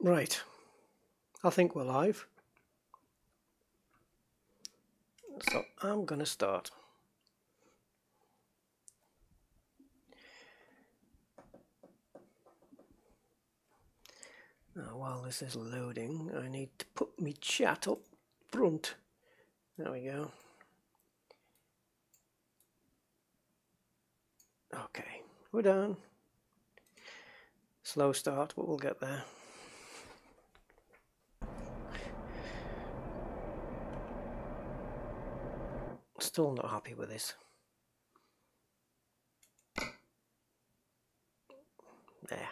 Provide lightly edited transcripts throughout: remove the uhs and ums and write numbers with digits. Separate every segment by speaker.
Speaker 1: Right, I think we're live. So I'm gonna start. Now while this is loading, I need to put my chat up front. There we go. Okay, we're done. Slow start, but we'll get there. Still not happy with this. There.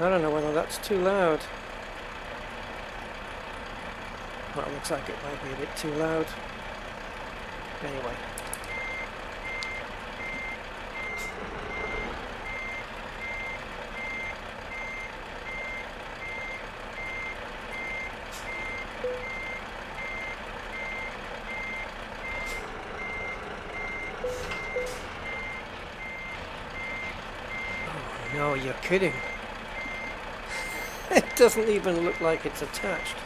Speaker 1: I don't know whether that's too loud. That looks like it might be a bit too loud. Anyway. Oh no, you're kidding. It doesn't even look like it's attached.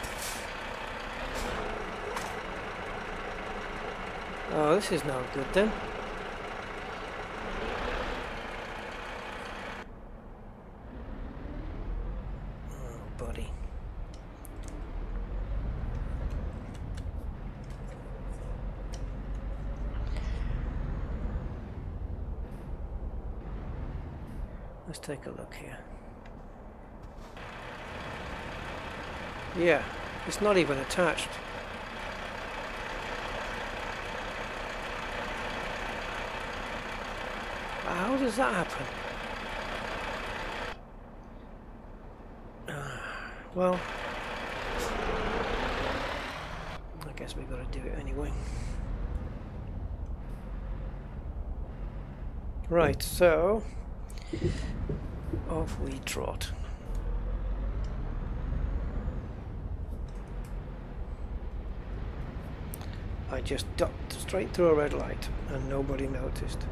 Speaker 1: Oh, this is not good then. Oh, buddy. Let's take a look here. Yeah, it's not even attached. How does that happen? Well, I guess we've got to do it anyway. Right, so off we trot. I just ducked straight through a red light and nobody noticed.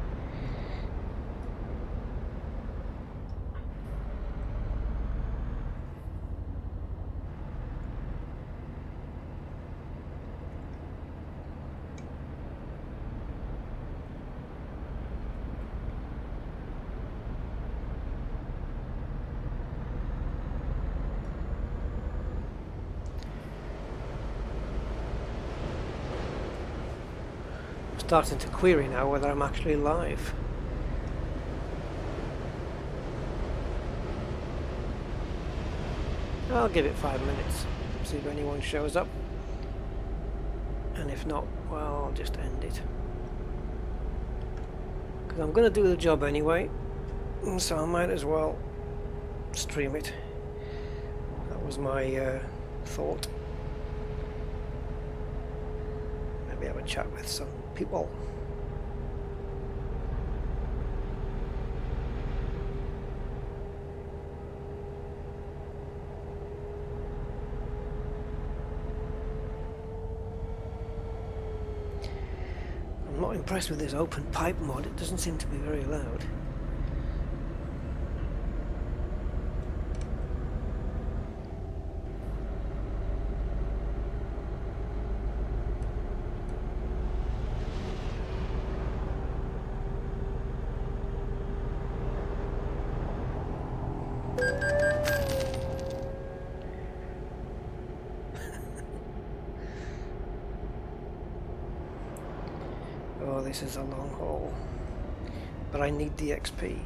Speaker 1: Starting to query now whether I'm actually live. I'll give it 5 minutes, see if anyone shows up, and if not, well, I'll just end it, because I'm going to do the job anyway, so I might as well stream it. That was my thought. Maybe have a chat with some people. I'm not impressed with this open pipe mod. It doesn't seem to be very loud. Oh, this is a long haul, but I need the XP.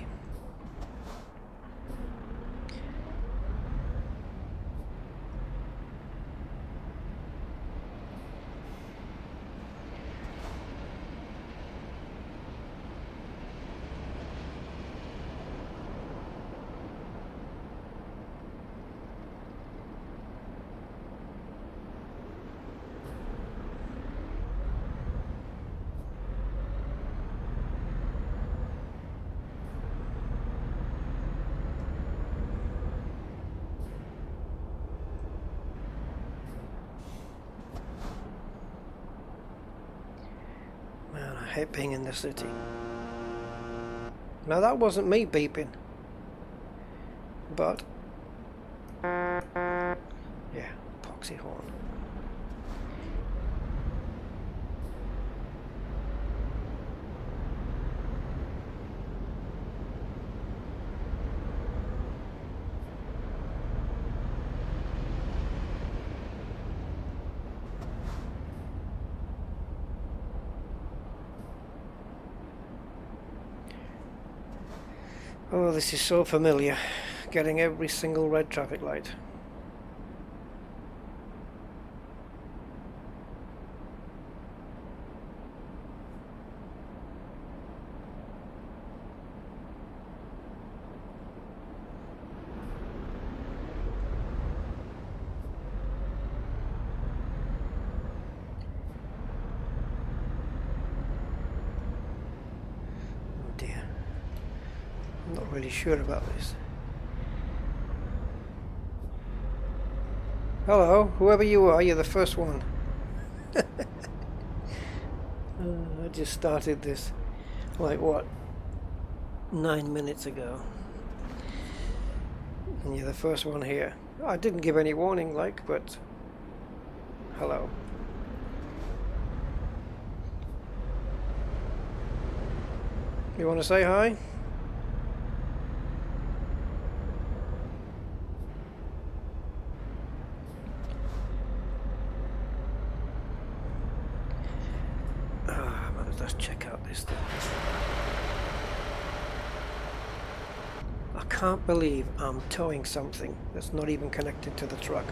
Speaker 1: hate being in the city. Now that wasn't me beeping, but yeah, epoxy horn. Oh, this is so familiar, getting every single red traffic light. I'm not really sure about this. Hello, whoever you are, you're the first one. I just started this, like what, 9 minutes ago. And you're the first one here. I didn't give any warning, like, but hello. You want to say hi? Let's check out this thing. I can't believe I'm towing something that's not even connected to the truck.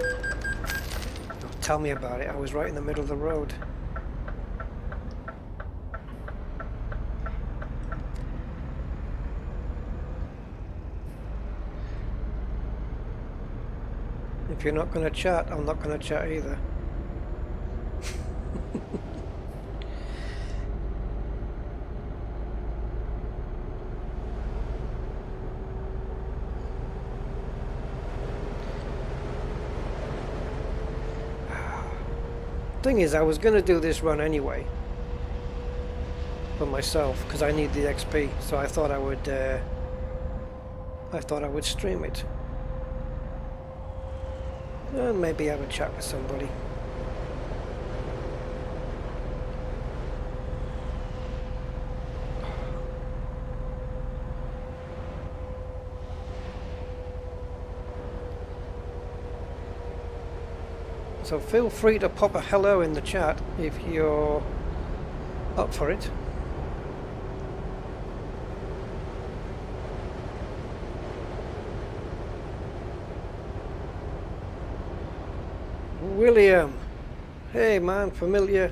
Speaker 1: Oh, tell me about it. I was right in the middle of the road. If you're not going to chat, I'm not going to chat either. Thing is, I was going to do this run anyway for myself because I need the XP, so I thought I would stream it. And maybe have a chat with somebody. So feel free to pop a hello in the chat if you're up for it. William, hey man, familiar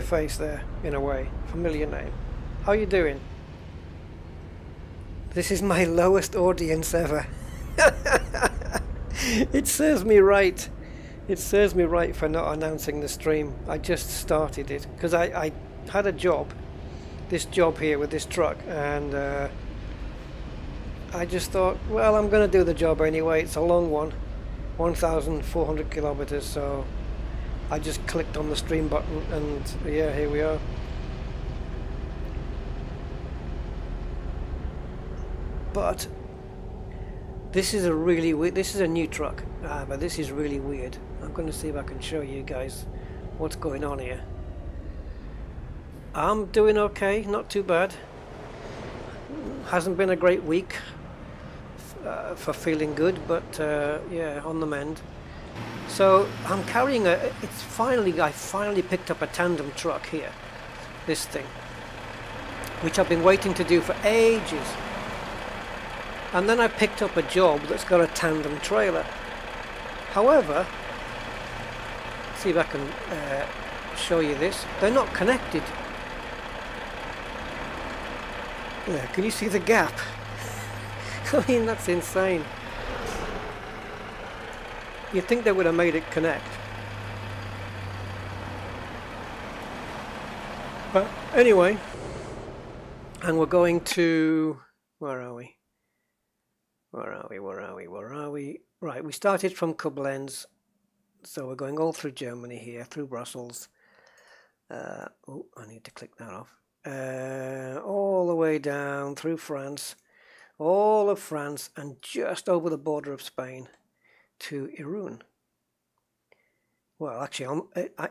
Speaker 1: face there, in a way, familiar name. How you doing? This is my lowest audience ever. It serves me right. It serves me right for not announcing the stream. I just started it because I had a job, this job here with this truck, and I just thought, well, I'm going to do the job anyway. It's a long one. 1,400 kilometers, so I just clicked on the stream button and yeah, here we are. But this is a really weird, this is a new truck, but this is really weird. I'm going to see if I can show you guys what's going on here. I'm doing okay, not too bad. Hasn't been a great week for feeling good, but yeah, on the mend. So I'm carrying I finally picked up a tandem truck here, this thing, which I've been waiting to do for ages. And then I picked up a job that's got a tandem trailer. However, see if I can show you this. They're not connected. Yeah, can you see the gap? I mean, that's insane. You'd think they would have made it connect. But anyway, And we're going to, where are we? Where are we? Where are we? Where are we? Right, we started from Koblenz, so we're going all through Germany here, through Brussels. Oh, I need to click that off. All the way down through France, all of France, and just over the border of Spain to Irun. Well, actually,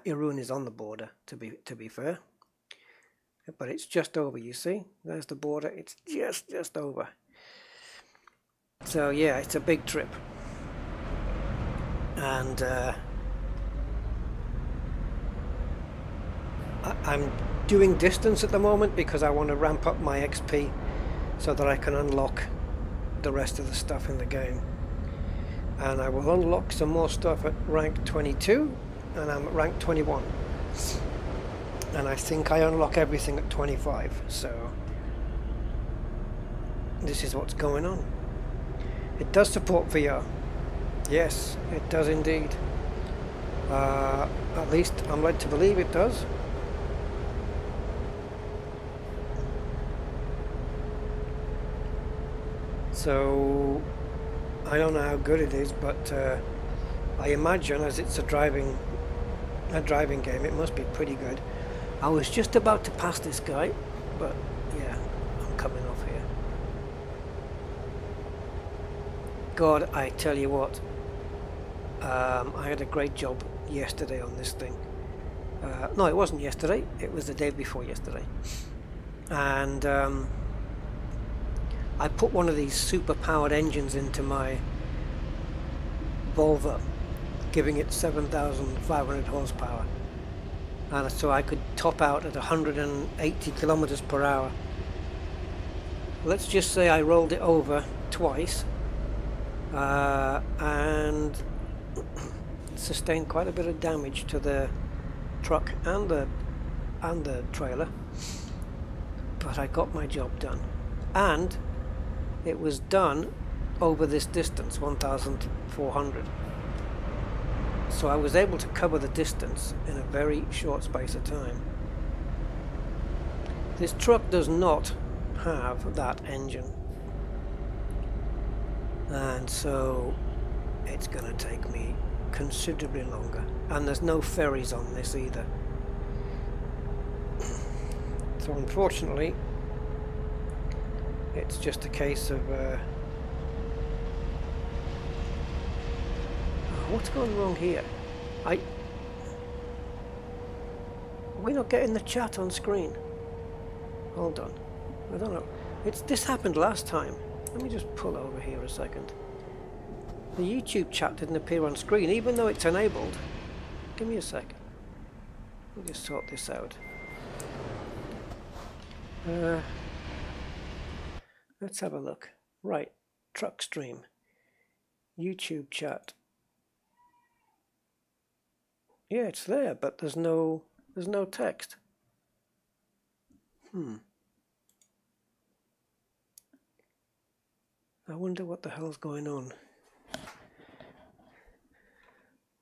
Speaker 1: Irun is on the border, to be fair, but it's just over. You see, there's the border. It's just over. So yeah, it's a big trip, and I'm doing distance at the moment because I want to ramp up my XP so that I can unlock the rest of the stuff in the game. And I will unlock some more stuff at rank 22, and I'm at rank 21. And I think I unlock everything at 25, so this is what's going on. It does support VR. Yes, it does indeed. At least I'm led to believe it does. So I don't know how good it is, but I imagine, as it's a driving game, it must be pretty good. I was just about to pass this guy, but yeah, I'm coming off here. God, I tell you what, I had a great job yesterday on this thing. No, it wasn't yesterday, it was the day before yesterday. And I put one of these super powered engines into my Volvo, giving it 7,500 horsepower, and so I could top out at 180 kilometers per hour. Let's just say I rolled it over twice and sustained quite a bit of damage to the truck and the trailer, but I got my job done, and it was done over this distance, 1,400. So I was able to cover the distance in a very short space of time. This truck does not have that engine, and so it's going to take me considerably longer. And there's no ferries on this either. So unfortunately, it's just a case of what's going wrong here? Are we not getting the chat on screen? Hold on, I don't know. This happened last time. Let me just pull over here a second. The YouTube chat didn't appear on screen, even though it's enabled. Give me a second. Let me just sort this out. Let's have a look. Right, truck stream, YouTube chat. Yeah, it's there, but there's no text. I wonder what the hell's going on.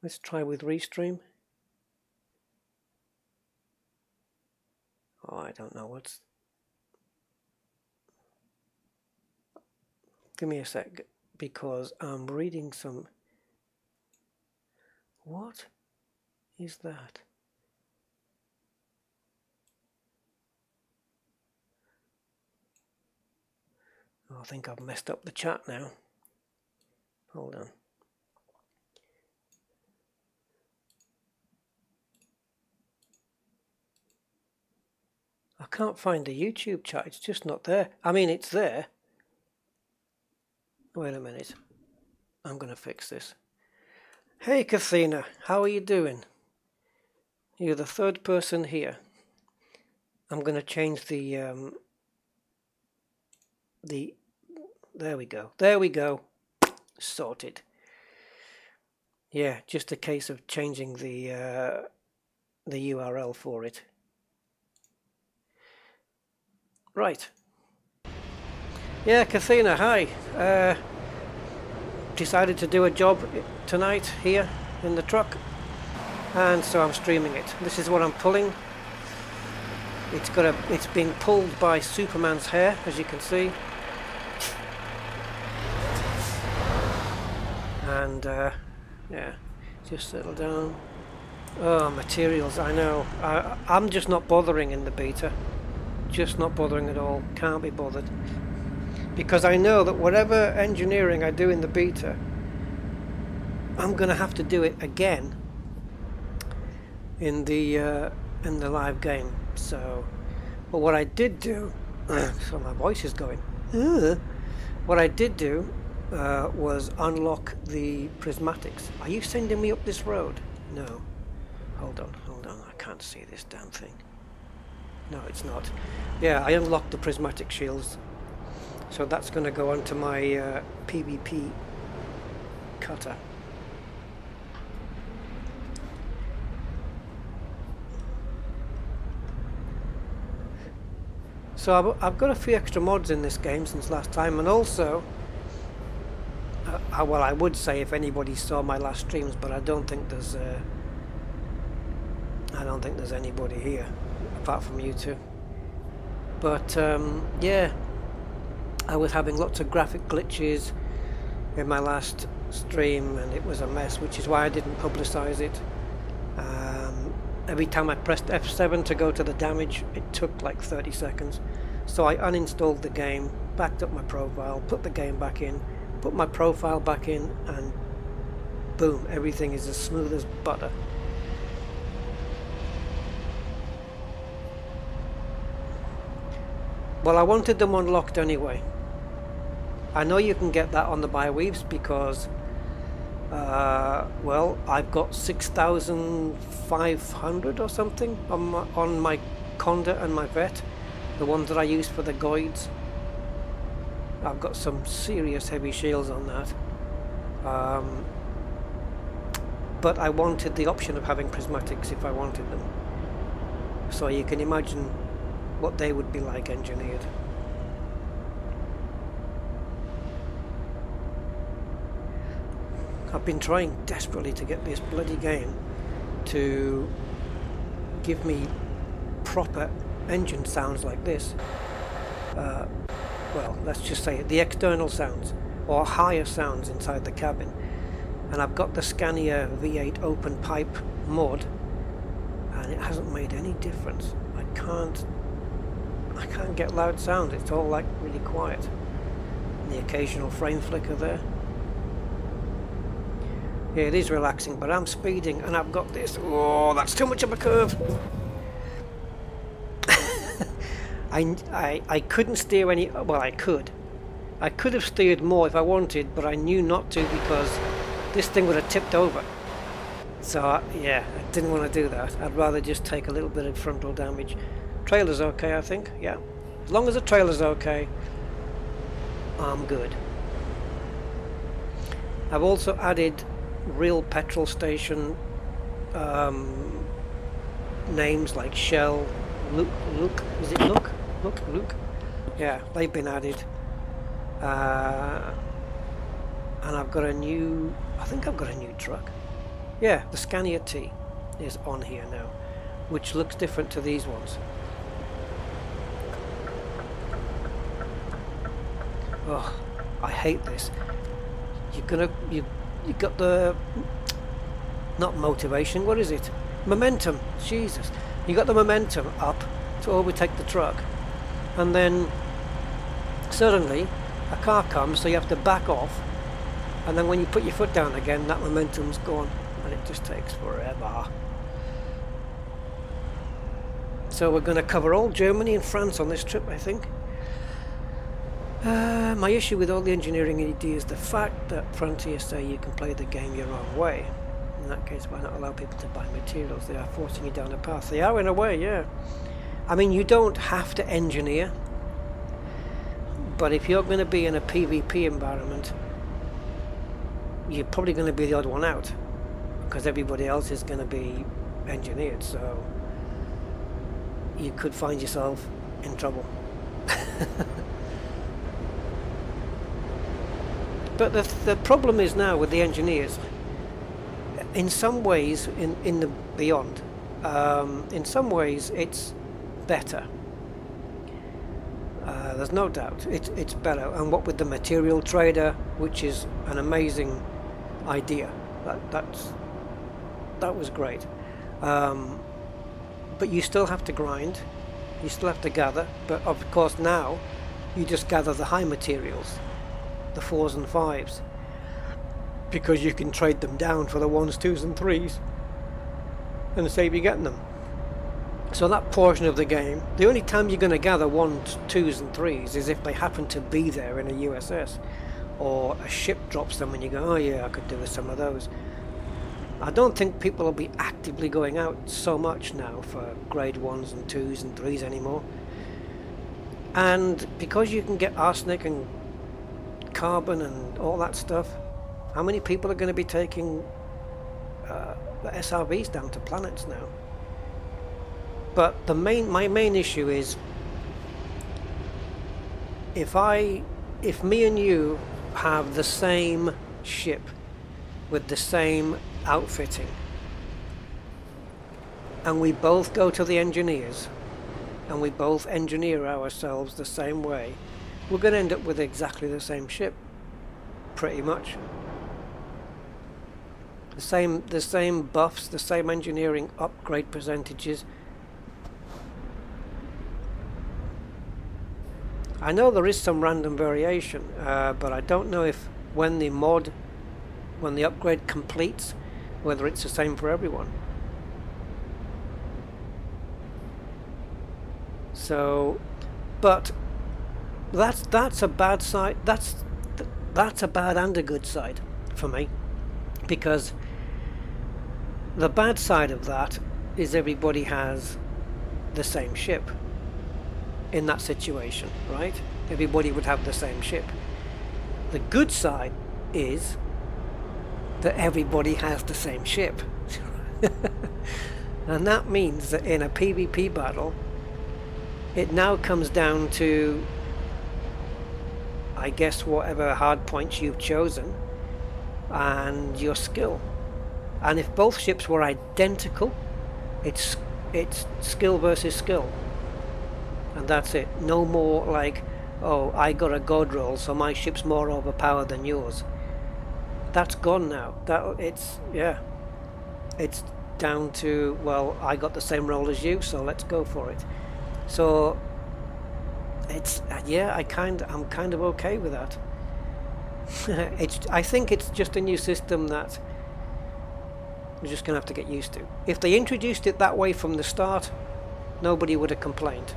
Speaker 1: Let's try with Restream. Oh, I don't know what's... Give me a sec, because I'm reading some... What is that? Oh, I think I've messed up the chat now. Hold on. I can't find the YouTube chat, it's just not there. I mean, it's there. Wait a minute. I'm going to fix this. Hey, Kathina, how are you doing? You're the third person here. I'm going to change the... There we go. There we go. Sorted. Yeah, just a case of changing the URL for it. Right. Yeah, Kathina, hi. Decided to do a job tonight here in the truck, and so I'm streaming it. This is what I'm pulling. It's being pulled by Superman's hair, as you can see. And yeah, just settle down. Oh, materials, I know. I'm just not bothering in the beta. Just not bothering at all. Can't be bothered. Because I know that whatever engineering I do in the beta, I'm going to have to do it again in the live game. So, but what I did do, so my voice is going. What I did do was unlock the prismatics. Are you sending me up this road? No. Hold on. I can't see this damn thing. No, it's not. Yeah, I unlocked the prismatic shields. So that's going to go onto my PvP cutter. So I've got a few extra mods in this game since last time, and also, well, I would say if anybody saw my last streams, but I don't think there's anybody here apart from you two. But yeah, I was having lots of graphic glitches in my last stream, and it was a mess, which is why I didn't publicize it. Every time I pressed F7 to go to the damage, it took like 30 seconds. So I uninstalled the game, backed up my profile, put the game back in, put my profile back in, and boom, everything is as smooth as butter. Well, I wanted them unlocked anyway. I know you can get that on the Bioweaves because well, I've got 6,500 or something on my Conda and my Vet, the ones that I use for the guides. I've got some serious heavy shields on that. But I wanted the option of having prismatics if I wanted them. So you can imagine what they would be like engineered. I've been trying desperately to get this bloody game to give me proper engine sounds like this. Well, let's just say the external sounds or higher sounds inside the cabin. And I've got the Scania V8 open pipe mod, and it hasn't made any difference. I can't get loud sound. It's all like really quiet. And the occasional frame flicker there. Yeah, it is relaxing, but I'm speeding and I've got this. Oh, that's too much of a curve. I couldn't steer any. Well, I could have steered more if I wanted, but I knew not to because this thing would have tipped over. So yeah, I didn't want to do that. I'd rather just take a little bit of frontal damage. Trailer's okay, I think. Yeah, as long as the trailer's okay, I'm good. I've also added real petrol station names like Shell, Luke, is it Luke? Luke? Yeah, they've been added. And I've got a new, I think I've got a new truck. Yeah, the Scania T is on here now, which looks different to these ones. Oh, I hate this. You got the, not motivation, what is it? Momentum, Jesus. You got the momentum up to overtake the truck, and then suddenly a car comes, so you have to back off, and then when you put your foot down again, that momentum's gone, and it just takes forever. So we're going to cover all Germany and France on this trip, I think. My issue with all the engineering ED is the fact that Frontier say you can play the game your own way. In that case, why not allow people to buy materials? They are forcing you down a path. They are in a way, yeah. I mean, you don't have to engineer, but if you're going to be in a PvP environment, you're probably going to be the odd one out, because everybody else is going to be engineered, so you could find yourself in trouble. But the problem is now with the engineers, in some ways, in the Beyond, in some ways it's better. There's no doubt it's better, and what with the material trader, which is an amazing idea, that was great. But you still have to grind, you still have to gather, but of course now you just gather the high materials, the 4s and 5s, because you can trade them down for the 1s, 2s and 3s and save you getting them. So that portion of the game, the only time you're going to gather 1s, 2s and 3s is if they happen to be there in a USS, or a ship drops them and you go, oh yeah, I could do with some of those. I don't think people will be actively going out so much now for grade 1s and 2s and 3s anymore. And because you can get arsenic and carbon and all that stuff, how many people are going to be taking the SRVs down to planets now? But my main issue is, if me and you have the same ship with the same outfitting, and we both go to the engineers and we both engineer ourselves the same way, we're going to end up with exactly the same ship, pretty much. The same buffs, the same engineering upgrade percentages. I know there is some random variation, but I don't know if when the upgrade completes, whether it's the same for everyone. So, but that's a bad side. That's a bad and a good side for me, because the bad side of that is everybody has the same ship. In that situation, right? Everybody would have the same ship. The good side is that everybody has the same ship. And that means that in a PvP battle, it now comes down to, I guess, whatever hard points you've chosen and your skill. And if both ships were identical, it's skill versus skill. And that's it. No more like, oh, I got a god roll, so my ship's more overpowered than yours. That's gone now. It's down to, well, I got the same roll as you, so let's go for it. So it's I'm kind of okay with that. I think it's just a new system that we're just gonna have to get used to. If they introduced it that way from the start, nobody would have complained.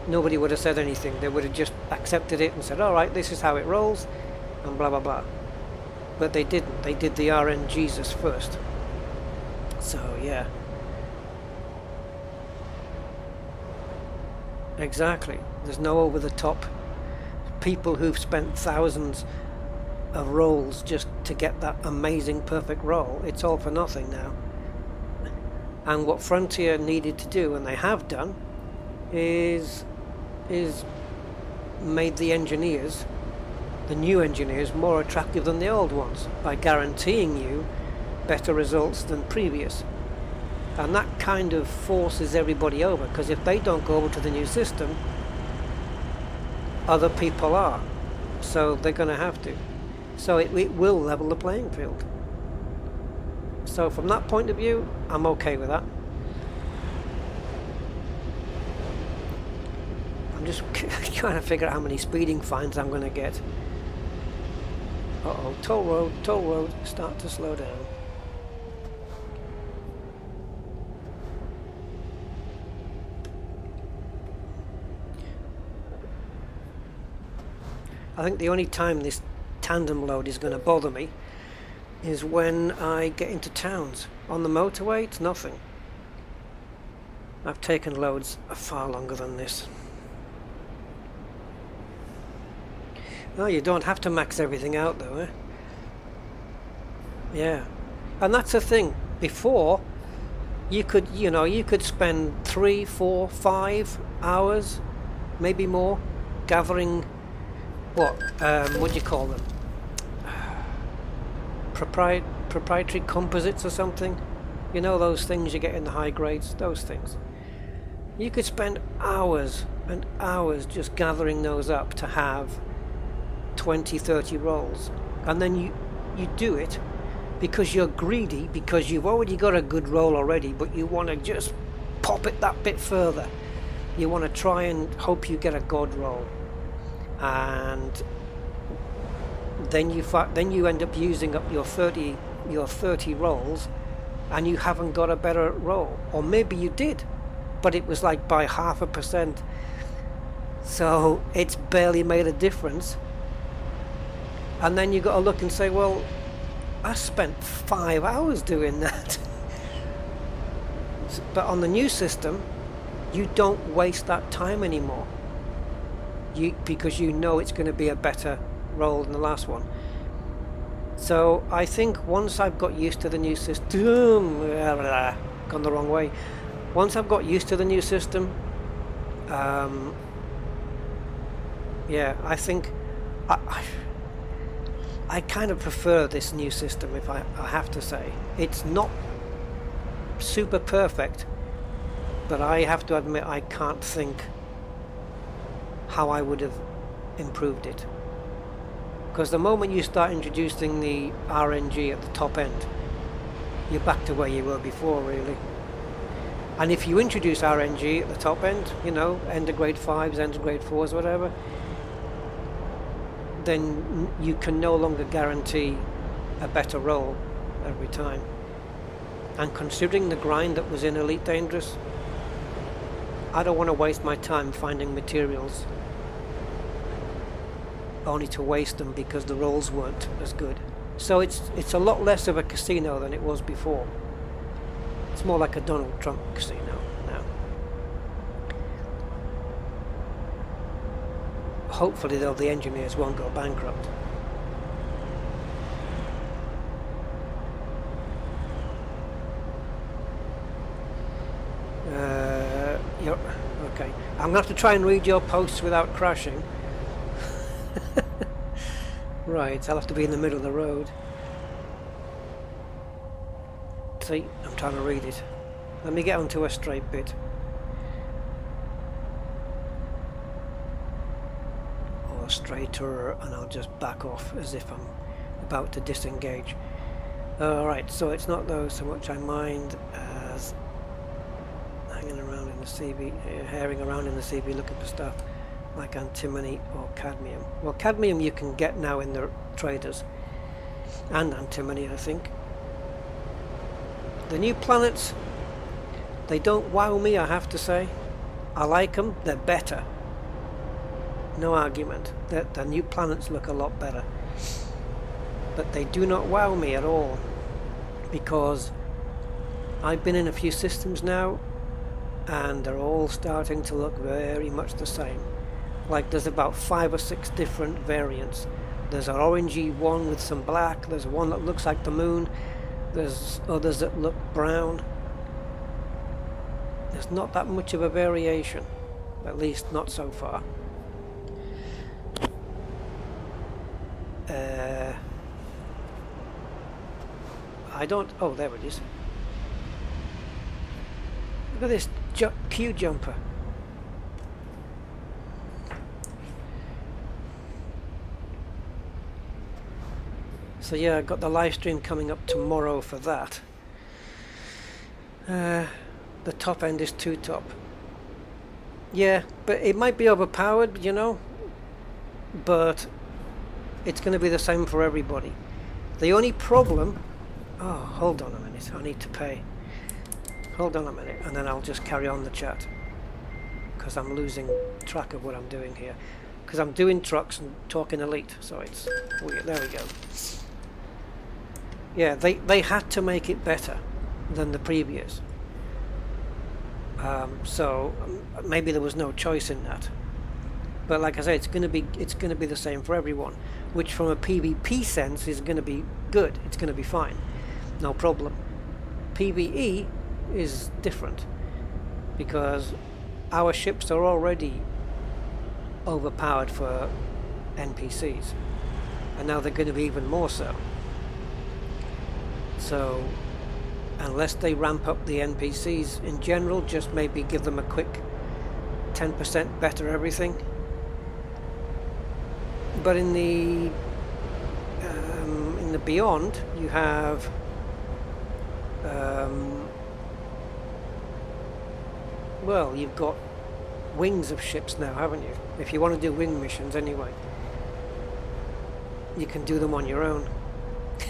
Speaker 1: Nobody would have said anything. They would have just accepted it and said, alright, this is how it rolls, and blah blah blah. But they didn't. They did the RNGesus first. So yeah. Exactly. There's no over the top people who've spent thousands of rolls just to get that amazing perfect roll. It's all for nothing now. And what Frontier needed to do, and they have done, is made the engineers, the new engineers, more attractive than the old ones by guaranteeing you better results than previous. And that kind of forces everybody over, because if they don't go over to the new system, other people are. So they're going to have to. So it will level the playing field. So from that point of view, I'm okay with that. I'm just trying to figure out how many speeding fines I'm going to get. Uh-oh, toll road, start to slow down. I think the only time this tandem load is going to bother me is when I get into towns. On the motorway, it's nothing. I've taken loads far longer than this. No, you don't have to max everything out though, eh? Yeah. And that's the thing. Before, you could spend 3, 4, 5 hours, maybe more, gathering what do you call them? Proprietary composites or something. You know, those things you get in the high grades, those things. You could spend hours and hours just gathering those up to have 20, 30 rolls, and then you do it because you're greedy, because you've already got a good roll already, but you want to just pop it that bit further. You want to try and hope you get a god roll, and then you end up using up your 30 rolls, and you haven't got a better roll. Or maybe you did, but it was like by 0.5%, so it's barely made a difference. And then you got to look and say, well, I spent 5 hours doing that. But on the new system, you don't waste that time anymore, because you know it's going to be a better roll than the last one. So I think once I've got used to the new system, gone the wrong way. Once I've got used to the new system, yeah, I think I kind of prefer this new system, if I have to say. It's not super perfect, but I have to admit I can't think how I would have improved it. Because the moment you start introducing the RNG at the top end, you're back to where you were before, really. And if you introduce RNG at the top end, you know, end of grade 5s, end of grade 4s, whatever, then you can no longer guarantee a better roll every time. And considering the grind that was in Elite Dangerous, I don't want to waste my time finding materials only to waste them because the rolls weren't as good. So it's a lot less of a casino than it was before. It's more like a Donald Trump casino now. Hopefully though, the engineers won't go bankrupt. Okay. I'm going to have to try and read your posts without crashing. Right, I'll have to be in the middle of the road. See, I'm trying to read it. Let me get onto a straight bit. Or straighter, and I'll just back off as if I'm about to disengage. Alright, so it's not those so much I mind as hanging around in the CB, herring around in the CB looking for stuff like antimony or cadmium. Well, cadmium you can get now in the traders, and antimony, I think. The new planets, they don't wow me, I have to say. I like them, they're better. No argument. The new planets look a lot better. But they do not wow me at all, because I've been in a few systems now, and they're all starting to look very much the same. Like there's about 5 or 6 different variants. There's an orangey one with some black, there's one that looks like the moon, there's others that look brown. There's not that much of a variation, at least not so far. I don't... oh, there it is. Look at this queue jumper. So yeah, I've got the live stream coming up tomorrow for that. The top end is 2 top. Yeah, but it might be overpowered, you know. But it's going to be the same for everybody. The only problem... oh, hold on a minute, I need to pay. Hold on a minute, and then I'll just carry on the chat. Because I'm losing track of what I'm doing here. Because I'm doing trucks and talking Elite, so it's weird. There we go. Yeah, they had to make it better than the previous. So maybe there was no choice in that. But like I say, it's going to be the same for everyone, which from a PvP sense is going to be good. It's going to be fine, no problem. PvE is different because our ships are already overpowered for NPCs, and now they're going to be even more so. So unless they ramp up the NPCs in general, just maybe give them a quick 10% better everything. But in the Beyond, you have well, you've got wings of ships now, haven't you? If you want to do wing missions anyway, you can do them on your own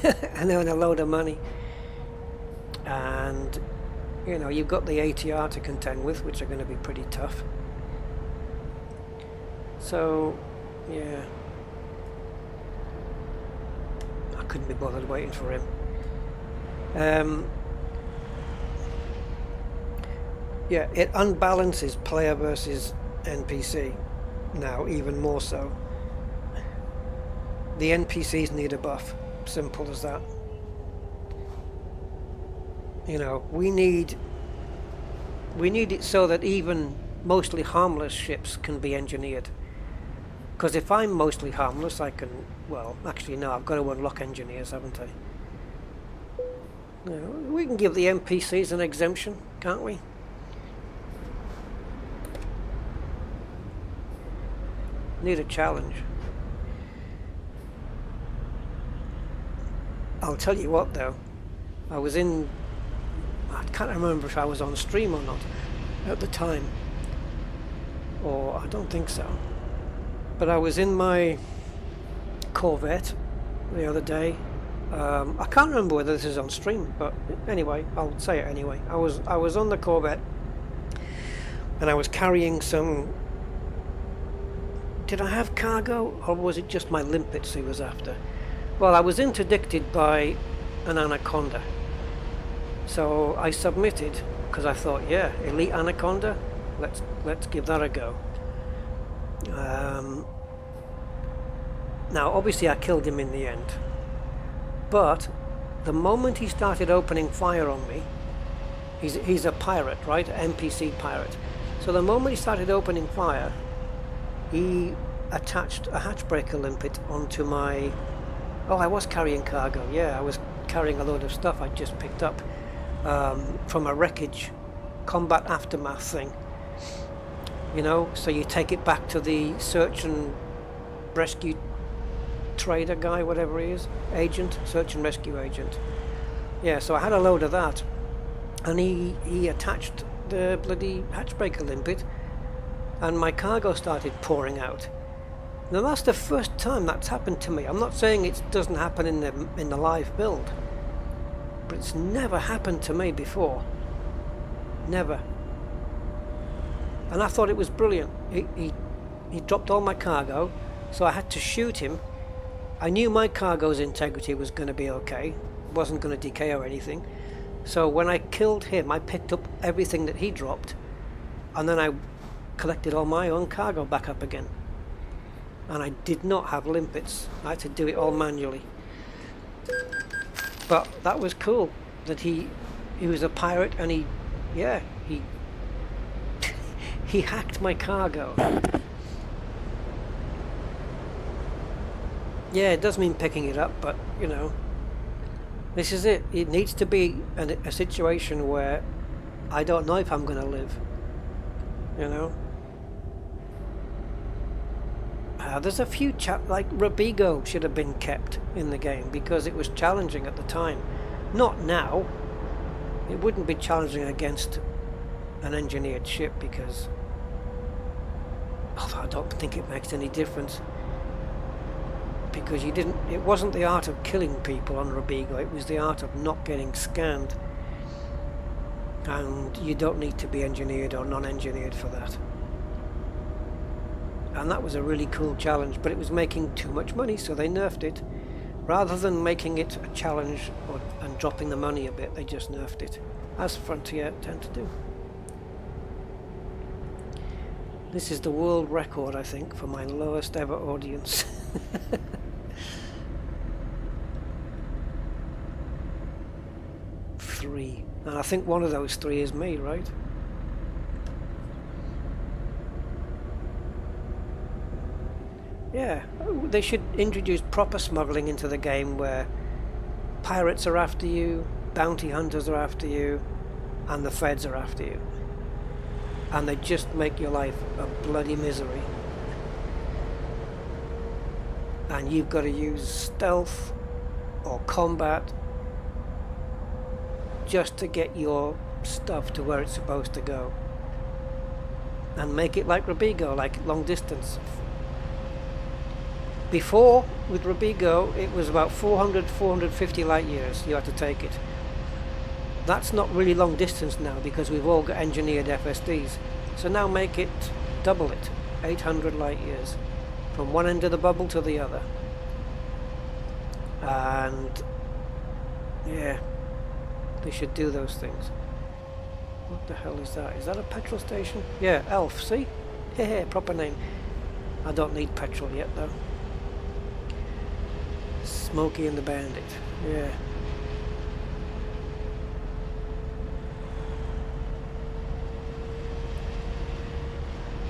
Speaker 1: and earn a load of money. And you know, you've got the ATR to contend with, which are going to be pretty tough. So yeah, I couldn't be bothered waiting for him. Yeah, it unbalances player versus NPC now, even more so. The NPCs need a buff, simple as that. You know, we need it so that even mostly harmless ships can be engineered. Because if I'm mostly harmless, I can, well, actually no, I've got to unlock engineers, haven't I? You know, we can give the NPCs an exemption, can't we? Need a challenge. I'll tell you what though, I can't remember if I was on stream or not at the time, or I don't think so, but I was in my Corvette the other day. I can't remember whether this is on stream, but anyway, I'll say it anyway. I was on the Corvette and I was carrying some, did I have cargo or was it just my limpets he was after? Well, I was interdicted by an anaconda, so I submitted because I thought, yeah, elite anaconda, let's give that a go. Now obviously I killed him in the end, but the moment he started opening fire on me, he's a pirate, right? NPC pirate. So the moment he started opening fire, he attached a hatchbreaker limpet onto my... Oh, I was carrying cargo. Yeah, I was carrying a load of stuff I'd just picked up from a wreckage combat aftermath thing. You know, so you take it back to the search and rescue trader guy, whatever he is, agent, search and rescue agent. Yeah, so I had a load of that, and he attached the bloody hatchbreaker limpet, and my cargo started pouring out. Now that's the first time that's happened to me. I'm not saying it doesn't happen in the live build, but it's never happened to me before. Never. And I thought it was brilliant. He dropped all my cargo, so I had to shoot him. I knew my cargo's integrity was going to be okay. It wasn't going to decay or anything. So when I killed him, I picked up everything that he dropped, and then I collected all my own cargo back up again. And I did not have limpets. I had to do it all manually. But that was cool that he was a pirate, and he he hacked my cargo. Yeah, it does mean picking it up, but you know, this is it. It needs to be a situation where I don't know if I'm going to live. You know, there's a few like Robigo should have been kept in the game because it was challenging at the time. Not now. It wouldn't be challenging against an engineered ship because, although I don't think it makes any difference, because it wasn't the art of killing people on Robigo, it was the art of not getting scanned, and you don't need to be engineered or non-engineered for that. And that was a really cool challenge, but it was making too much money, so they nerfed it. Rather than making it a challenge and dropping the money a bit, they just nerfed it, as Frontier tend to do. This is the world record, I think, for my lowest ever audience. Three. And I think one of those three is me, right? Yeah, they should introduce proper smuggling into the game where pirates are after you, bounty hunters are after you, and the feds are after you. And they just make your life a bloody misery. And you've got to use stealth or combat just to get your stuff to where it's supposed to go. And make it like Robigo, like long distance. Before, with Robigo, it was about 400, 450 light years you had to take it. That's not really long distance now because we've all got engineered FSDs. So now make it, double it, 800 light years. From one end of the bubble to the other. And yeah, they should do those things. What the hell is that? Is that a petrol station? Yeah, Elf, see? Hehe, proper name. I don't need petrol yet though. Smokey and the Bandit, yeah.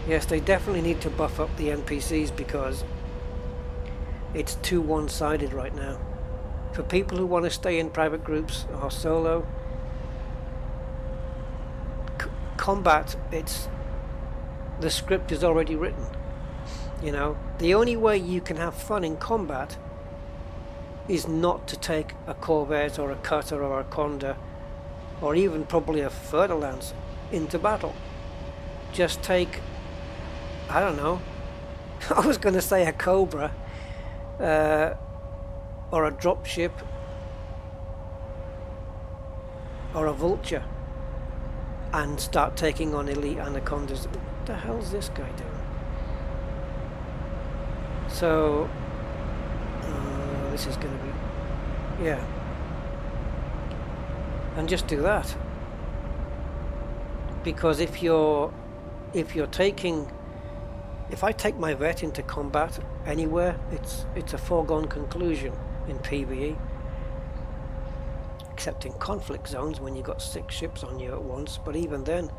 Speaker 1: Yes, they definitely need to buff up the NPCs because it's too one-sided right now. For people who want to stay in private groups or solo, combat, the script is already written. You know, the only way you can have fun in combat is not to take a Corvette or a Cutter or a Conda or even probably a Fer-de-Lance into battle. Just take, I don't know, I was going to say a Cobra or a dropship or a Vulture and start taking on elite Anacondas. What the hell's this guy doing? So this is going to be, yeah, and just do that, because if I take my vet into combat anywhere, it's a foregone conclusion in PvE, except in conflict zones when you've got 6 ships on you at once, but even then.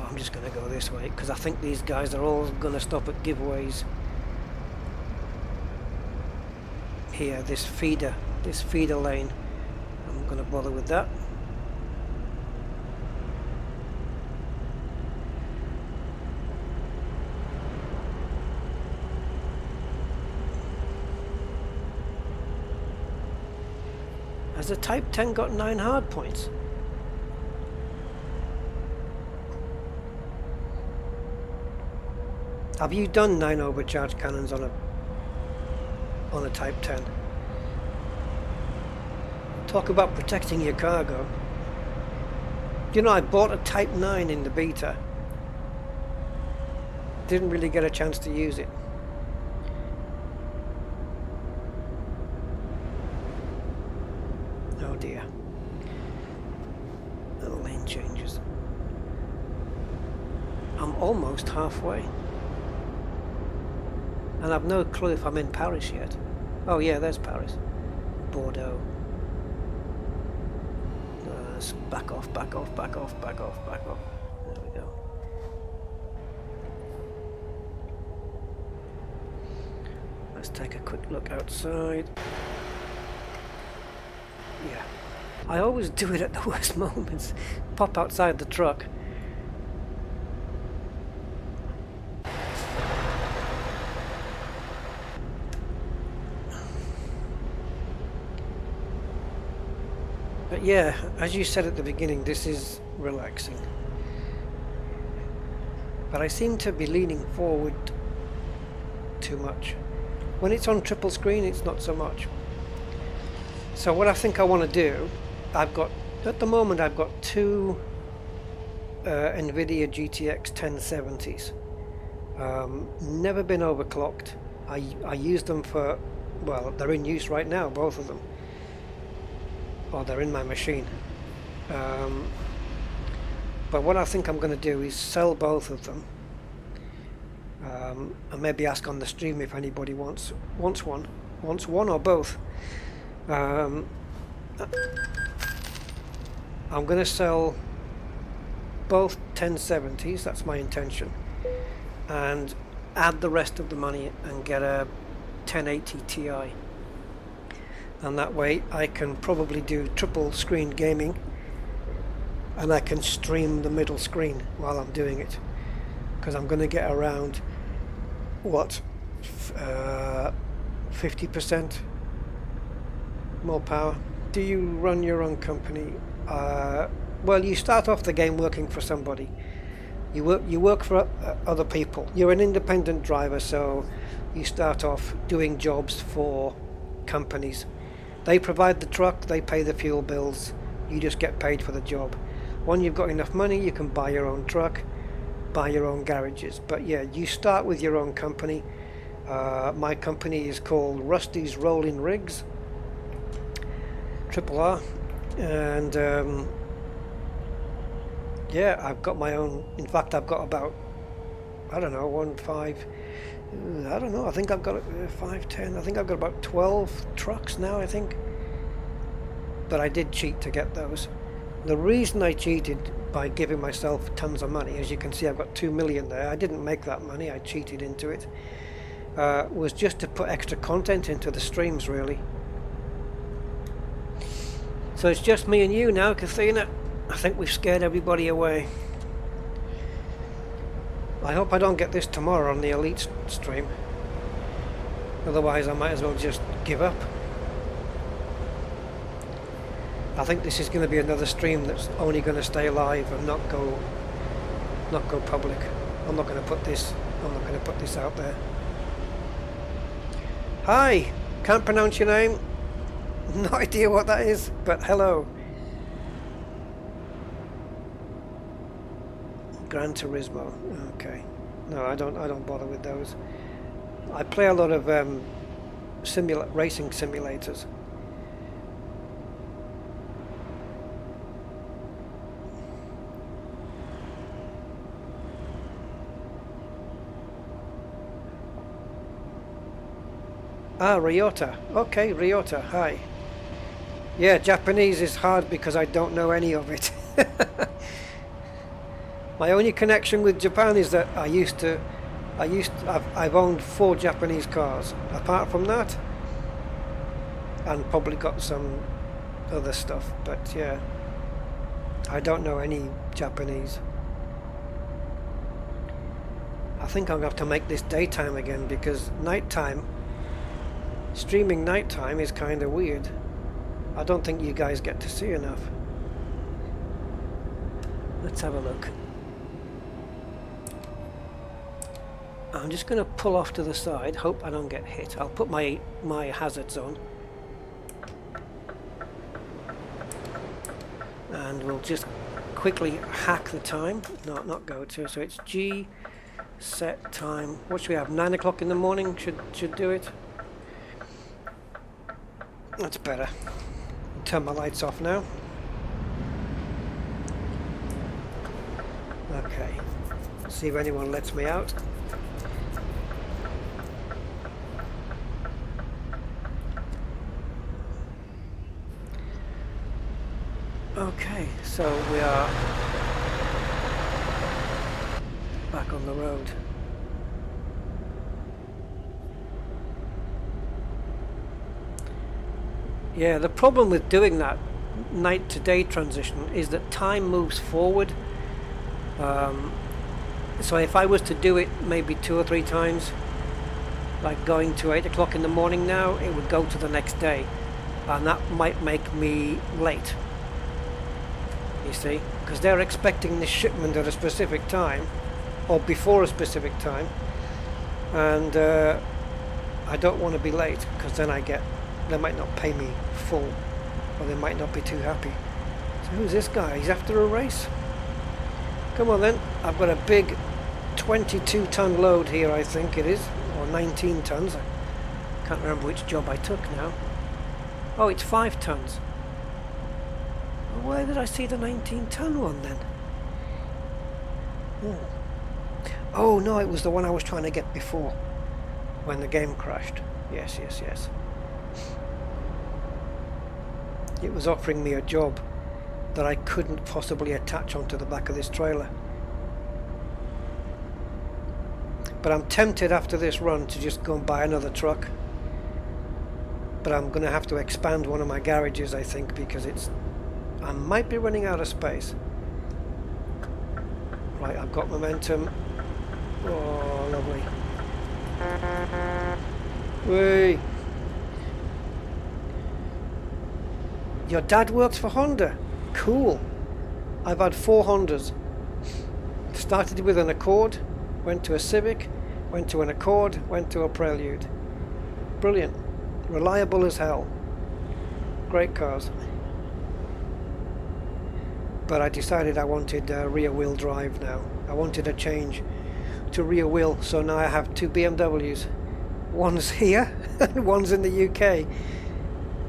Speaker 1: I'm just going to go this way because I think these guys are all going to stop at giveaways. Here, this feeder lane. I'm not going to bother with that. Has the Type 10 got 9 hard points? Have you done 9 overcharge cannons on a Type 10? Talk about protecting your cargo. You know, I bought a Type 9 in the beta. Didn't really get a chance to use it. Oh dear. Little lane changes. I'm almost halfway. And I've no clue if I'm in Paris yet. Oh yeah, there's Paris. Bordeaux. Back off, back off, back off, back off, back off. There we go. Let's take a quick look outside. Yeah. I always do it at the worst moments. Pop outside the truck. But yeah, as you said at the beginning, this is relaxing. But I seem to be leaning forward too much. When it's on triple screen, it's not so much. So what I think I want to do, at the moment I've got 2 NVIDIA GTX 1070s. Never been overclocked. I use them for, well, they're in use right now, both of them. Or they're in my machine. But what I think I'm going to do is sell both of them. And maybe ask on the stream if anybody wants one or both. I'm going to sell both 1070s, that's my intention, and add the rest of the money and get a 1080 Ti and that way I can probably do triple screen gaming, and I can stream the middle screen while I'm doing it, because I'm going to get around what 50% more power. Do you run your own company? Well, you start off the game working for somebody. You work for other people. You're an independent driver, so you start off doing jobs for companies. They provide the truck, they pay the fuel bills, you just get paid for the job. When you've got enough money, you can buy your own truck, buy your own garages. But yeah, you start with your own company. My company is called Rusty's Rolling Rigs, Triple R, and yeah, I've got my own. In fact, I've got about, I don't know, I don't know, I think I've got 5, 10, I think I've got about 12 trucks now, I think. But I did cheat to get those. The reason I cheated by giving myself tons of money, as you can see I've got 2 million there, I didn't make that money, I cheated into it, was just to put extra content into the streams, really. So it's just me and you now, Kathina. I think we've scared everybody away. I hope I don't get this tomorrow on the Elite stream. Otherwise I might as well just give up. I think this is going to be another stream that's only going to stay live and not go public. I'm not going to put this out there. Hi! Can't pronounce your name. No idea what that is, but hello. Gran Turismo. Okay. No, I don't bother with those. I play a lot of racing simulators. Ah, Ryota. Okay, Ryota. Hi. Yeah, Japanese is hard because I don't know any of it. My only connection with Japan is that I've owned 4 Japanese cars. Apart from that, and probably got some other stuff, but yeah, I don't know any Japanese. I think I'm going to have to make this daytime again, because nighttime, streaming nighttime is kind of weird. I don't think you guys get to see enough. Let's have a look. I'm just going to pull off to the side, hope I don't get hit. I'll put my hazards on. And we'll just quickly hack the time. No, not go to. So it's G, set time. What should we have? 9 o'clock in the morning should do it. That's better. Turn my lights off now. Okay. See if anyone lets me out. Okay, so we are back on the road. Yeah, the problem with doing that night to day transition is that time moves forward. So if I was to do it maybe 2 or 3 times, like going to 8 o'clock in the morning now, it would go to the next day, and that might make me late. You see, because they're expecting this shipment at a specific time, or before a specific time, and I don't want to be late, because then they might not pay me full, or they might not be too happy. So who's this guy? He's after a race? Come on then. I've got a big 22-ton load here, I think it is, or 19 tons. I can't remember which job I took now. Oh, it's 5 tons. Where did I see the 19-ton one then? Oh no, it was the one I was trying to get before, when the game crashed. Yes. It was offering me a job that I couldn't possibly attach onto the back of this trailer. But I'm tempted after this run to just go and buy another truck. but I'm going to have to expand one of my garages, I think, because I might be running out of space. Right, I've got momentum. Oh, lovely. Whee! Your dad works for Honda? Cool. I've had 4 Hondas. Started with an Accord, went to a Civic, went to an Accord, went to a Prelude. Brilliant. Reliable as hell. Great cars. But I decided I wanted rear wheel drive now. I wanted a change to rear wheel, so now I have 2 BMWs. One's here and one's in the UK.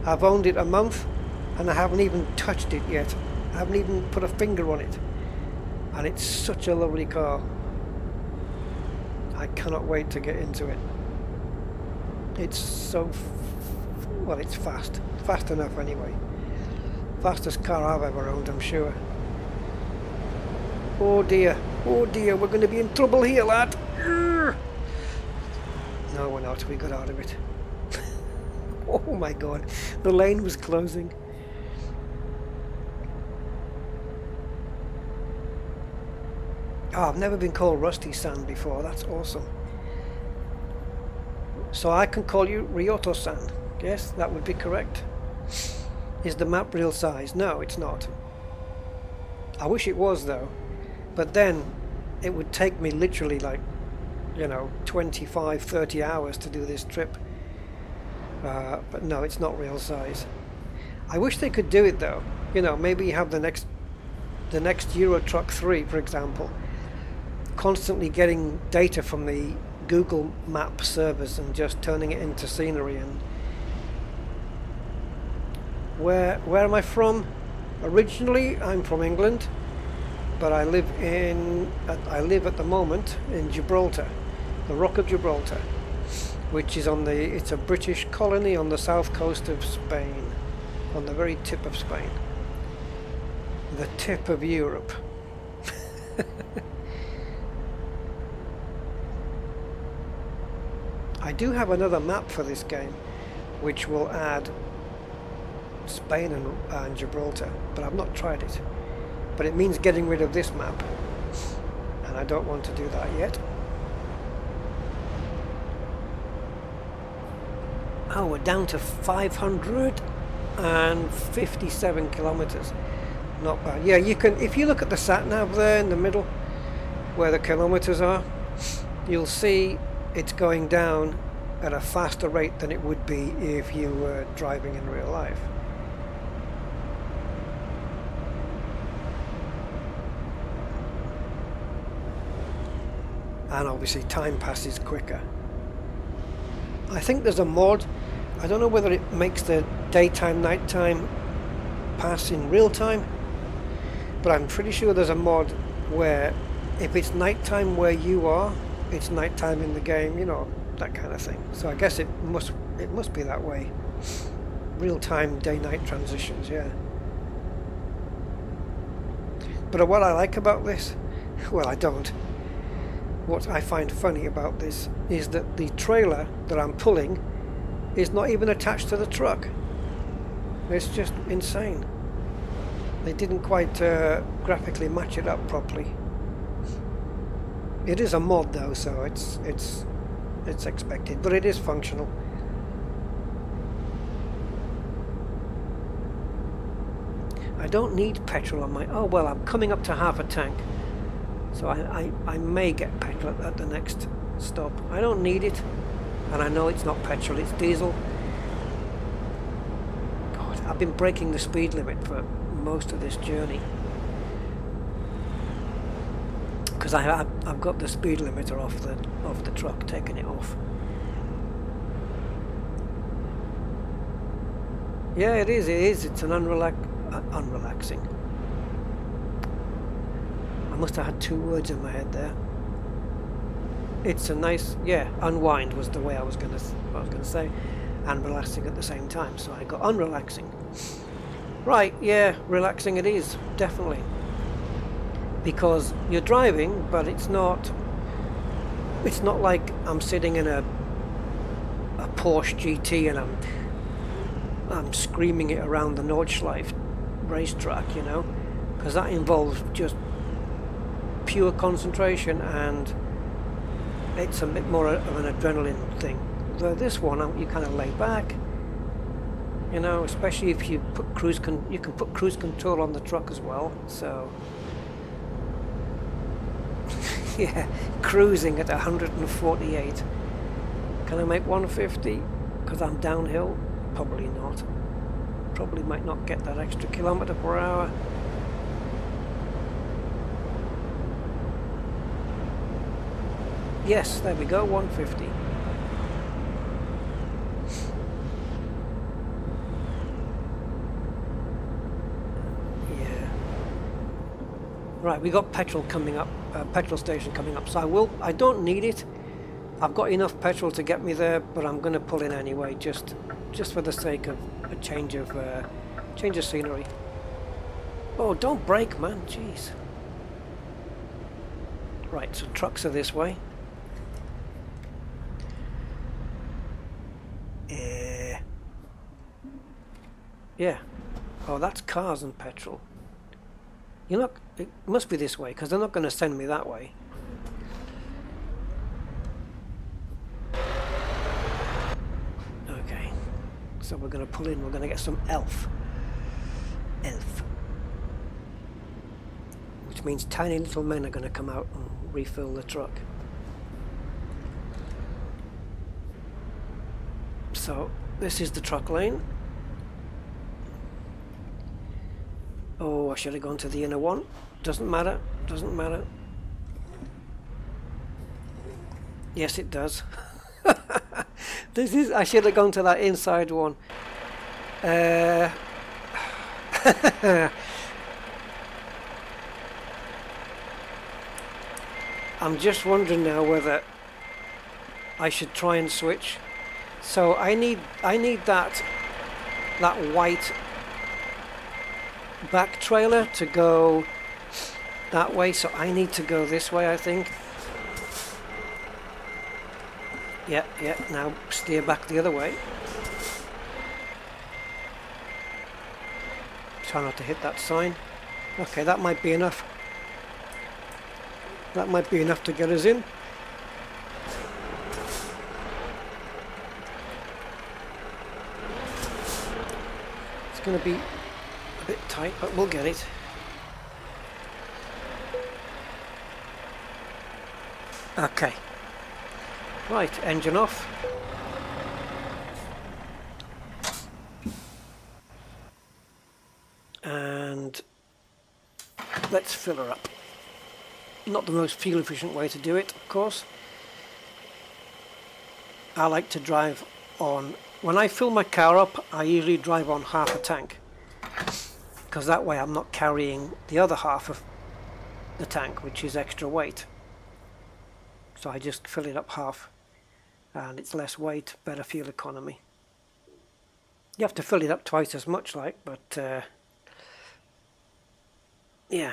Speaker 1: I've owned it a month and I haven't even touched it yet. I haven't even put a finger on it. And it's such a lovely car. I cannot wait to get into it. It's so... well, it's fast. Fast enough anyway. Fastest car I've ever owned, I'm sure. Oh dear. Oh dear, we're going to be in trouble here, lad. Urgh. No, we're not. We got out of it. Oh my god. The lane was closing. Oh, I've never been called Rusty San before. That's awesome. So I can call you Ryoto San. Yes, that would be correct. Is the map real size? No, it's not. I wish it was though. But then it would take me literally like, you know, 25, 30 hours to do this trip. But no, it's not real size. I wish they could do it though. You know, maybe have the next Euro Truck 3, for example, constantly getting data from the Google Map servers and just turning it into scenery. And where am I from? Originally, I'm from England, but I live at the moment in Gibraltar, the Rock of Gibraltar, which is it's a British colony on the south coast of Spain, on the very tip of Spain, the tip of Europe. I do have another map for this game which will add Spain and Gibraltar, but I've not tried it. But it means getting rid of this map, and I don't want to do that yet. Oh, we're down to 557 kilometers. Not bad. Yeah, you can, if you look at the sat nav there in the middle where the kilometers are, you'll see it's going down at a faster rate than it would be if you were driving in real life. And obviously time passes quicker. I think there's a mod, I don't know whether it makes the daytime nighttime pass in real time, but I'm pretty sure there's a mod where if it's nighttime where you are, it's nighttime in the game, you know, that kind of thing. So I guess it must be that way. Real-time day-night transitions, yeah. But what I like about this, well, I don't. What I find funny about this is that the trailer that I'm pulling is not even attached to the truck. It's just insane. They didn't quite graphically match it up properly. It is a mod though, so it's expected, but it is functional. I don't need petrol on my... oh well, I'm coming up to half a tank, so I may get petrol at the next stop. I don't need it, and I know it's not petrol, it's diesel. God, I've been breaking the speed limit for most of this journey, because I've got the speed limiter off the truck, taking it off. Yeah, it is. It's an unrelaxing. I must have had 2 words in my head there. It's a nice, yeah. Unwind was the way I was gonna say, and relaxing at the same time. So I got unrelaxing. Right, yeah, relaxing it is, definitely. Because you're driving, but it's not like I'm sitting in a Porsche GT and I'm I'm screaming it around the Nordschleife racetrack, you know, because that involves just pure concentration, and it's a bit more of an adrenaline thing. Though this one, you kind of lay back, you know, especially if you put you can put cruise control on the truck as well. So yeah, cruising at 148. Can I make 150? Because I'm downhill? Probably not. Probably might not get that extra kilometre per hour. Yes, there we go, 150. Yeah. Right, we got petrol coming up, petrol station coming up. So I don't need it. I've got enough petrol to get me there, but I'm going to pull in anyway, just for the sake of a change of scenery. Oh, don't brake, man! Jeez. Right, so trucks are this way. Yeah. Oh, that's cars and petrol. You're not. It must be this way, because they're not going to send me that way. Okay. So we're going to pull in. We're going to get some elf, which means tiny little men are going to come out and refill the truck. So this is the truck lane. Oh, I should have gone to the inner one. Doesn't matter. Doesn't matter. Yes, it does. I should have gone to that inside one. I'm just wondering now whether I should try and switch. So I need that white back trailer to go that way, so I need to go this way, I think. Yeah, now steer back the other way. Try not to hit that sign. Okay, that might be enough. That might be enough to get us in. It's going to be a bit tight, but we'll get it. Okay. Right, engine off. And let's fill her up. Not the most fuel efficient way to do it, of course. I like to drive on, when I fill my car up, I usually drive on half a tank, because that way I'm not carrying the other half of the tank, which is extra weight. So I just fill it up half, and it's less weight, better fuel economy. You have to fill it up twice as much, like, but yeah.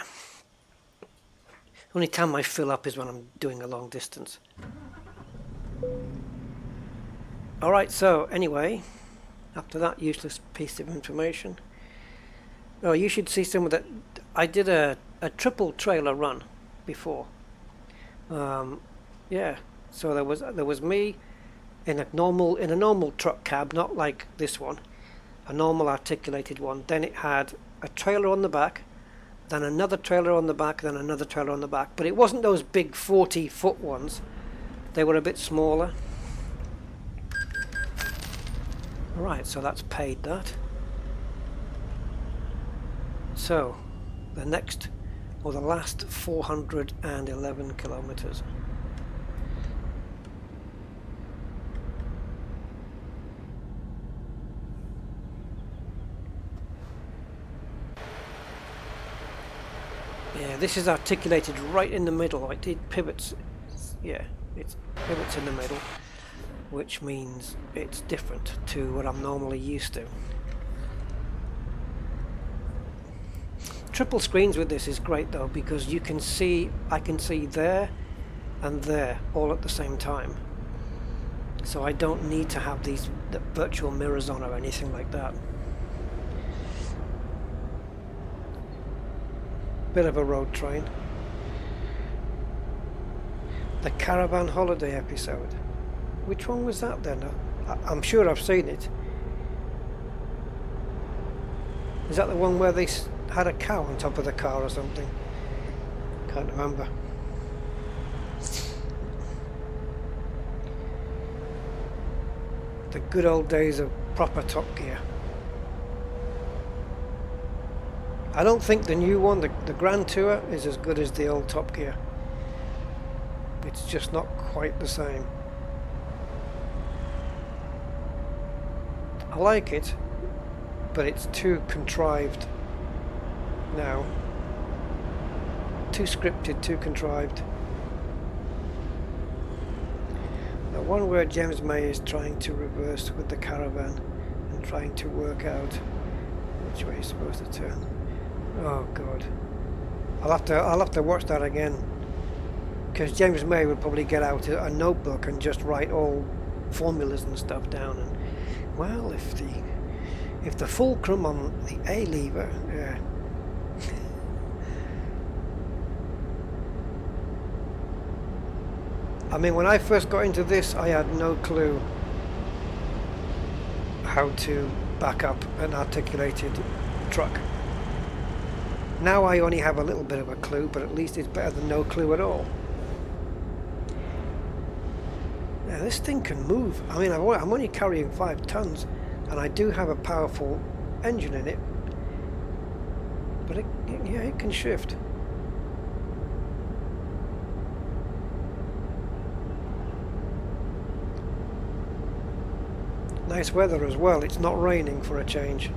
Speaker 1: Only time I fill up is when I'm doing a long distance. Alright, so anyway, after that useless piece of information, oh, you should see some of that. I did a triple trailer run before. Yeah, so there was me in a normal truck cab, not like this one, a normal articulated one. Then it had a trailer on the back, then another trailer on the back, then another trailer on the back. But it wasn't those big 40-foot ones. They were a bit smaller. Right, so that's paid that. So, the next, or the last 411 kilometers. Yeah, this is articulated right in the middle. It pivots. Yeah, it pivots in the middle, which means it's different to what I'm normally used to. Triple screens with this is great though, because you can see, I can see there and there all at the same time. So I don't need to have these virtual mirrors on or anything like that. Bit of a road train. The caravan holiday episode. Which one was that then? I'm sure I've seen it. Is that the one where they had a cow on top of the car or something? Can't remember. The good old days of proper Top Gear. I don't think the new one, the Grand Tour, is as good as the old Top Gear. It's just not quite the same. I like it, but it's too contrived now. Too scripted, too contrived. The one where James May is trying to reverse with the caravan and trying to work out which way he's supposed to turn. Oh God, I'll have to watch that again, because James May would probably get out a notebook and just write all formulas and stuff down. And well, if the fulcrum on the A lever, yeah. I mean, when I first got into this, I had no clue how to back up an articulated truck. Now I only have a little bit of a clue, but at least it's better than no clue at all. Now this thing can move. I mean, I'm only carrying 5 tons, and I do have a powerful engine in it, but yeah, it can shift. Nice weather as well. It's not raining for a change.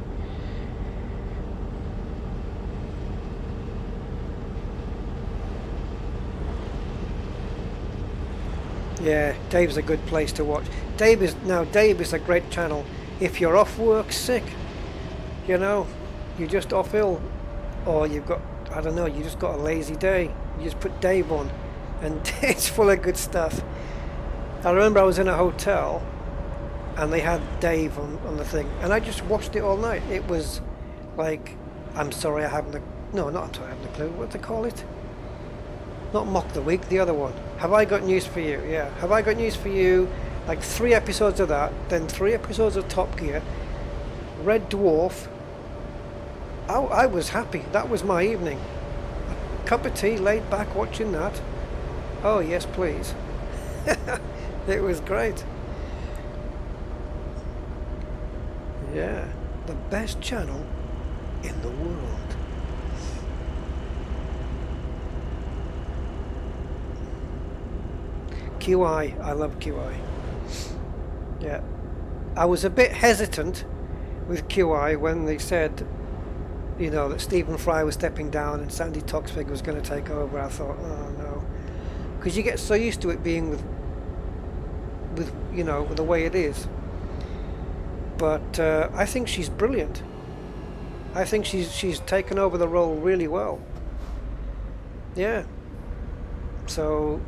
Speaker 1: Yeah, Dave's a good place to watch. Dave is a great channel if you're off work sick, you know, you're just off ill, or you've got, I don't know, you just got a lazy day. You just put Dave on, and it's full of good stuff. I remember I was in a hotel, and they had Dave on the thing, and I just watched it all night. It was like, I'm sorry I haven't a, no, not I'm sorry I haven't a clue, what do they call it? Not Mock the Week, the other one. Have I Got News for You? Yeah, Have I Got News for You? Like 3 episodes of that, then 3 episodes of Top Gear, Red Dwarf. I was happy. That was my evening. A cup of tea, laid back, watching that. Oh yes, please. It was great. Yeah, the best channel in the world. QI, I love QI. Yeah, I was a bit hesitant with QI when they said, you know, that Stephen Fry was stepping down and Sandy Toksvig was going to take over. I thought, oh no, because you get so used to it being with you know, with the way it is. But I think she's brilliant. I think she's taken over the role really well. Yeah. So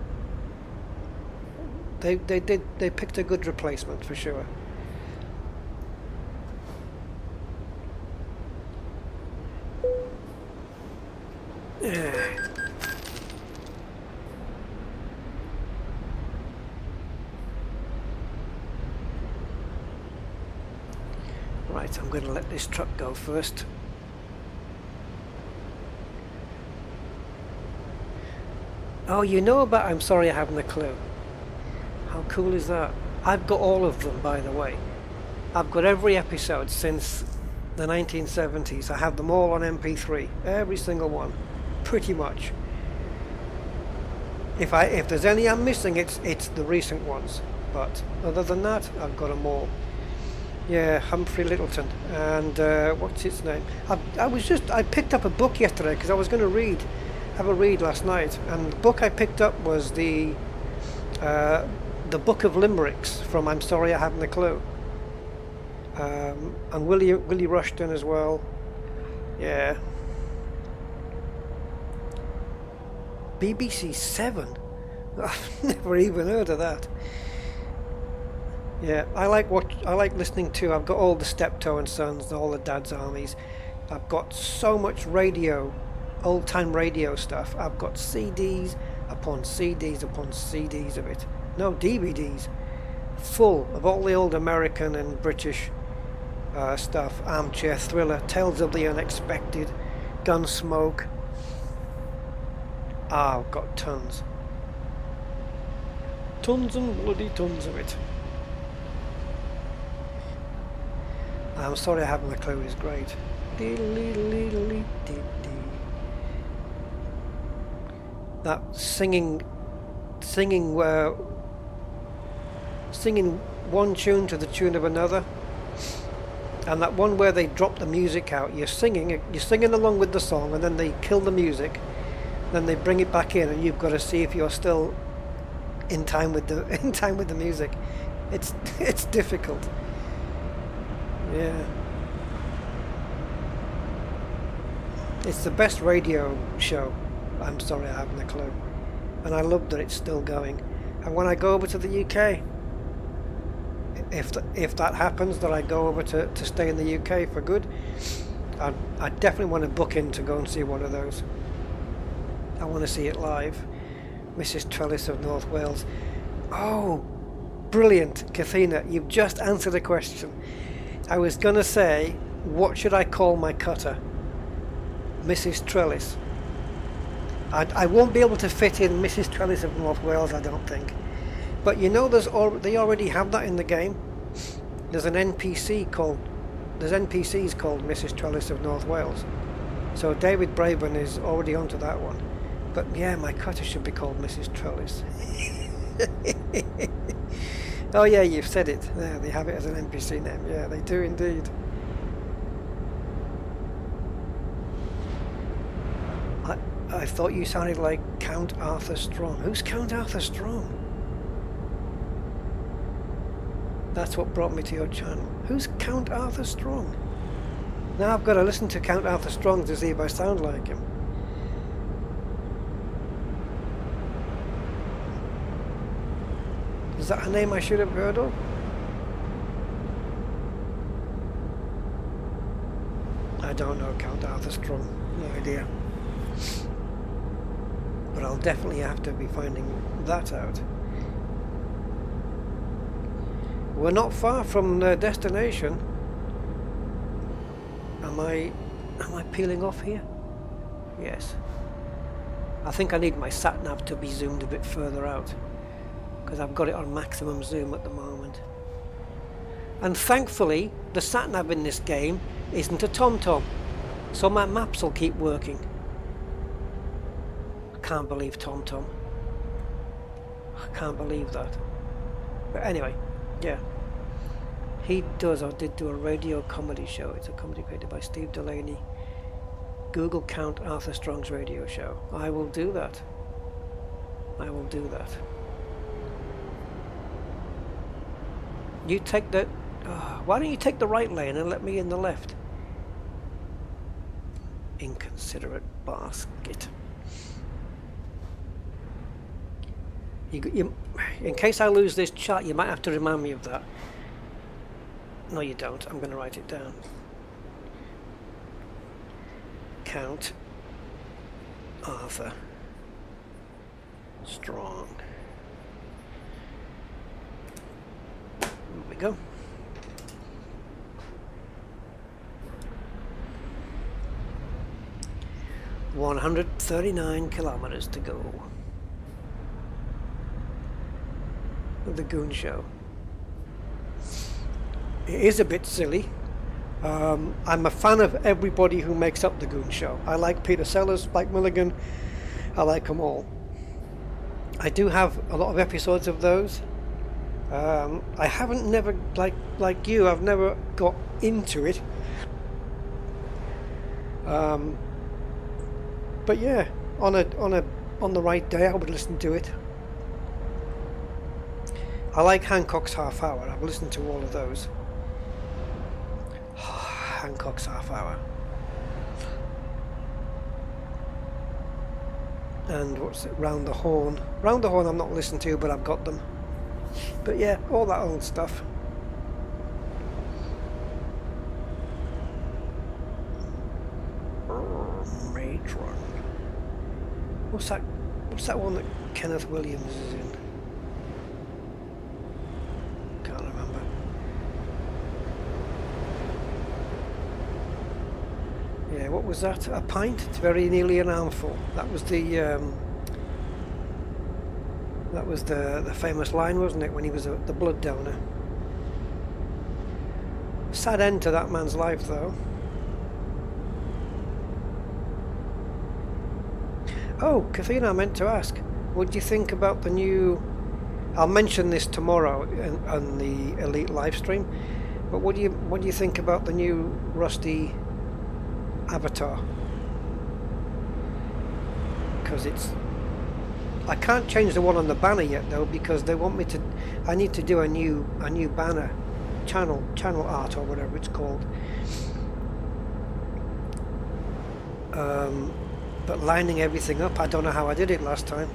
Speaker 1: they picked a good replacement for sure. Yeah. Right, I'm going to let this truck go first. Oh, you know about I'm Sorry I Haven't a Clue. How cool is that? I've got all of them, by the way. I've got every episode since the 1970s. I have them all on MP3. Every single one. Pretty much. If there's any I'm missing, it's the recent ones. But other than that, I've got them all. Yeah, Humphrey Littleton. And what's his name? I picked up a book yesterday because I was going to have a read last night, and the book I picked up was the Book of Limericks from I'm Sorry I Haven't a Clue. And Willie Rushton as well. Yeah. BBC 7. I've never even heard of that. Yeah, I like listening to. I've got all the Steptoe and Sons, all the Dad's Armies. I've got so much radio old-time radio stuff. I've got CDs upon CDs upon CDs of it. No, DVDs. Full of all the old American and British stuff. Armchair Thriller, Tales of the Unexpected, Gunsmoke. Ah, I've got tons. Tons and bloody tons of it. I'm sorry I haven't a clue, it's great. That singing one tune to the tune of another, and that one where they drop the music out. You're singing along with the song, and then they kill the music, then they bring it back in, and you've got to see if you're still in time with the music. It's difficult. Yeah. It's the best radio show. I'm sorry I haven't a clue. And I love that it's still going. And when I go over to the UK, if that happens, that I go over to stay in the UK for good, I definitely want to book in to go and see one of those. I want to see it live. Mrs. Trellis of North Wales. Oh, brilliant, Kathina. You've just answered a question. I was going to say, what should I call my cutter? Mrs. Trellis. I won't be able to fit in Mrs. Trellis of North Wales, I don't think. But you know, they already have that in the game. There's NPCs called Mrs. Trellis of North Wales. So David Braben is already onto that one. But yeah, my cutter should be called Mrs. Trellis. Oh yeah, you've said it. Yeah, they have it as an NPC name. Yeah, they do indeed. I thought you sounded like Count Arthur Strong. Who's Count Arthur Strong? That's what brought me to your channel. Who's Count Arthur Strong? Now I've got to listen to Count Arthur Strong to see if I sound like him. Is that a name I should have heard of? I don't know Count Arthur Strong. No idea. But I'll definitely have to be finding that out. We're not far from the destination. Am I peeling off here? Yes. I think I need my sat-nav to be zoomed a bit further out, because I've got it on maximum zoom at the moment. And thankfully, the sat-nav in this game isn't a TomTom, so my maps will keep working. I can't believe TomTom. I can't believe that. But anyway, yeah. He does, or did do a radio comedy show. It's a comedy created by Steve Delaney. Google Count Arthur Strong's radio show. I will do that. I will do that. You take the... why don't you take the right lane and let me in the left? Inconsiderate basket. In case I lose this chat, you might have to remind me of that. No, you don't. I'm going to write it down. Count Arthur Strong. There we go. $139 kilometers to go. The Goon Show. It is a bit silly. I'm a fan of everybody who makes up the Goon Show. I like Peter Sellers, Spike Milligan. I like them all. I do have a lot of episodes of those. I haven't never like you. I've never got into it. But yeah, on the right day, I would listen to it. I like Hancock's Half Hour. I've listened to all of those. Hancock's Half Hour. And what's it? Round the Horn. Round the Horn I'm not listening to, but I've got them. But yeah, all that old stuff. Matron. What's that? What's that one that Kenneth Williams is in? Can't remember. Yeah, what was that? A pint? It's very nearly an armful. That was the famous line, wasn't it, when he was the blood donor? Sad end to that man's life, though. Oh, Kathina, I meant to ask, what do you think about the new... I'll mention this tomorrow on the Elite live stream, but what do you think about the new Rusty avatar? Because I can't change the one on the banner yet though, because they want me to. I need to do a new banner, channel art or whatever it's called. But lining everything up, I don't know how I did it last time.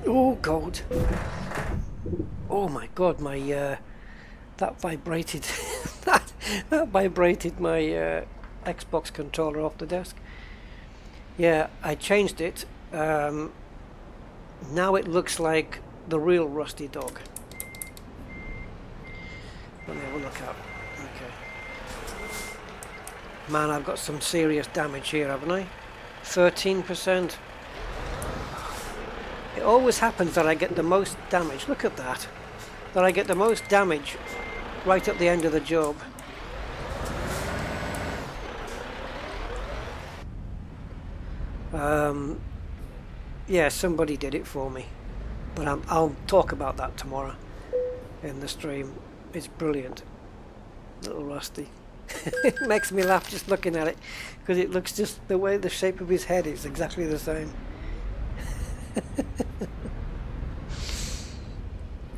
Speaker 1: Oh God! Oh my God! My that vibrated. that vibrated my Xbox controller off the desk. Yeah, I changed it. Now it looks like the real Rusty dog. Let me have a look out. Okay. Man, I've got some serious damage here, haven't I? 13%. It always happens that I get the most damage. Look at that. That I get the most damage right at the end of the job. Yeah, somebody did it for me, but I'll talk about that tomorrow in the stream. It's brilliant, little Rusty. It makes me laugh just looking at it, because it looks just the way the shape of his head is exactly the same.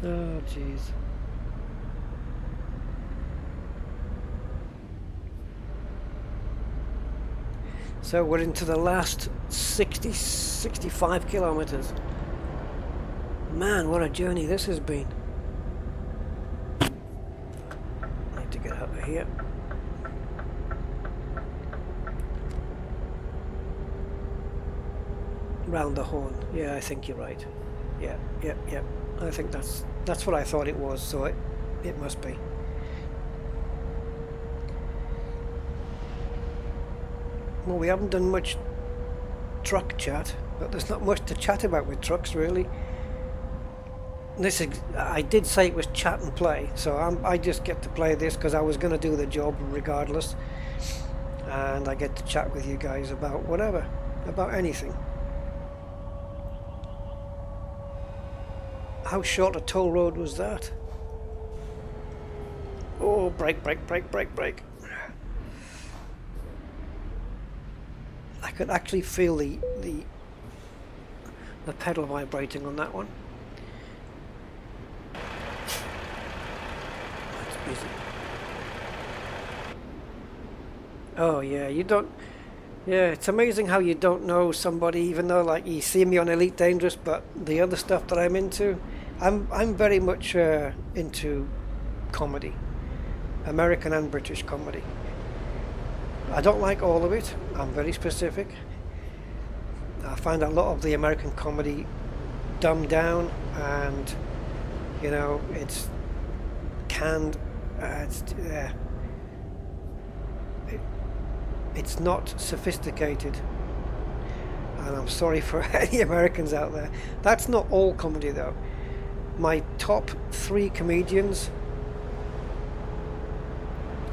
Speaker 1: Oh jeez. So we're into the last 65 kilometers. Man, what a journey this has been. Need to get out of here. Round the horn. Yeah, I think you're right. Yeah. I think that's what I thought it was, so it must be. Well, we haven't done much truck chat, but there's not much to chat about with trucks, really. I did say it was chat and play, so I just get to play this because I was going to do the job regardless, and I get to chat with you guys about whatever, about anything. How short a toll road was that? Oh, brake. I could actually feel the pedal vibrating on that one. That's busy. Oh yeah, you don't. Yeah, it's amazing how you don't know somebody, even though like you see me on Elite Dangerous, but the other stuff that I'm into, I'm very much into comedy, American and British comedy. I don't like all of it. I'm very specific. I find a lot of the American comedy dumbed down, and you know, it's canned. It's not sophisticated, and I'm sorry for any Americans out there. That's not all comedy though. My top 3 comedians,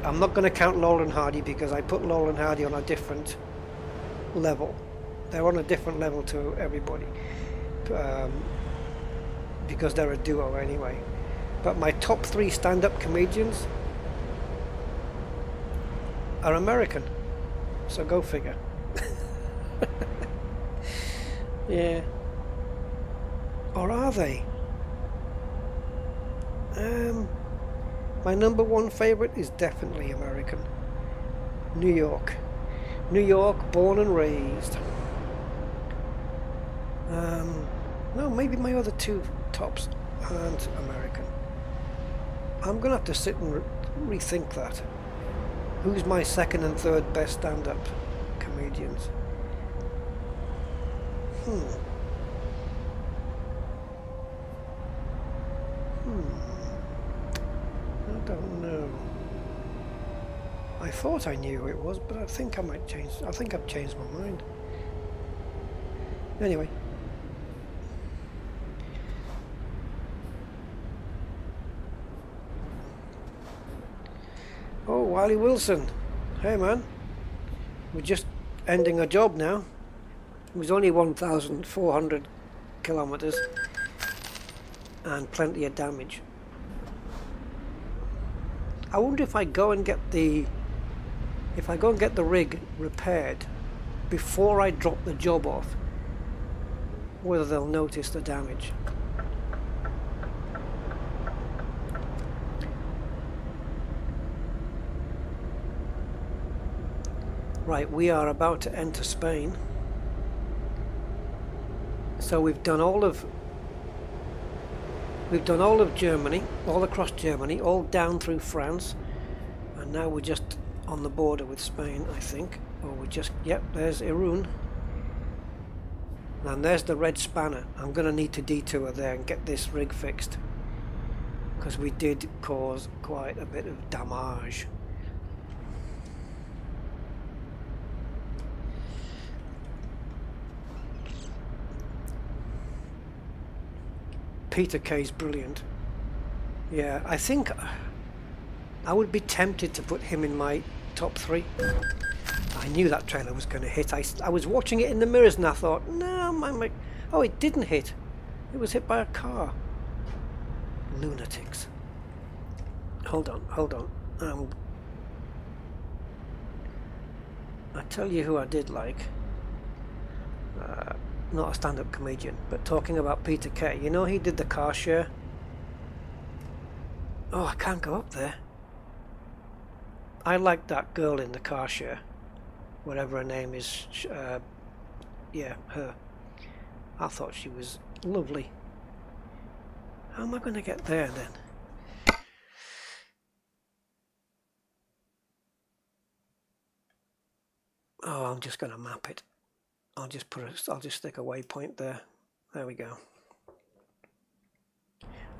Speaker 1: I'm not going to count Laurel and Hardy because I put Laurel and Hardy on a different level. They're on a different level to everybody, because they're a duo anyway. But my top 3 stand-up comedians are American, so go figure. Yeah. Or are they? My number 1 favorite is definitely American. New York, born and raised. No, maybe my other 2 tops aren't American. I'm gonna have to sit and rethink that. Who's my second and third best stand-up comedians? I don't know. I thought I knew who it was, but I think I've changed my mind. Anyway. Oh, Wiley Wilson. Hey man. We're just ending a job now. It was only 1,400 kilometers and plenty of damage. I wonder if I go and get the rig repaired before I drop the job off, whether they'll notice the damage. Right, we are about to enter Spain. So we've done all of Germany, all across Germany, all down through France, and now we're just on the border with Spain, I think. Or we just, yep, there's Irun. And there's the red spanner. I'm going to need to detour there and get this rig fixed, because we did cause quite a bit of damage. Peter Kay's brilliant. Yeah, I think I would be tempted to put him in my top 3. I knew that trailer was going to hit. I was watching it in the mirrors and I thought, no, oh, it didn't hit. It was hit by a car. Lunatics. Hold on. I tell you who I did like. Not a stand-up comedian, but talking about Peter Kay. You know, he did the car share. Oh, I can't go up there. I like that girl in the car share, whatever her name is. Yeah, her. I thought she was lovely. How am I going to get there then? Oh, I'm just going to map it. I'll just stick a waypoint there. There we go.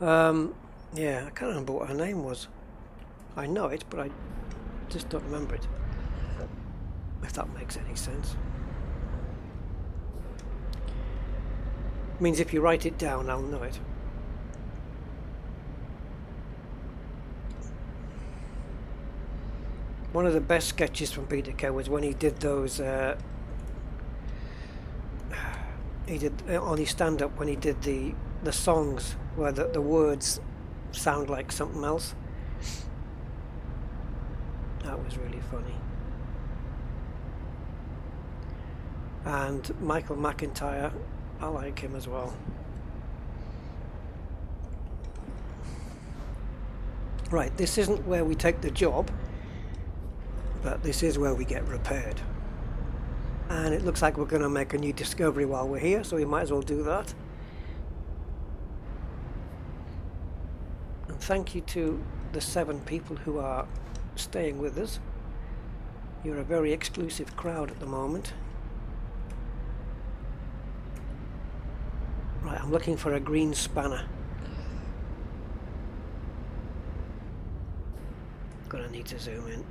Speaker 1: Yeah, I can't remember what her name was. I know it, but I just don't remember it. If that makes any sense. Means if you write it down, I'll know it. One of the best sketches from Peter Kay was when he did those. He did on his stand-up when he did the songs where the words sound like something else. That was really funny. And Michael McIntyre, I like him as well. Right, this isn't where we take the job, but this is where we get repaired. And it looks like we're going to make a new discovery while we're here, so we might as well do that. And thank you to the 7 people who are staying with us. You're a very exclusive crowd at the moment. Right, I'm looking for a green spanner. Gonna need to zoom in.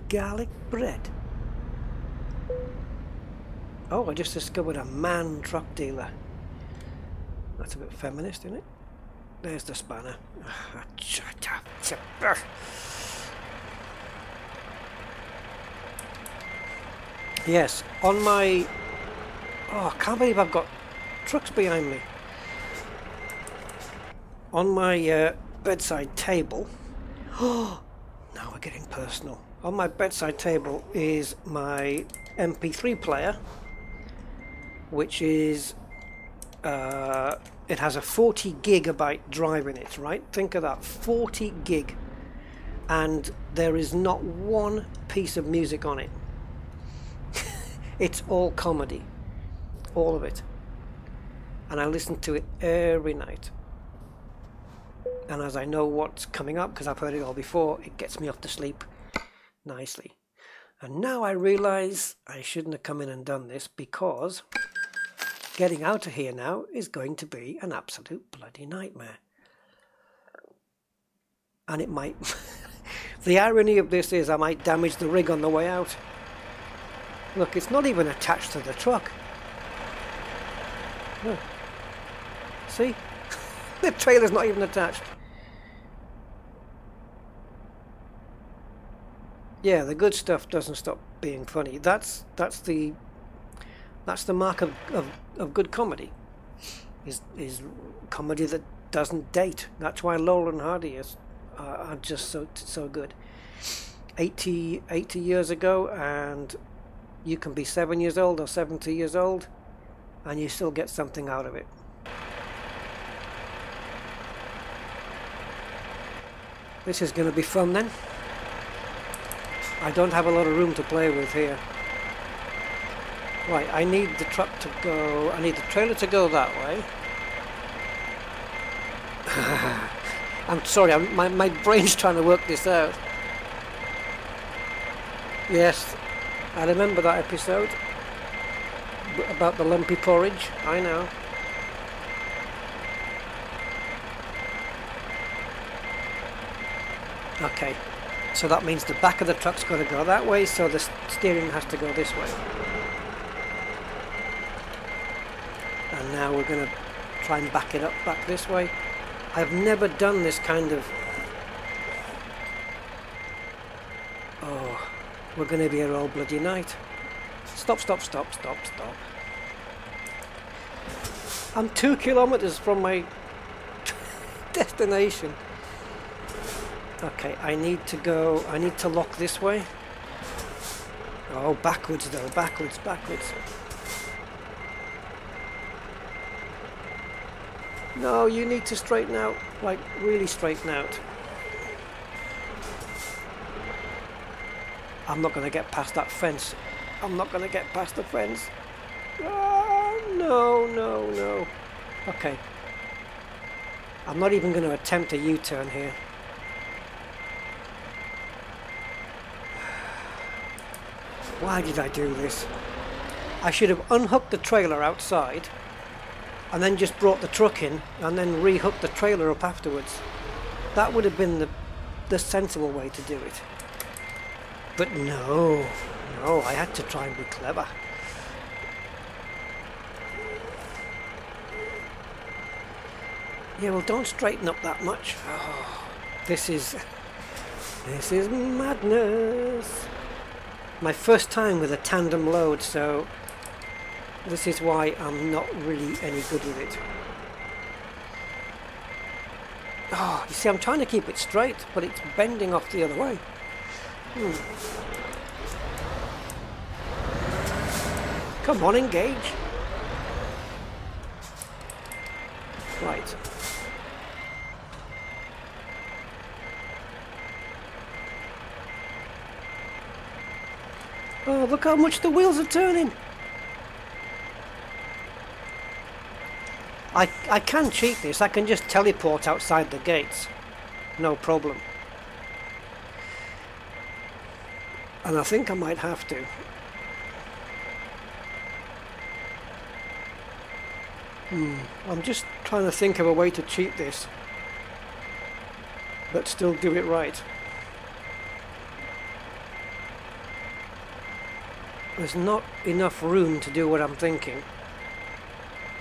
Speaker 1: Garlic bread. Oh, I just discovered a man truck dealer. That's a bit feminist, isn't it? There's the spanner. Yes, on my... Oh, I can't believe I've got trucks behind me. On my bedside table... Oh, now we're getting personal. On my bedside table is my MP3 player, which is... it has a 40 gigabyte drive in it, right? Think of that, 40 gig. And there is not one piece of music on it. It's all comedy. all of it, and I listen to it every night. And as I know what's coming up, because I've heard it all before, it gets me off to sleep nicely. And now I realize I shouldn't have come in and done this, because getting out of here now is going to be an absolute bloody nightmare. And it might... The irony of this is I might damage the rig on the way out. Look, it's not even attached to the truck. Look. See? The trailer's not even attached. Yeah, the good stuff doesn't stop being funny. That's the mark of good comedy. Is comedy that doesn't date. That's why Laurel and Hardy are just so good. 80 years ago, and you can be 7 years old or 70 years old, and you still get something out of it. This is going to be fun then. I don't have a lot of room to play with here. Right, I need the truck to go... I need the trailer to go that way. I'm sorry, my brain's trying to work this out. Yes, I remember that episode about the lumpy porridge. I know. Okay, so that means the back of the truck's got to go that way, so the steering has to go this way. And now we're going to try and back it up back this way. I've never done this kind of... Oh, we're going to be here all bloody night. Stop, stop, stop, stop, stop. I'm 2 kilometers from my destination. Okay, I need to lock this way. Oh, backwards though, backwards. No, you need to straighten out, like really straighten out. I'm not going to get past that fence. I'm not going to get past the fence. Oh, no. Okay. I'm not even going to attempt a U-turn here. Why did I do this? I should have unhooked the trailer outside and then just brought the truck in and then rehooked the trailer up afterwards. That would have been the sensible way to do it. But no, I had to try and be clever. Yeah, well, don't straighten up that much. Oh, this is madness. My first time with a tandem load, so this is why I'm not really any good with it. Oh, you see, I'm trying to keep it straight, but it's bending off the other way. Come on, engage. Right. Oh, look how much the wheels are turning. I can cheat this. I can just teleport outside the gates. No problem. And I think I might have to. I'm just trying to think of a way to cheat this, but still do it right. There's not enough room to do what I'm thinking.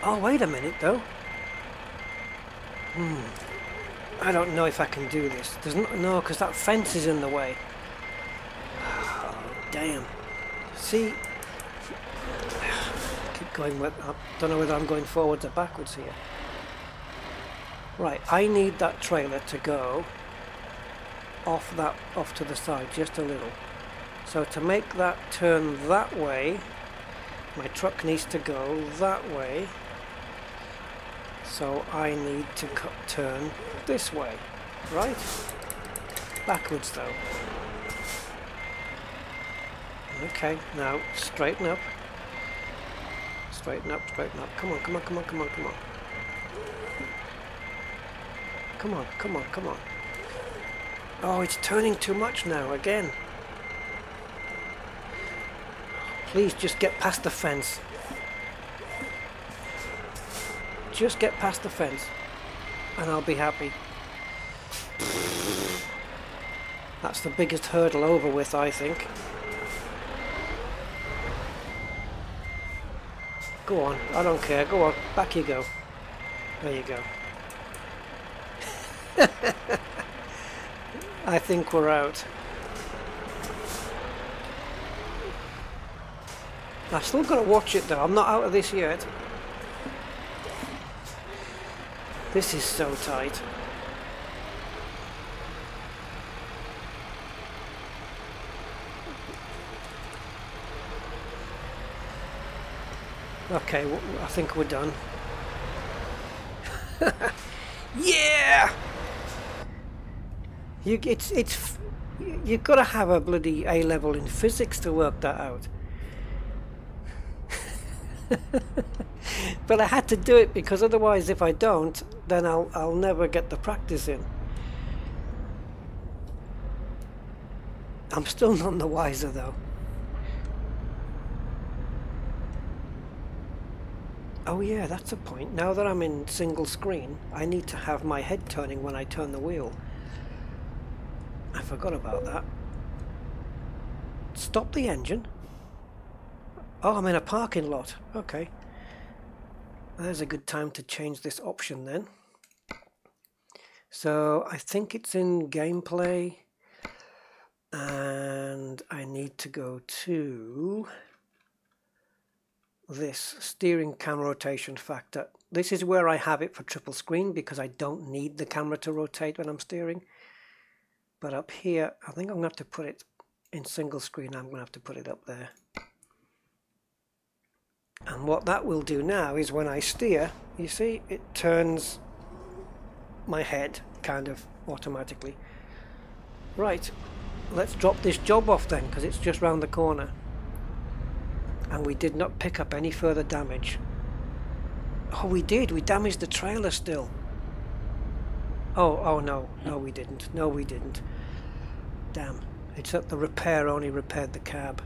Speaker 1: Oh, wait a minute though. I don't know if I can do this. There's no, because that fence is in the way. Oh, damn. See? Keep going with... I don't know whether I'm going forwards or backwards here. Right, I need that trailer to go off to the side just a little. So to make that turn that way, my truck needs to go that way. So I need to turn this way, right? Backwards though. Okay, now straighten up. straighten up, straighten up. Come on, come on, come on, come on, come on. Come on, come on, come on. Oh, it's turning too much now, again. Please just get past the fence. Just get past the fence and I'll be happy. That's the biggest hurdle over with, I think. Go on, I don't care, go on, back you go. There you go. I think we're out. I've still got to watch it though, I'm not out of this yet. This is so tight. Okay, I think we're done. Yeah! You've got to have a bloody A level in physics to work that out. But I had to do it because otherwise, if I don't, then I'll never get the practice in. I'm still none the wiser though. Oh yeah, that's a point. Now that I'm in single screen, I need to have my head turning when I turn the wheel. I forgot about that. Stop the engine. Oh, I'm in a parking lot. Okay. There's a good time to change this option then. So I think it's in gameplay. And I need to go to this steering camera rotation factor. This is where I have it for triple screen because I don't need the camera to rotate when I'm steering. But up here, I think I'm going to have to put it in single screen. I'm going to have to put it up there. And what that will do now is when I steer, you see, it turns my head kind of automatically. Right, let's drop this job off then, because it's just round the corner. And we did not pick up any further damage. Oh, we did. We damaged the trailer still. Oh no. No, we didn't. No, we didn't. Damn. It's that the repair only repaired the cab.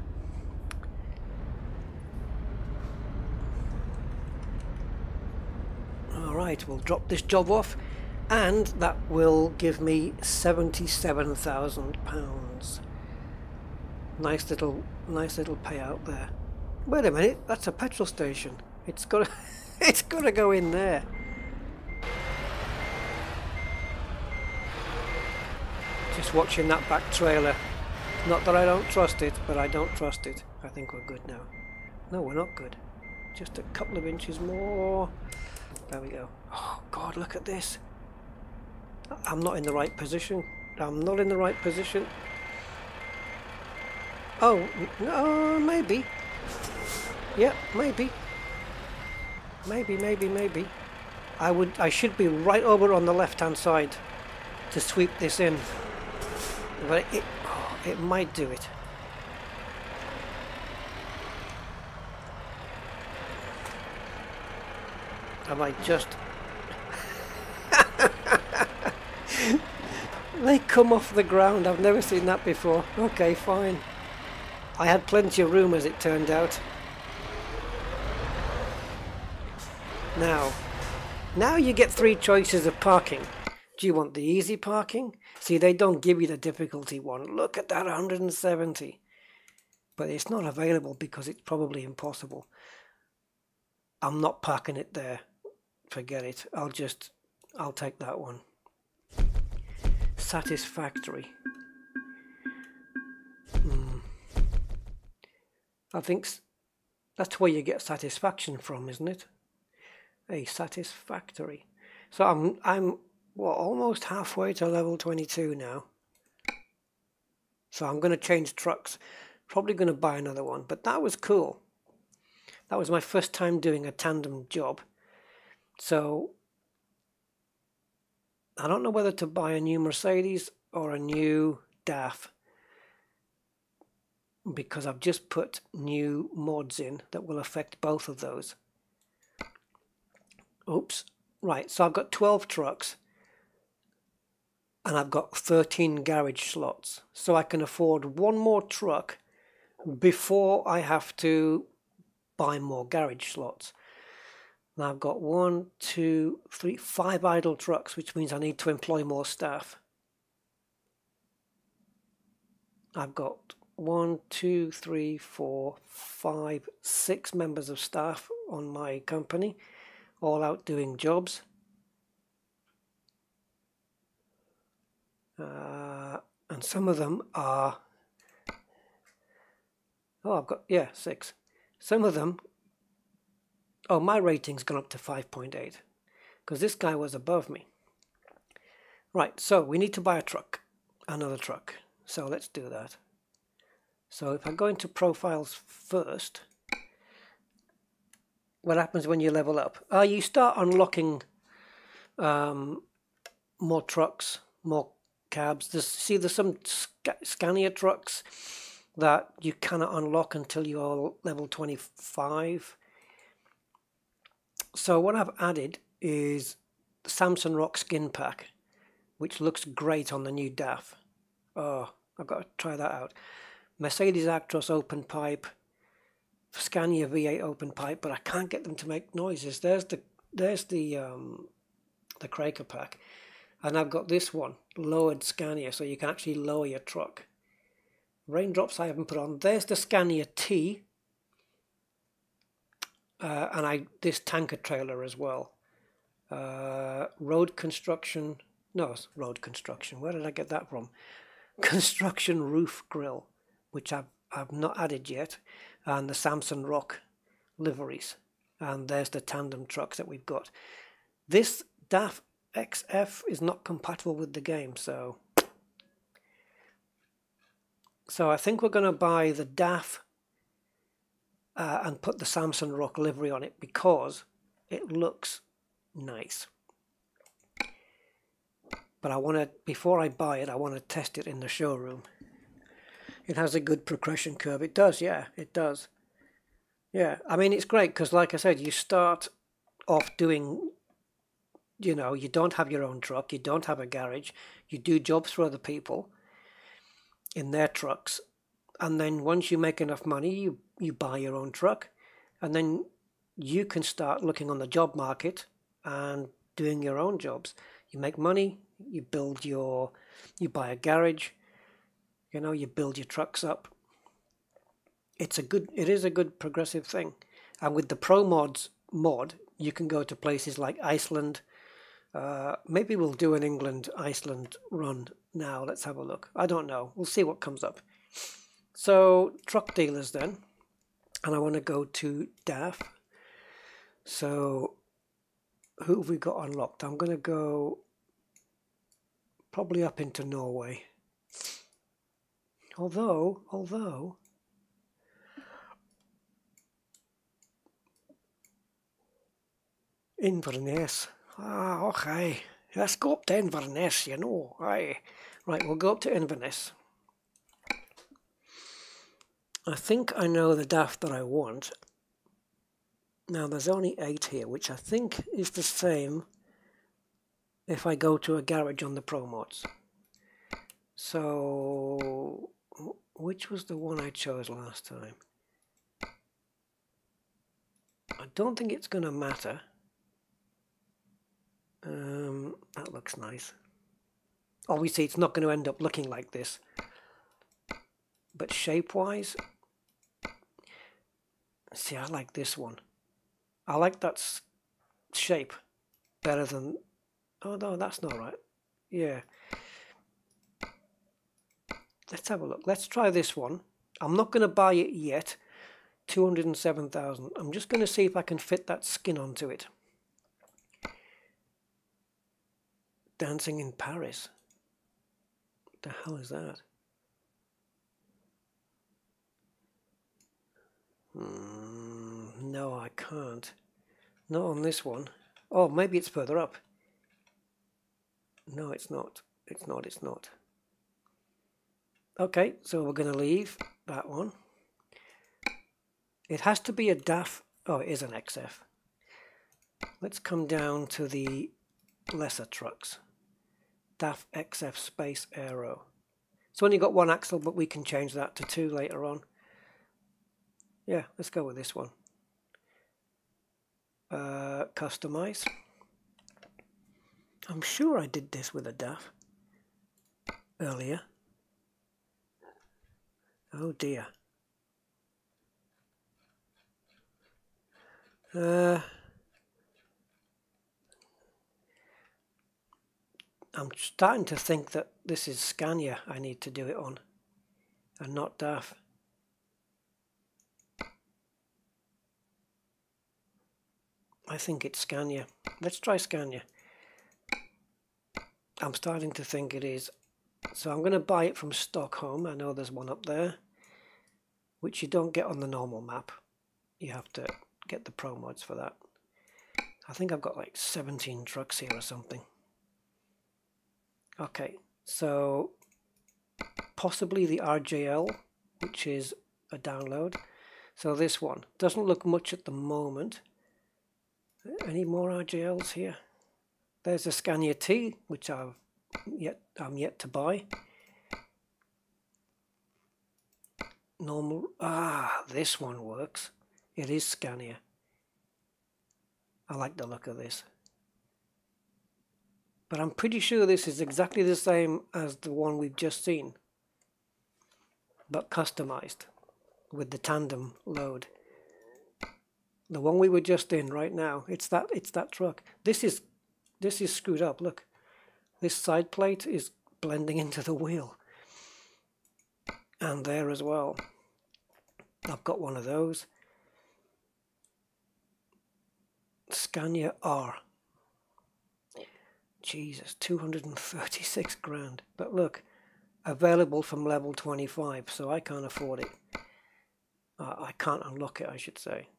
Speaker 1: Alright, we'll drop this job off. And that will give me £77,000. Nice little payout there. Wait a minute, that's a petrol station. It's got to go in there. Just watching that back trailer. Not that I don't trust it, but I don't trust it. I think we're good now. No, we're not good. Just a couple of inches more. There we go. Oh God, look at this. I'm not in the right position. I'm not in the right position. Oh, no, maybe. Yeah, maybe. Maybe. I should be right over on the left-hand side to sweep this in. But it might do it. I might just... They come off the ground. I've never seen that before. Okay, fine. I had plenty of room as it turned out. Now you get three choices of parking. Do you want the easy parking? See, they don't give you the difficulty one. Look at that, 170. But it's not available because it's probably impossible. I'm not parking it there. Forget it. I'll take that one. Satisfactory. I think that's where you get satisfaction from, isn't it? A satisfactory. So I'm what, almost halfway to level 22 now. So I'm going to change trucks. Probably going to buy another one, but that was cool. That was my first time doing a tandem job. So I don't know whether to buy a new Mercedes or a new DAF, because I've just put new mods in that will affect both of those. Oops. Right, so I've got 12 trucks and I've got 13 garage slots. So I can afford one more truck before I have to buy more garage slots. Now I've got 1, 2, 3, 5 idle trucks, which means I need to employ more staff. I've got 1, 2, 3, 4, 5, 6 members of staff on my company, all out doing jobs. And some of them are, oh, I've got, yeah, 6. Some of them, oh, my rating's gone up to 5.8 because this guy was above me. Right, so we need to buy a truck, another truck. So let's do that. So if I go into profiles first, what happens when you level up? You start unlocking more trucks, more cabs. There's some Scania trucks that you cannot unlock until you're level 25. So what I've added is the Samson Rock skin pack, which looks great on the new DAF. Oh, I've got to try that out. Mercedes Actros open pipe, Scania V8 open pipe, but I can't get them to make noises. There's the Craker pack, and I've got this one lowered Scania, so you can actually lower your truck. Raindrops I haven't put on. There's the Scania T, and this tanker trailer as well. Road construction. No, it's road construction. Where did I get that from? Construction roof grill, which I've not added yet, and the Samson Rock liveries. And there's the tandem trucks that we've got. This DAF XF is not compatible with the game, so I think we're going to buy the DAF and put the Samson Rock livery on it because it looks nice. But I want to, before I buy it, I want to test it in the showroom. It has a good progression curve. It does, yeah, it does. Yeah, I mean, it's great because, like I said, you start off doing, you know, you don't have your own truck, you don't have a garage, you do jobs for other people in their trucks, and then once you make enough money, you buy your own truck, and then you can start looking on the job market and doing your own jobs. You make money, you buy a garage, you know, you build your trucks up. It is a good progressive thing. And with the Pro Mods mod, you can go to places like Iceland. Maybe we'll do an Iceland run now. Let's have a look. I don't know. We'll see what comes up. So truck dealers then, and I want to go to DAF. So who have we got unlocked? I'm going to go probably up into Norway. Although Inverness. Okay. Let's go up to Inverness, you know. Aye. Right, we'll go up to Inverness. I think I know the DAF that I want. Now there's only 8 here, which I think is the same if I go to a garage on the Pro Mods. So, which was the one I chose last time? I don't think it's going to matter. That looks nice. Obviously it's not going to end up looking like this, but shape-wise, see, I like this one. I like that shape better than, oh no, that's not right. Yeah. Let's have a look. Let's try this one. I'm not going to buy it yet. 207,000. I'm just going to see if I can fit that skin onto it. Dancing in Paris. What the hell is that? No, I can't. Not on this one. Oh, maybe it's further up. No, it's not. It's not. Okay, so we're going to leave that one. It has to be a DAF. Oh, it is an XF. Let's come down to the lesser trucks. DAF XF Space Aero. It's only got one axle, but we can change that to 2 later on. Yeah, let's go with this one. Customize. I'm sure I did this with a DAF earlier. Oh dear. I'm starting to think that this is Scania I need to do it on, and not DAF. I think it's Scania. Let's try Scania. I'm starting to think it is. So I'm going to buy it from Stockholm. I know there's one up there, which you don't get on the normal map. You have to get the pro mods for that. I think I've got like 17 trucks here or something. Okay, so possibly the RJL, which is a download. So this one doesn't look much at the moment. Any more RJLs here? There's a Scania T, which I'm yet to buy. Normal. Ah, this one works. It is Scania. I like the look of this. But I'm pretty sure this is exactly the same as the one we've just seen, but customized with the tandem load. The one we were just in right now, it's that truck. This is screwed up. Look, this side plate is blending into the wheel, and there as well. I've got one of those. Scania R. Jesus, 236 grand. But look, available from level 25, so I can't afford it. I can't unlock it, I should say.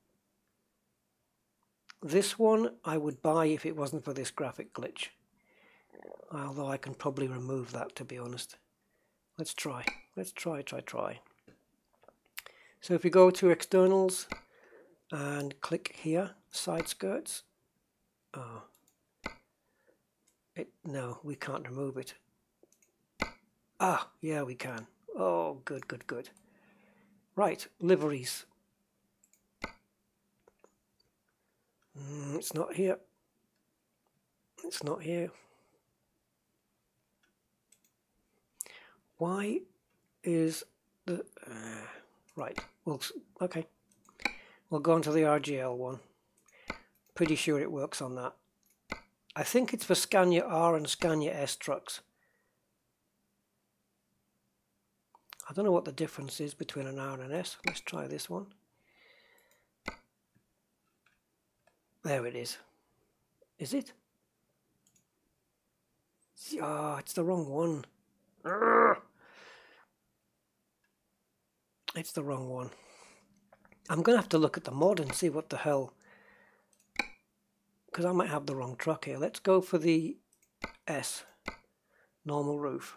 Speaker 1: This one I would buy if it wasn't for this graphic glitch. Although I can probably remove that, to be honest. Let's try. Let's try. So if we go to externals and click here, side skirts. Oh. No, we can't remove it. Ah, yeah, we can. Oh, good. Right, liveries. It's not here. It's not here. Why is the... right, okay. We'll go on to the RGL one. Pretty sure it works on that. I think it's for Scania R and Scania S trucks. I don't know what the difference is between an R and an S. Let's try this one. There it is. Is it? Oh, it's the wrong one. It's the wrong one. I'm going to have to look at the mod and see what the hell... because I might have the wrong truck here. Let's go for the S. Normal roof.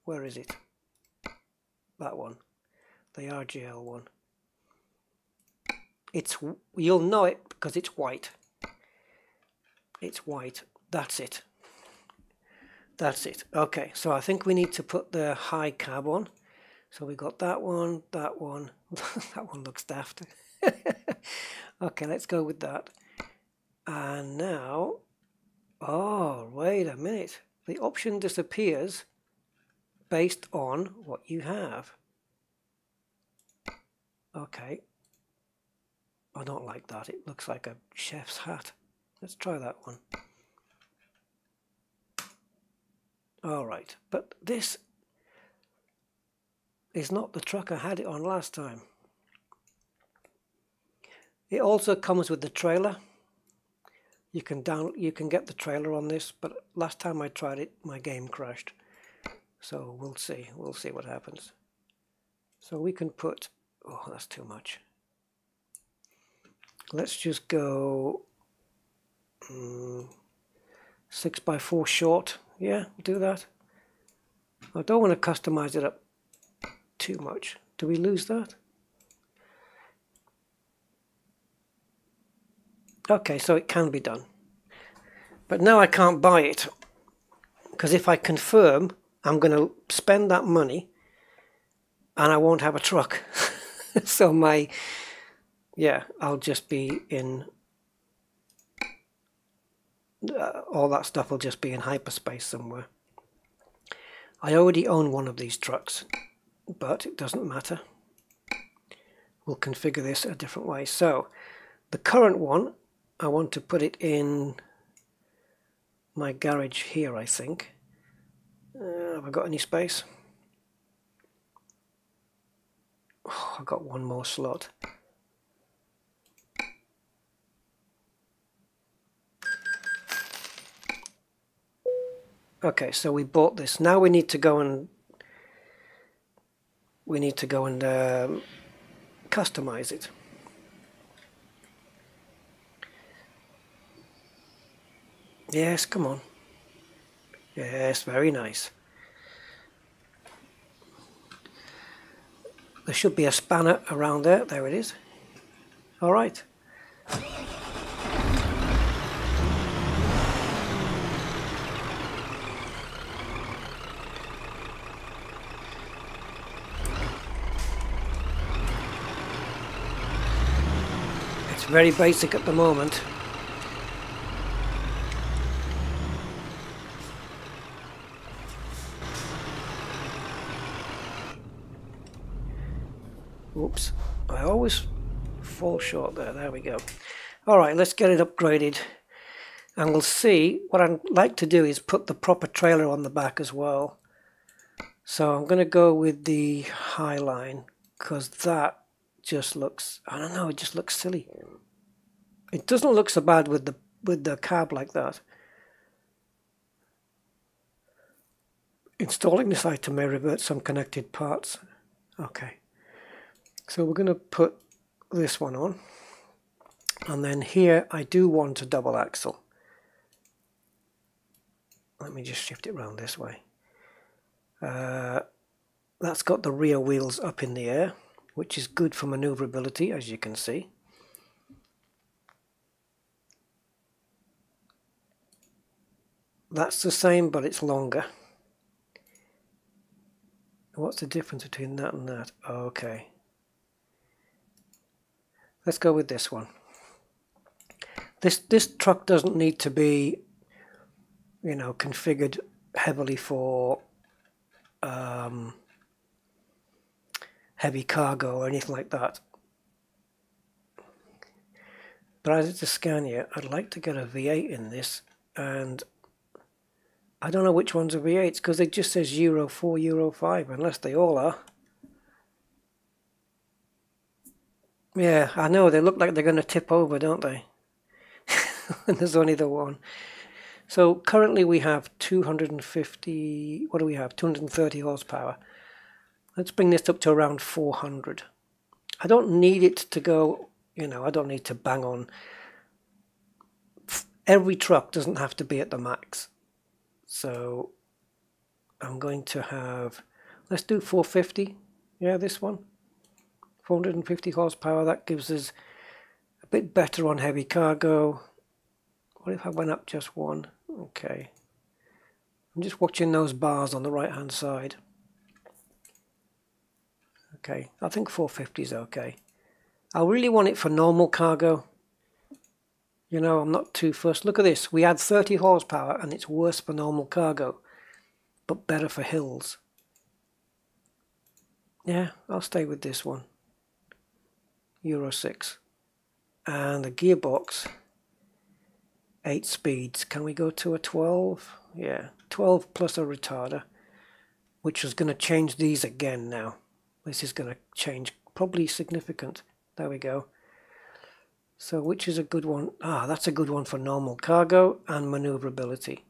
Speaker 1: Where is it? That one. The RGL one. You'll know it because it's white. It's white. That's it. That's it. Okay, so I think we need to put the high cab on. So we got that one, that one. That one looks daft. Okay, let's go with that. And now, oh, wait a minute. The option disappears based on what you have. Okay. I don't like that. It looks like a chef's hat. Let's try that one. All right, but this is not the truck I had it on last time. It also comes with the trailer. You can get the trailer on this, but last time I tried it, my game crashed. So we'll see what happens. So we can put, oh, that's too much. Let's just go 6x4 short. Yeah, do that. I don't want to customize it up too much. Do we lose that? Okay, so it can be done. But now I can't buy it, because if I confirm, I'm going to spend that money and I won't have a truck. So I'll just be in, all that stuff will just be in hyperspace somewhere. I already own one of these trucks, but it doesn't matter. We'll configure this a different way. So the current one, I want to put it in my garage here, I think. Have I got any space? Oh, I've got one more slot. Okay, so we bought this. Now we need to go and customize it. Yes, come on. Yes, very nice. There should be a spanner around there. There it is. All right. It's very basic at the moment. Oops, I always fall short there. There we go. All right, let's get it upgraded, and we'll see. What I'd like to do is put the proper trailer on the back as well. So I'm going to go with the Highline, because that just looks, I don't know, it just looks silly. It doesn't look so bad with the cab like that. Installing this item may revert some connected parts. Okay. So we're going to put this one on, and then here I do want a double axle. Let me just shift it around this way. That's got the rear wheels up in the air, which is good for maneuverability, as you can see. That's the same, but it's longer. What's the difference between that and that? Okay. Let's go with this one. This truck doesn't need to be, you know, configured heavily for heavy cargo or anything like that. But as it's a Scania, I'd like to get a V8 in this, and I don't know which ones are V8s because it just says Euro 4, Euro 5, unless they all are. Yeah, I know, they look like they're going to tip over, don't they? And there's only the one. So currently we have 250, what do we have? 230 horsepower. Let's bring this up to around 400. I don't need it to go, you know, I don't need to bang on. Every truck doesn't have to be at the max. So I'm going to have, let's do 450. Yeah, this one. 450 horsepower, that gives us a bit better on heavy cargo. What if I went up just one? Okay. I'm just watching those bars on the right hand side. Okay, I think 450 is okay. I really want it for normal cargo. You know, I'm not too fussed. Look at this, we add 30 horsepower and it's worse for normal cargo, but better for hills. Yeah, I'll stay with this one. Euro 6. And the gearbox, 8 speeds. Can we go to a 12? Yeah, 12 plus a retarder, which is going to change these again now. This is going to change, probably significant. There we go. So which is a good one? Ah, that's a good one for normal cargo and maneuverability.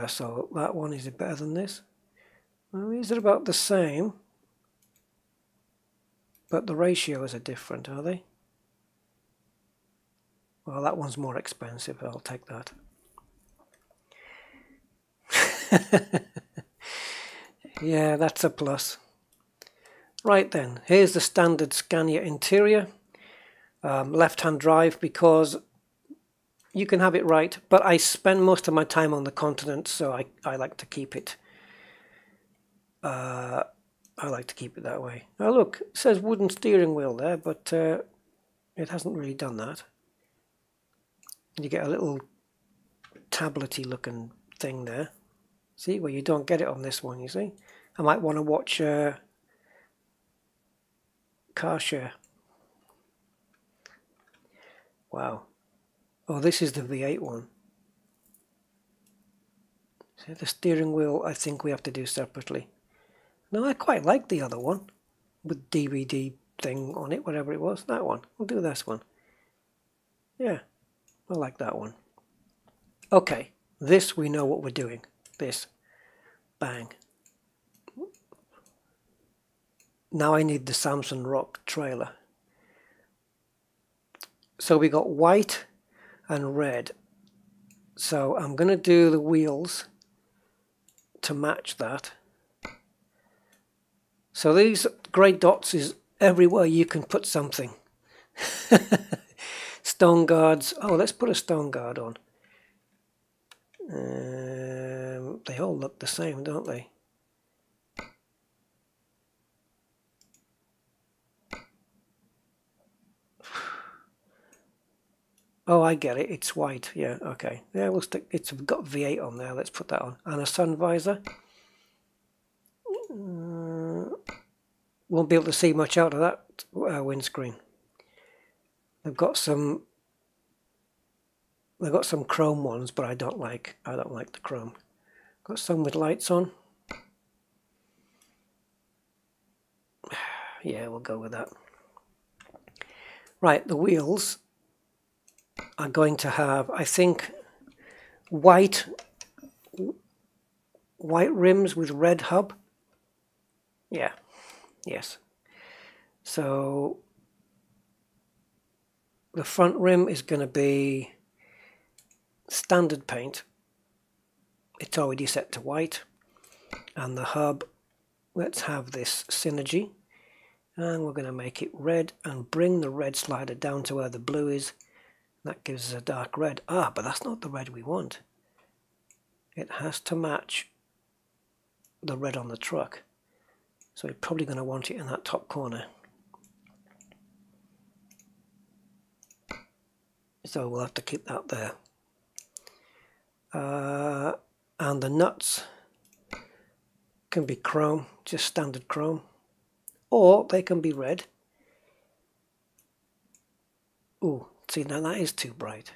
Speaker 1: So that one, is it better than this? Well, these are about the same, but the ratios are different, are they? Well, that one's more expensive, I'll take that. Yeah, that's a plus. Right then, here's the standard Scania interior. Left-hand drive because you can have it right, but I spend most of my time on the continent, so I like to keep it. I like to keep it that way. Now look, it says wooden steering wheel there, but it hasn't really done that. You get a little tablety looking thing there. See, well, you don't get it on this one, you see. I might want to watch car share. Wow. Oh, this is the V8 one. So the steering wheel, I think we have to do separately. No, I quite like the other one with DVD thing on it, whatever it was. That one. We'll do this one. Yeah, I like that one. Okay, this we know what we're doing. This. Bang. Now I need the Samson Rock trailer. So we got white and red. So I'm going to do the wheels to match that. So these grey dots is everywhere you can put something. Stone guards. Oh, let's put a stone guard on. They all look the same, don't they? Oh, I get it. It's white. Yeah, okay. Yeah, we'll stick. It's got V8 on there. Let's put that on. And a sun visor. Won't be able to see much out of that windscreen. They've got some chrome ones, but I don't like the chrome. Got some with lights on. Yeah, we'll go with that. Right, the wheels are going to have, I think, white rims with red hub. Yeah. Yes. So the front rim is going to be standard paint. It's already set to white. And the hub, let's have this synergy. And we're going to make it red and bring the red slider down to where the blue is. That gives us a dark red. Ah, but that's not the red we want. It has to match the red on the truck. So we're probably going to want it in that top corner. So we'll have to keep that there. And the nuts can be chrome, just standard chrome. Or they can be red. Ooh, see, now that is too bright.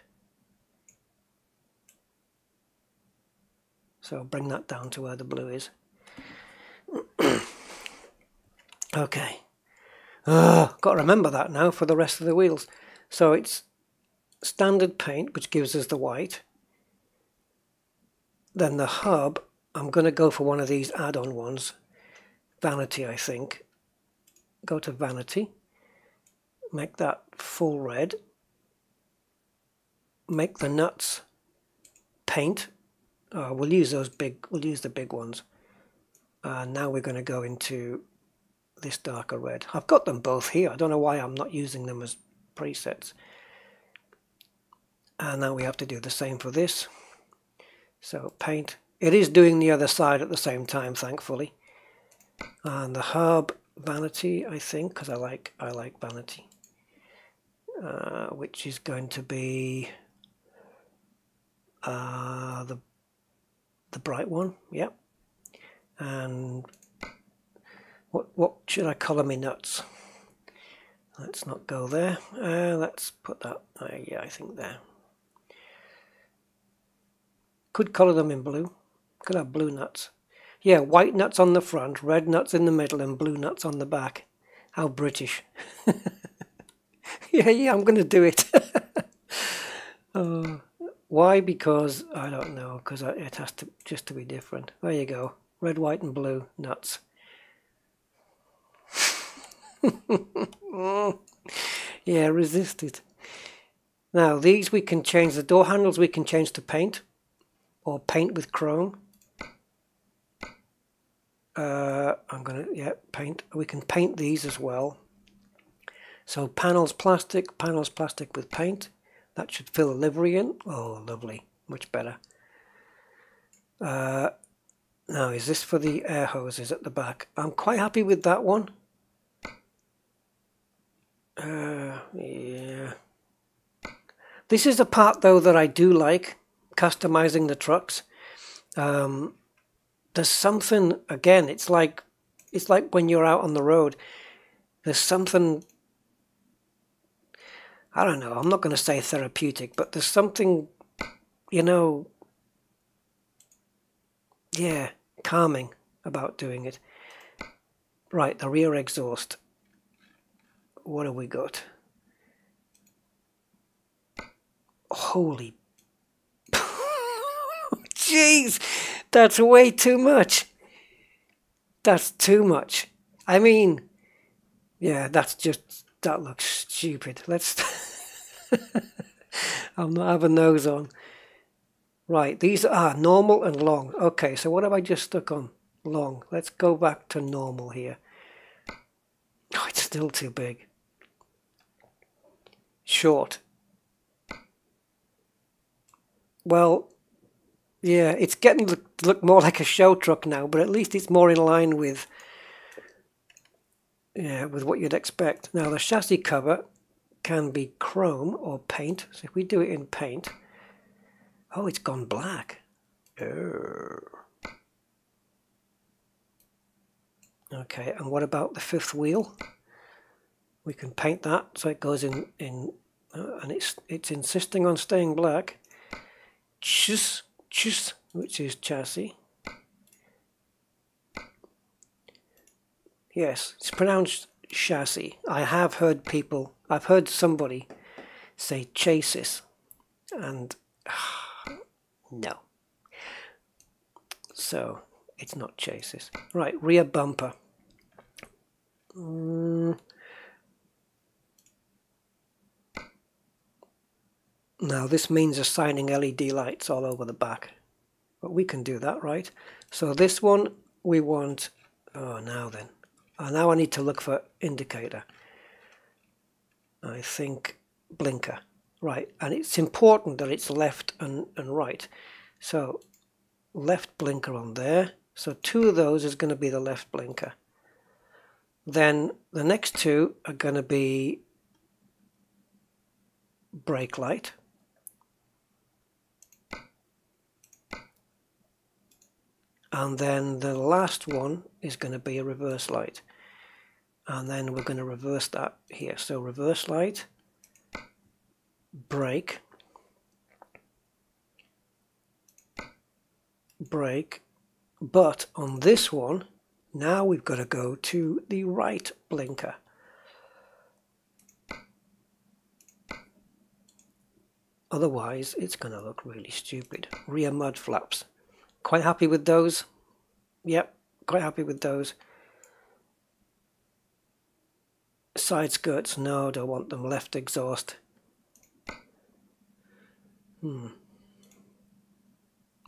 Speaker 1: So bring that down to where the blue is. Okay. Got to remember that now for the rest of the wheels. So it's standard paint, which gives us the white. Then the hub, I'm going to go for one of these add-on ones. Vanity, I think. Go to Vanity. Make that full red. Make the nuts paint. We'll use those big. We'll use the big ones. Now we're going to go into this darker red. I've got them both here. I don't know why I'm not using them as presets. And now we have to do the same for this. So paint. It is doing the other side at the same time, thankfully. And the hub, Vanity, I think, because I like Vanity. Which is going to be the bright one. Yep. And what should I colour my nuts? Let's not go there. Let's put that. Yeah, I think there. Could colour them in blue. Could have blue nuts. Yeah, white nuts on the front, red nuts in the middle, and blue nuts on the back. How British. Yeah, I'm going to do it. Why? Because, I don't know, because it has to just to be different. There you go. Red, white, and blue nuts. Yeah, resist it. Now, these we can change. The door handles we can change to paint. Or paint with chrome. I'm gonna, yeah, paint. We can paint these as well. So panels plastic with paint. That should fill a livery in. Oh, lovely, much better. Now, is this for the air hoses at the back? I'm quite happy with that one. Yeah. This is the part though that I do like, customizing the trucks. There's something, again, it's like when you're out on the road. There's something, I don't know, I'm not going to say therapeutic, but there's something, you know, yeah, calming about doing it. Right, the rear exhaust. What have we got? Holy, jeez, that's way too much. That's too much. I mean, yeah, that looks stupid. Let's, I'm not having those on. Right, these are normal and long. Okay, so what have I just stuck on? Long. Let's go back to normal here. Oh, it's still too big. Short. Well, yeah, it's getting to look more like a show truck now, but at least it's more in line with, yeah, with what you'd expect. Now the chassis cover can be chrome or paint. So if we do it in paint, oh, it's gone black. Okay, and what about the fifth wheel? We can paint that so it goes in and it's insisting on staying black. Which is chassis. Yes, it's pronounced chassis. I've heard somebody say chassis, and no. So it's not chassis. Right, rear bumper. Now this means assigning LED lights all over the back, but we can do that, right? So this one we want, oh, now then. Now I need to look for indicator. I think blinker, right? And it's important that it's left and right. So left blinker on there. So two of those is going to be the left blinker. Then the next two are going to be brake light. And then the last one is going to be a reverse light. And then we're going to reverse that here. So reverse light, brake, brake. But on this one, now we've got to go to the right blinker. Otherwise, it's going to look really stupid. Rear mud flaps. Quite happy with those. Yep, quite happy with those. Side skirts, no, don't want them. Left exhaust.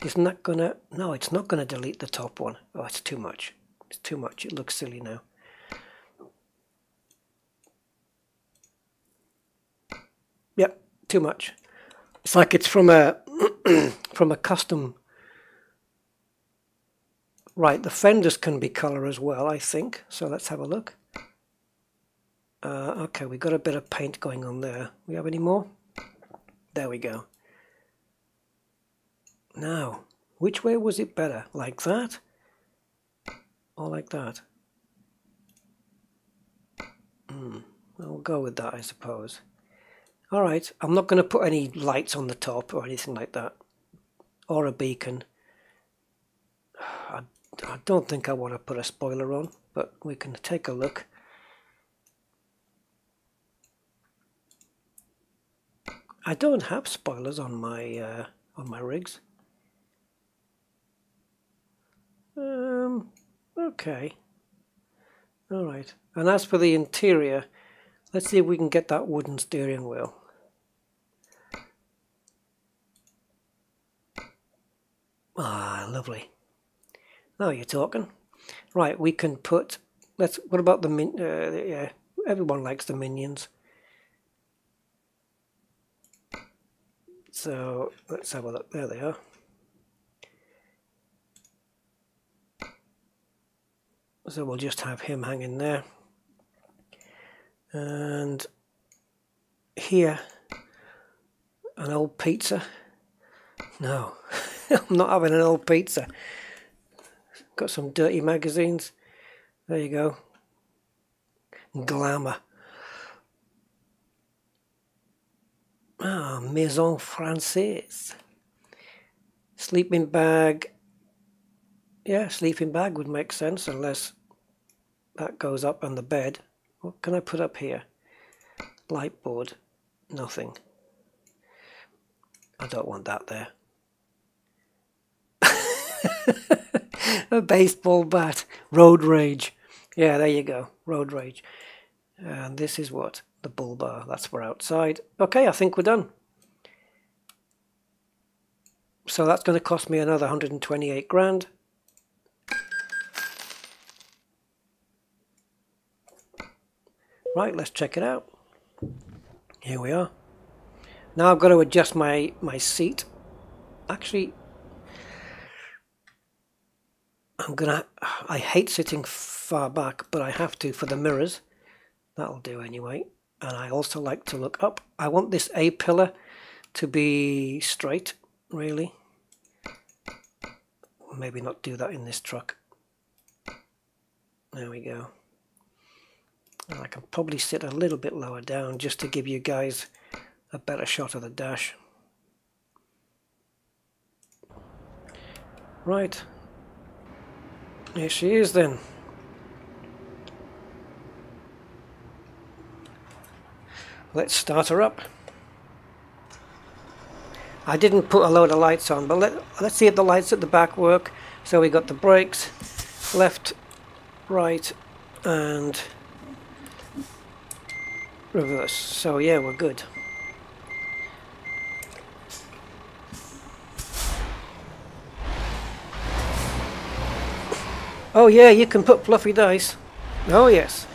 Speaker 1: Isn't that gonna... No, it's not gonna delete the top one. Oh, it's too much. It's too much. It looks silly now. Yep, too much. It's like it's from a from a custom. Right, the fenders can be colour as well, I think. So let's have a look. Okay, we got a bit of paint going on there. We have any more? There we go. Now, which way was it better? Like that? Or like that? I'll go with that, I suppose. Alright, I'm not going to put any lights on the top or anything like that. Or a beacon. I don't think I want to put a spoiler on, but we can take a look. I don't have spoilers on my rigs. Okay. Alright. And as for the interior, let's see if we can get that wooden steering wheel. Ah, lovely. Now you're talking. Right, we can put, what about the yeah, everyone likes the minions. So let's have a look. There they are. So we'll just have him hanging there. And here, an old pizza. No, I'm not having an old pizza. Got some dirty magazines. There you go. Glamour. Ah, Maison Française. Sleeping bag. Yeah, sleeping bag would make sense unless that goes up on the bed. What can I put up here? Light board. Nothing. I don't want that there. A baseball bat. Road rage. Yeah, there you go. Road rage. And this is what? The bull bar. That's for outside. Okay, I think we're done. So that's going to cost me another 128 grand. Right, let's check it out. Here we are. Now I've got to adjust my seat. Actually, I hate sitting far back, but I have to for the mirrors. That'll do anyway. And I also like to look up. I want this A-pillar to be straight, really. Maybe not do that in this truck. There we go. And I can probably sit a little bit lower down just to give you guys a better shot of the dash. Right. Here she is then. Let's start her up. I didn't put a load of lights on, but let's see if the lights at the back work. So we got the brakes, left, right, and reverse. So yeah, we're good. Oh yeah, you can put fluffy dice. Oh yes.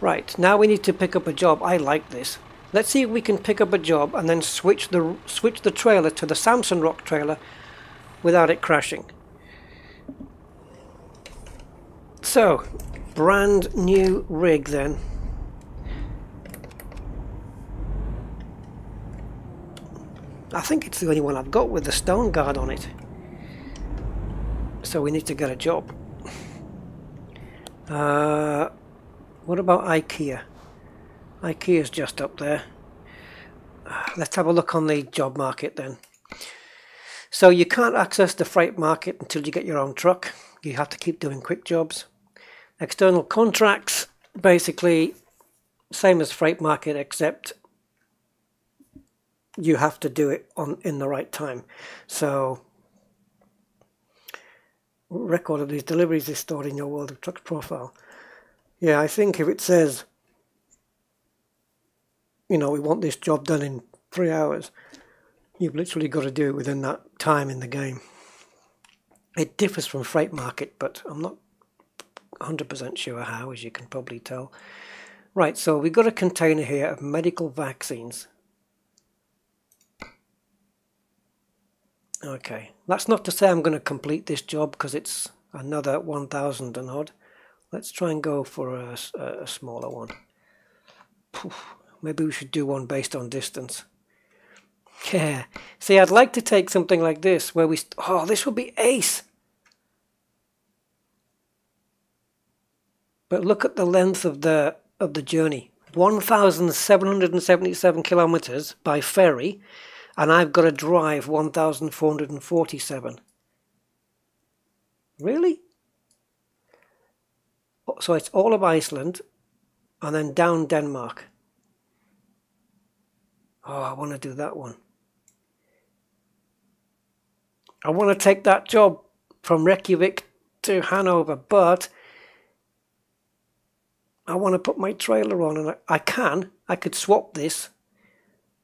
Speaker 1: Right, now we need to pick up a job. I like this. Let's see if we can pick up a job and then switch the trailer to the Samson Rock trailer without it crashing. So, brand new rig then. I think it's the only one I've got with the stone guard on it. So we need to get a job. What about IKEA? IKEA's just up there. Let's have a look on the job market then. So you can't access the freight market until you get your own truck. You have to keep doing quick jobs. External contracts, basically same as freight market, except you have to do it in the right time. So record of these deliveries is stored in your World of Trucks profile. Yeah, I think if it says, you know, we want this job done in 3 hours, you've literally got to do it within that time in the game. It differs from freight market, but I'm not 100% sure how, as you can probably tell. Right, so we've got a container here of medical vaccines. Okay, that's not to say I'm going to complete this job because it's another 1,000 and odd. Let's try and go for a smaller one. Maybe we should do one based on distance. Yeah, see, I'd like to take something like this where we... Oh, this would be ace! But look at the length of the journey. 1,777 kilometers by ferry, and I've got to drive 1,447. Really? So it's all of Iceland and then down Denmark. Oh, I want to do that one. I want to take that job from Reykjavik to Hanover, but I want to put my trailer on, and I could swap this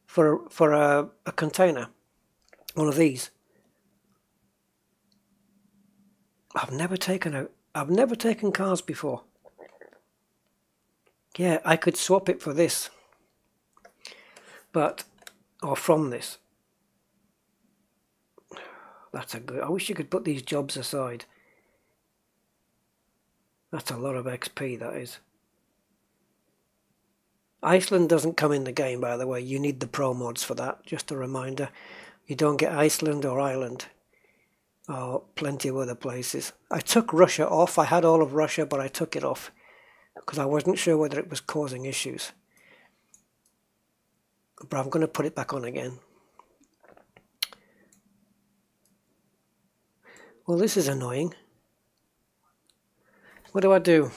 Speaker 1: for a container. One of these. I've never taken cars before. Yeah, I could swap it for this. Or from this. That's a good... I wish you could put these jobs aside. That's a lot of XP, that is. Iceland doesn't come in the game, by the way. You need the pro mods for that. Just a reminder. You don't get Iceland or Ireland. Or plenty of other places. I took Russia off. I had all of Russia, but I took it off. Because I wasn't sure whether it was causing issues. But I'm going to put it back on again. Well, this is annoying. What do?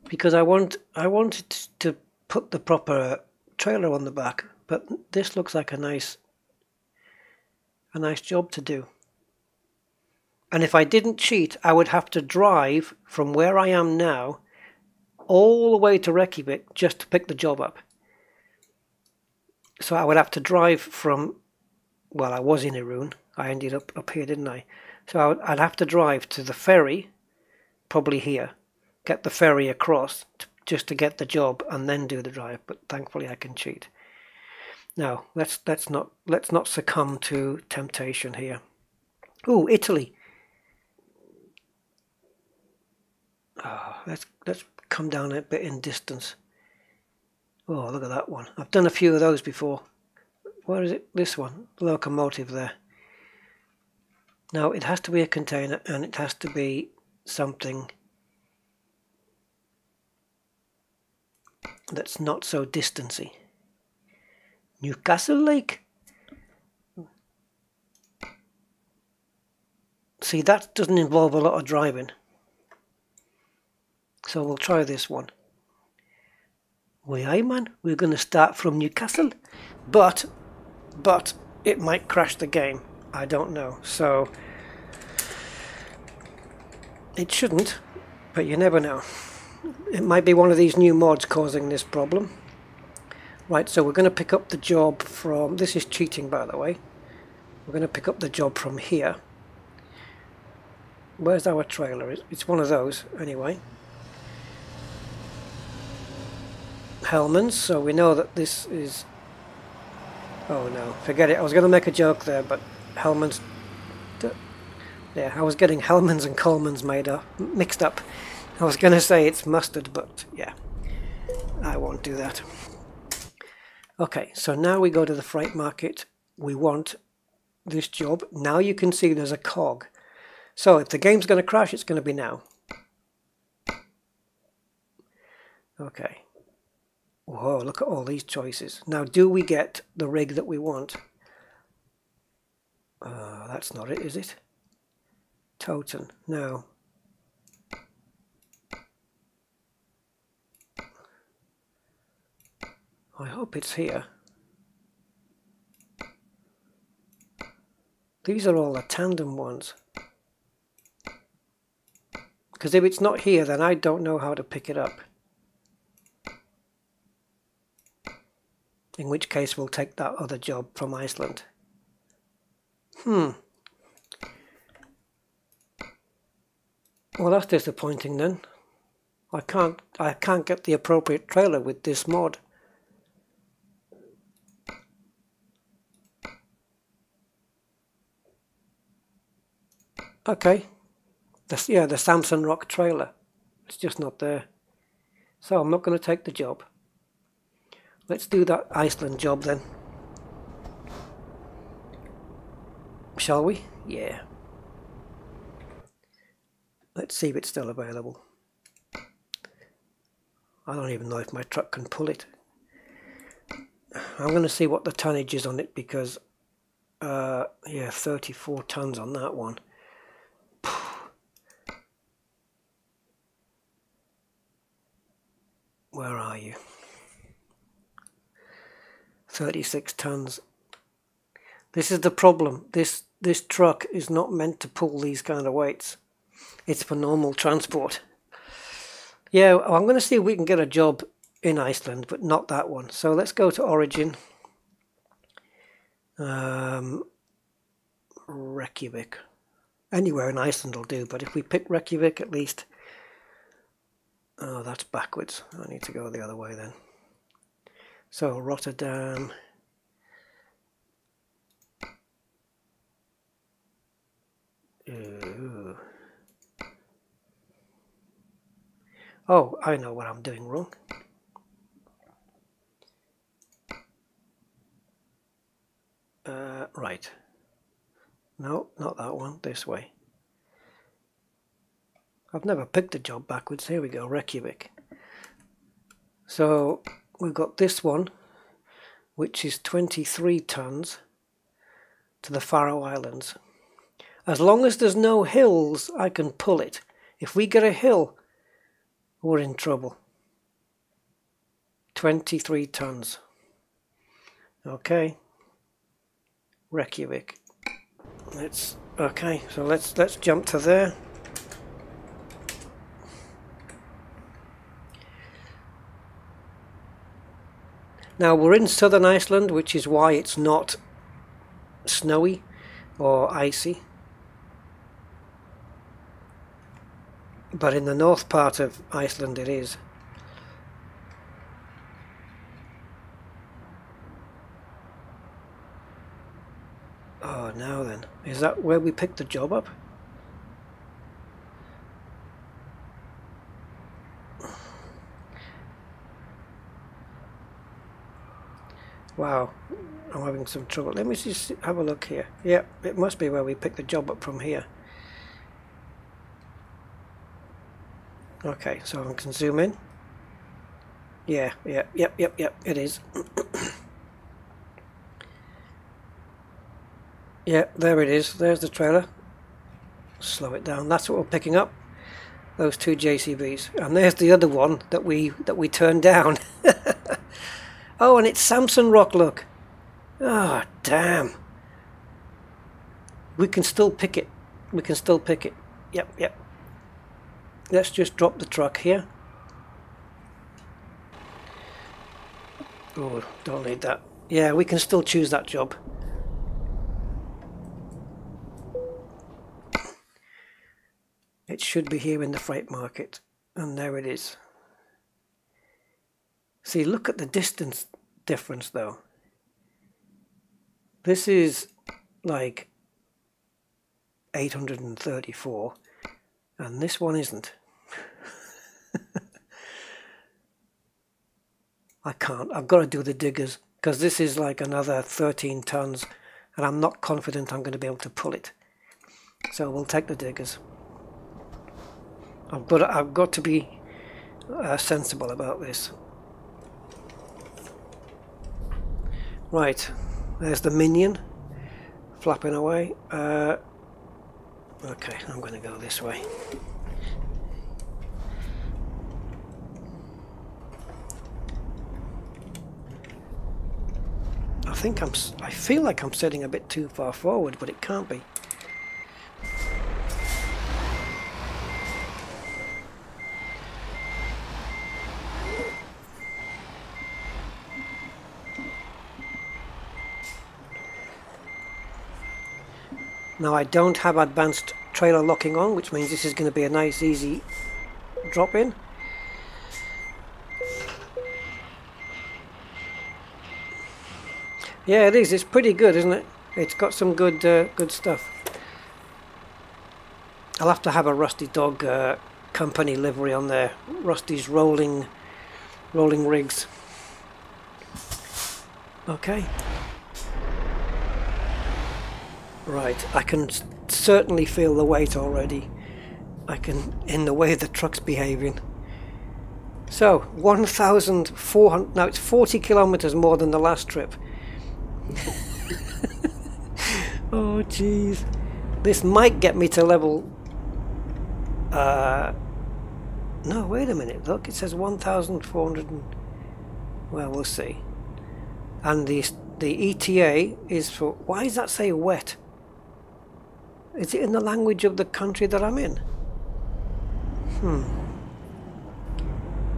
Speaker 1: Because I wanted to put the proper trailer on the back, but this looks like a nice job to do. And if I didn't cheat, I would have to drive from where I am now all the way to Reykjavik just to pick the job up. So I would have to drive from, well, I was in Irun. I ended up here, didn't I? So I'd have to drive to the ferry, probably here, get the ferry across just to get the job and then do the drive. But thankfully I can cheat. Now let's not succumb to temptation here. Ooh, Italy. Oh, let's come down a bit in distance. Oh, look at that one. I've done a few of those before. Where is it? This one, locomotive there. Now it has to be a container and it has to be something that's not so distancy. Newcastle Lake. See, that doesn't involve a lot of driving. So we'll try this one. Aye man, we're going to start from Newcastle, but it might crash the game. I don't know. So it shouldn't, but you never know. It might be one of these new mods causing this problem. Right, so we're going to pick up the job from... This is cheating, by the way. We're going to pick up the job from here. Where's our trailer? It's one of those, anyway. Hellman's, so we know that this is... Oh no, forget it. I was going to make a joke there, but Hellman's... Yeah, I was getting Hellman's and Coleman's mixed up. I was going to say it's mustard, but yeah, I won't do that. Okay, so now we go to the freight market. We want this job. Now you can see there's a cog. So if the game's going to crash, it's going to be now. Okay. Whoa, look at all these choices. Now, do we get the rig that we want? That's not it, is it? Toten. No. I hope it's here. These are all the Tandem ones. Because if it's not here, then I don't know how to pick it up. In which case we'll take that other job from Iceland. Well, that's disappointing then. I can't get the appropriate trailer with this mod. Okay. The Samson Rock trailer. It's just not there. So I'm not going to take the job. Let's do that Iceland job then. Shall we? Yeah. Let's see if it's still available. I don't even know if my truck can pull it. I'm going to see what the tonnage is on it because, yeah, 34 tons on that one. Where are you? 36 tons. This is the problem. This truck is not meant to pull these kind of weights. It's for normal transport. Yeah, I'm going to see if we can get a job in Iceland, but not that one. So let's go to Origin. Reykjavik. Anywhere in Iceland will do, but if we pick Reykjavik at least... Oh, that's backwards. I need to go the other way then. So, Rotterdam... Ooh. Oh, I know what I'm doing wrong. Right. No, not that one. This way. I've never picked a job backwards. Here we go, Reykjavik. So we've got this one, which is 23 tons to the Faroe Islands. As long as there's no hills, I can pull it. If we get a hill, we're in trouble. 23 tons. Okay. Reykjavik. Okay, so let's jump to there. Now we're in southern Iceland, which is why it's not snowy or icy. But in the north part of Iceland it is. Oh, now then. Is that where we picked the job up? Wow, I'm having some trouble. Let me just have a look here. Yeah, it must be where we picked the job up from here. Okay, so I can zoom in. Yeah, yep, it is. Yeah, there it is. There's the trailer. Slow it down. That's what we're picking up. Those two JCBs. And there's the other one that we turned down. Oh, and it's Samson Rock, look. Oh, damn. We can still pick it. We can still pick it. Yep. Let's just drop the truck here. Oh, don't need that. Yeah, we can still choose that job. It should be here in the freight market. And there it is. See, look at the distance difference though. This is like 834 and this one isn't. I can't. I've got to do the diggers because this is like another 13 tons and I'm not confident I'm going to be able to pull it. So we'll take the diggers. I've got to be sensible about this. Right, there's the minion flapping away. Okay, I'm going to go this way. I feel like I'm sitting a bit too far forward, but it can't be. Now I don't have advanced trailer locking on, which means this is going to be a nice easy drop in. Yeah, it is. It's pretty good, isn't it? It's got some good good stuff. I'll have to have a Rusty Dog company livery on there. Rusty's rolling rigs. Okay. Right, I can certainly feel the weight already. In the way the truck's behaving. So, 1,400, now it's 40 kilometers more than the last trip. Oh jeez. This might get me to level... no, wait a minute, look, it says 1,400 and... Well, we'll see. And the ETA is for... Why does that say wet? Is it in the language of the country that I'm in?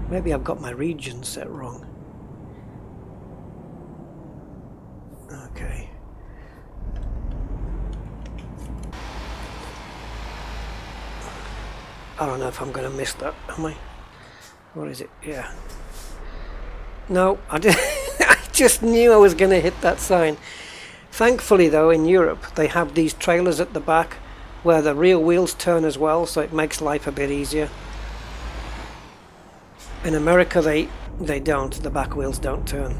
Speaker 1: Maybe I've got my region set wrong. Okay. I don't know if I'm going to miss that, am I? What is it? Yeah. No, I just knew I was going to hit that sign. Thankfully though, in Europe they have these trailers at the back where the rear wheels turn as well, so it makes life a bit easier. In America they don't, the back wheels don't turn.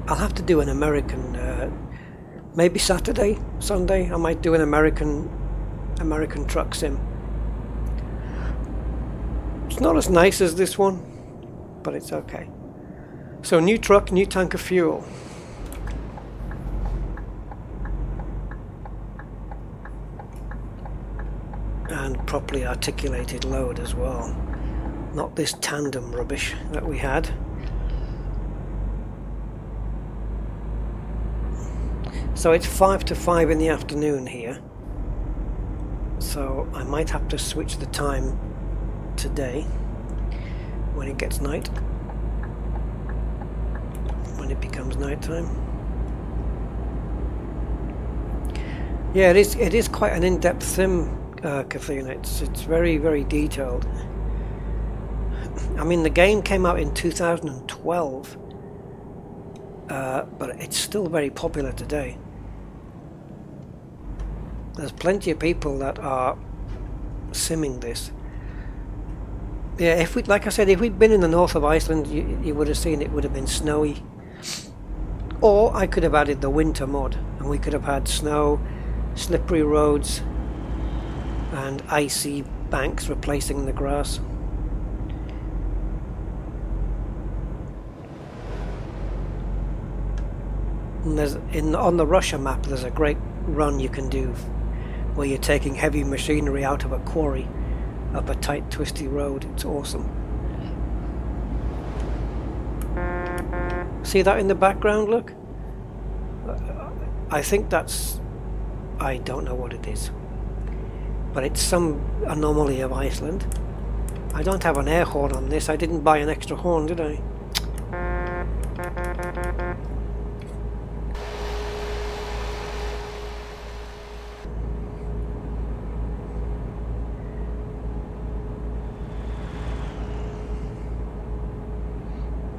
Speaker 1: I'll have to do an American, maybe Saturday, Sunday, I might do an American truck sim. It's not as nice as this one, but it's okay. So new truck, new tank of fuel. And properly articulated load as well. Not this tandem rubbish that we had. So it's 5 to 5 in the afternoon here. So I might have to switch the time today when it gets night. When it becomes night time. Yeah, it is quite an in-depth sim, Kathina. It's very, very detailed. I mean, the game came out in 2012, but it's still very popular today. There's plenty of people that are simming this. Yeah, if we, like I said, if we'd been in the north of Iceland, you would have seen it would have been snowy. Or I could have added the winter mod, and we could have had snow, slippery roads, and icy banks replacing the grass. And there's on the Russia map there's a great run you can do where you're taking heavy machinery out of a quarry up a tight twisty road. It's awesome. See that in the background, look? I think that's, I don't know what it is, but it's some anomaly of Iceland. I don't have an air horn on this. I didn't buy an extra horn, did I?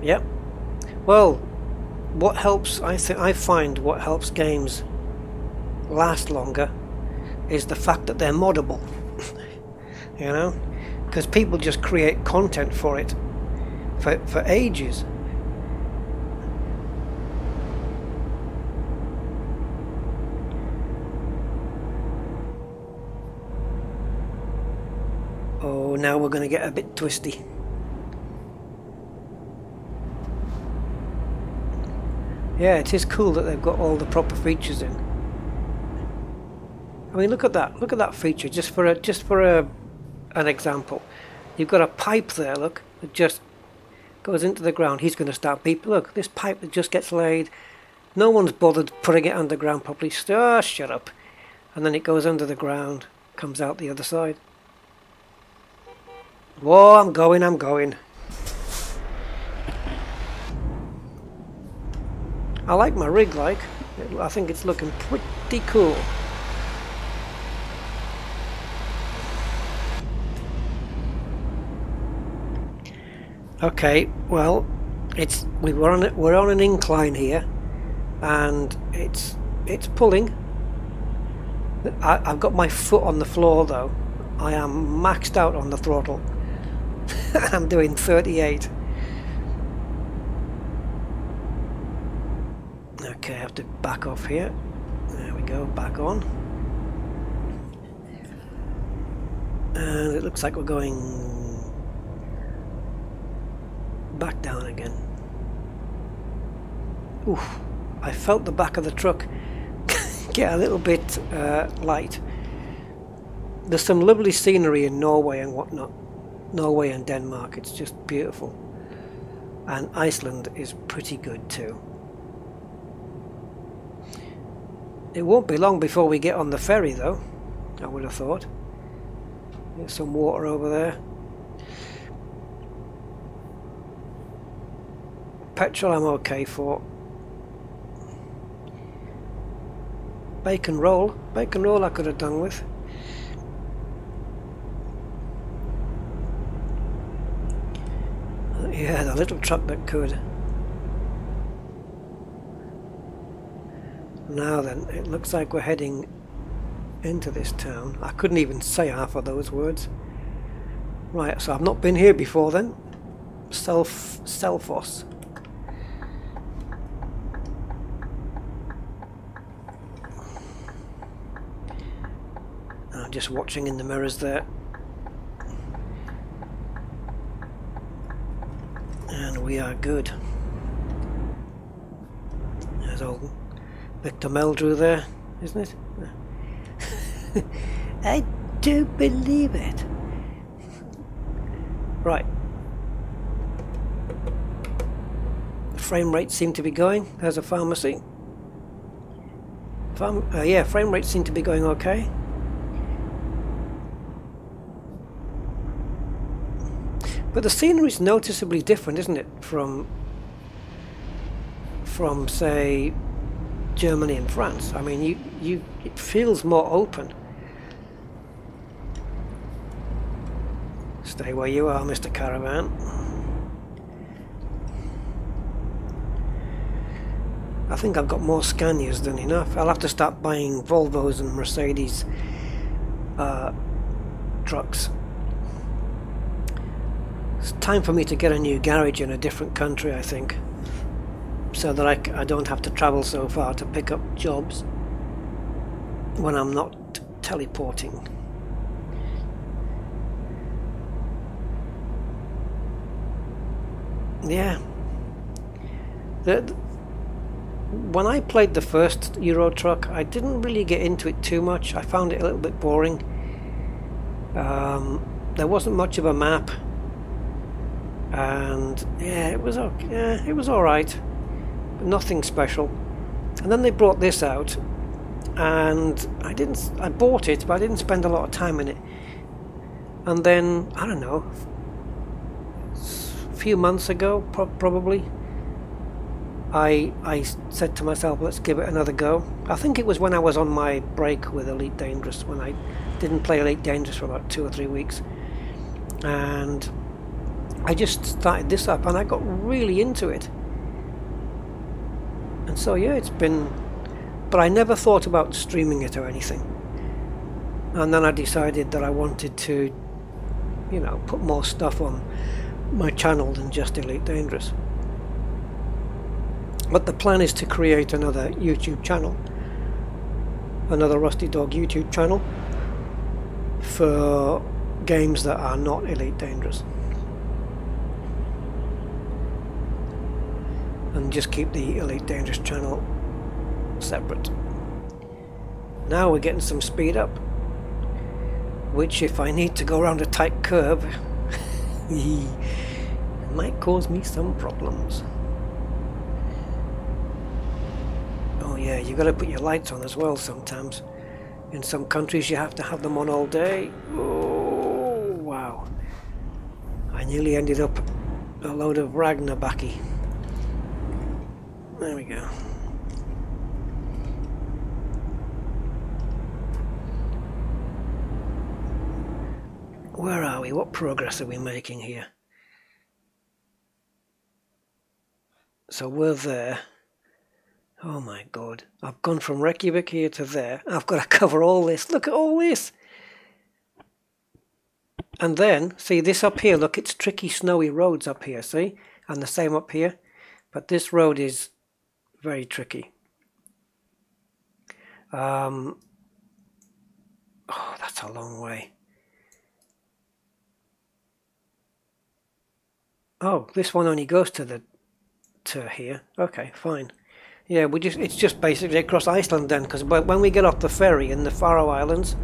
Speaker 1: Yep. Well, what helps, I find what helps games last longer is the fact that they're moddable. You know, because people just create content for it for ages. Oh, now we're going to get a bit twisty. Yeah, it is cool that they've got all the proper features in. I mean, look at that feature. Just for an example, you've got a pipe there. Look, that just goes into the ground. He's going to start beeping. Look, this pipe that just gets laid. No one's bothered putting it underground properly. Oh, shut up! And then it goes under the ground, comes out the other side. Whoa! I'm going. I like my rig, like. I think it's looking pretty cool. Okay, well, we're on an incline here, and it's pulling. I've got my foot on the floor though. I am maxed out on the throttle. I'm doing 38. Okay, I have to back off here. There we go, back on. And it looks like we're going back down again. Oof, I felt the back of the truck get a little bit light. There's some lovely scenery in Norway and whatnot. Norway and Denmark, it's just beautiful. And Iceland is pretty good too. It won't be long before we get on the ferry though, I would have thought. There's some water over there. Petrol I'm okay for. Bacon roll I could have done with. Yeah, the little truck that could. Now then, it looks like we're heading into this town. I couldn't even say half of those words. Right, so I've not been here before then. Selfoss. I'm just watching in the mirrors there. And we are good. There's old Victor Meldrew there, isn't it? I do believe it. Right. The frame rates seem to be going. There's a pharmacy. Yeah, frame rates seem to be going okay. But the scenery is noticeably different, isn't it, from say Germany and France. I mean, it feels more open. Stay where you are, Mr. Caravan. I think I've got more Scanias than enough. I'll have to start buying Volvos and Mercedes trucks. It's time for me to get a new garage in a different country, I think, so that I don't have to travel so far to pick up jobs when I'm not teleporting. Yeah. When I played the first Euro Truck, I didn't really get into it too much. I found it a little bit boring. There wasn't much of a map. And yeah, it was okay. Yeah, it was all right, but nothing special. And then they brought this out, and I bought it, but I didn't spend a lot of time in it. And then I don't know, a few months ago, probably, I said to myself, let's give it another go. I think it was when I was on my break with Elite Dangerous, when I didn't play Elite Dangerous for about 2 or 3 weeks, and I just started this up and I got really into it. And so yeah, it's been... But I never thought about streaming it or anything. And then I decided that I wanted to, you know, put more stuff on my channel than just Elite Dangerous. But the plan is to create another YouTube channel. Another Rusty Dog YouTube channel for games that are not Elite Dangerous. And just keep the Elite Dangerous channel separate. Now we're getting some speed up, which if I need to go around a tight curve might cause me some problems. Oh yeah, you gotta put your lights on as well sometimes. In some countries you have to have them on all day. Oh wow, I nearly ended up a load of Ragnarbaki. There we go. Where are we? What progress are we making here? So we're there. Oh my god. I've gone from Reykjavik here to there. I've got to cover all this. Look at all this. And then, see this up here, look, it's tricky snowy roads up here, see? And the same up here. But this road is very tricky. Oh, that's a long way. Oh, this one only goes to here. Okay, fine. Yeah, it's just basically across Iceland then, because when we get off the ferry in the Faroe Islands,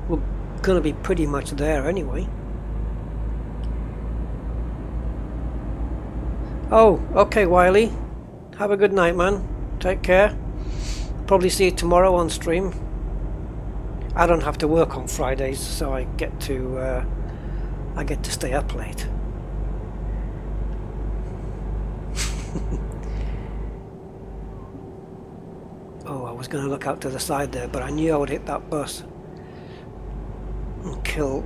Speaker 1: we're gonna be pretty much there anyway. Oh, okay, Wiley. Have a good night, man. Take care. Probably see you tomorrow on stream. I don't have to work on Fridays, so I get to stay up late. Oh, I was going to look out to the side there, but I knew I would hit that bus and kill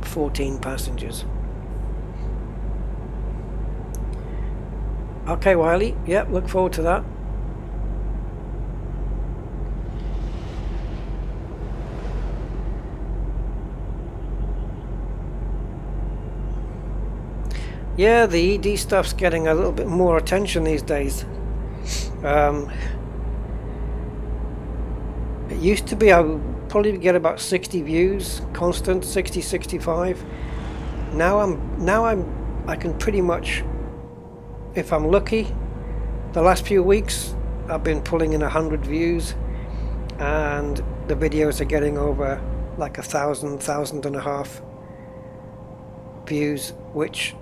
Speaker 1: 14 passengers. Okay, Wiley. Yep, look forward to that. Yeah, the ED stuff's getting a little bit more attention these days. It used to be I would probably get about 60 views, constant 60, 65. Now I can pretty much, if I'm lucky, the last few weeks I've been pulling in 100 views, and the videos are getting over like 1,000 views, which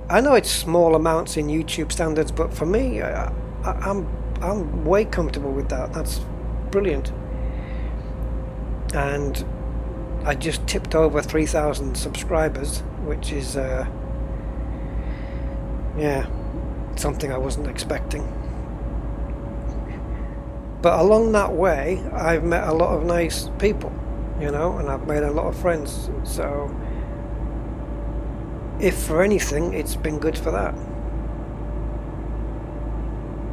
Speaker 1: I know it's small amounts in YouTube standards, but for me, I'm way comfortable with that. That's brilliant. And I just tipped over 3,000 subscribers, which is yeah, something I wasn't expecting. But along that way, I've met a lot of nice people, you know, and I've made a lot of friends. So if for anything, it's been good for that.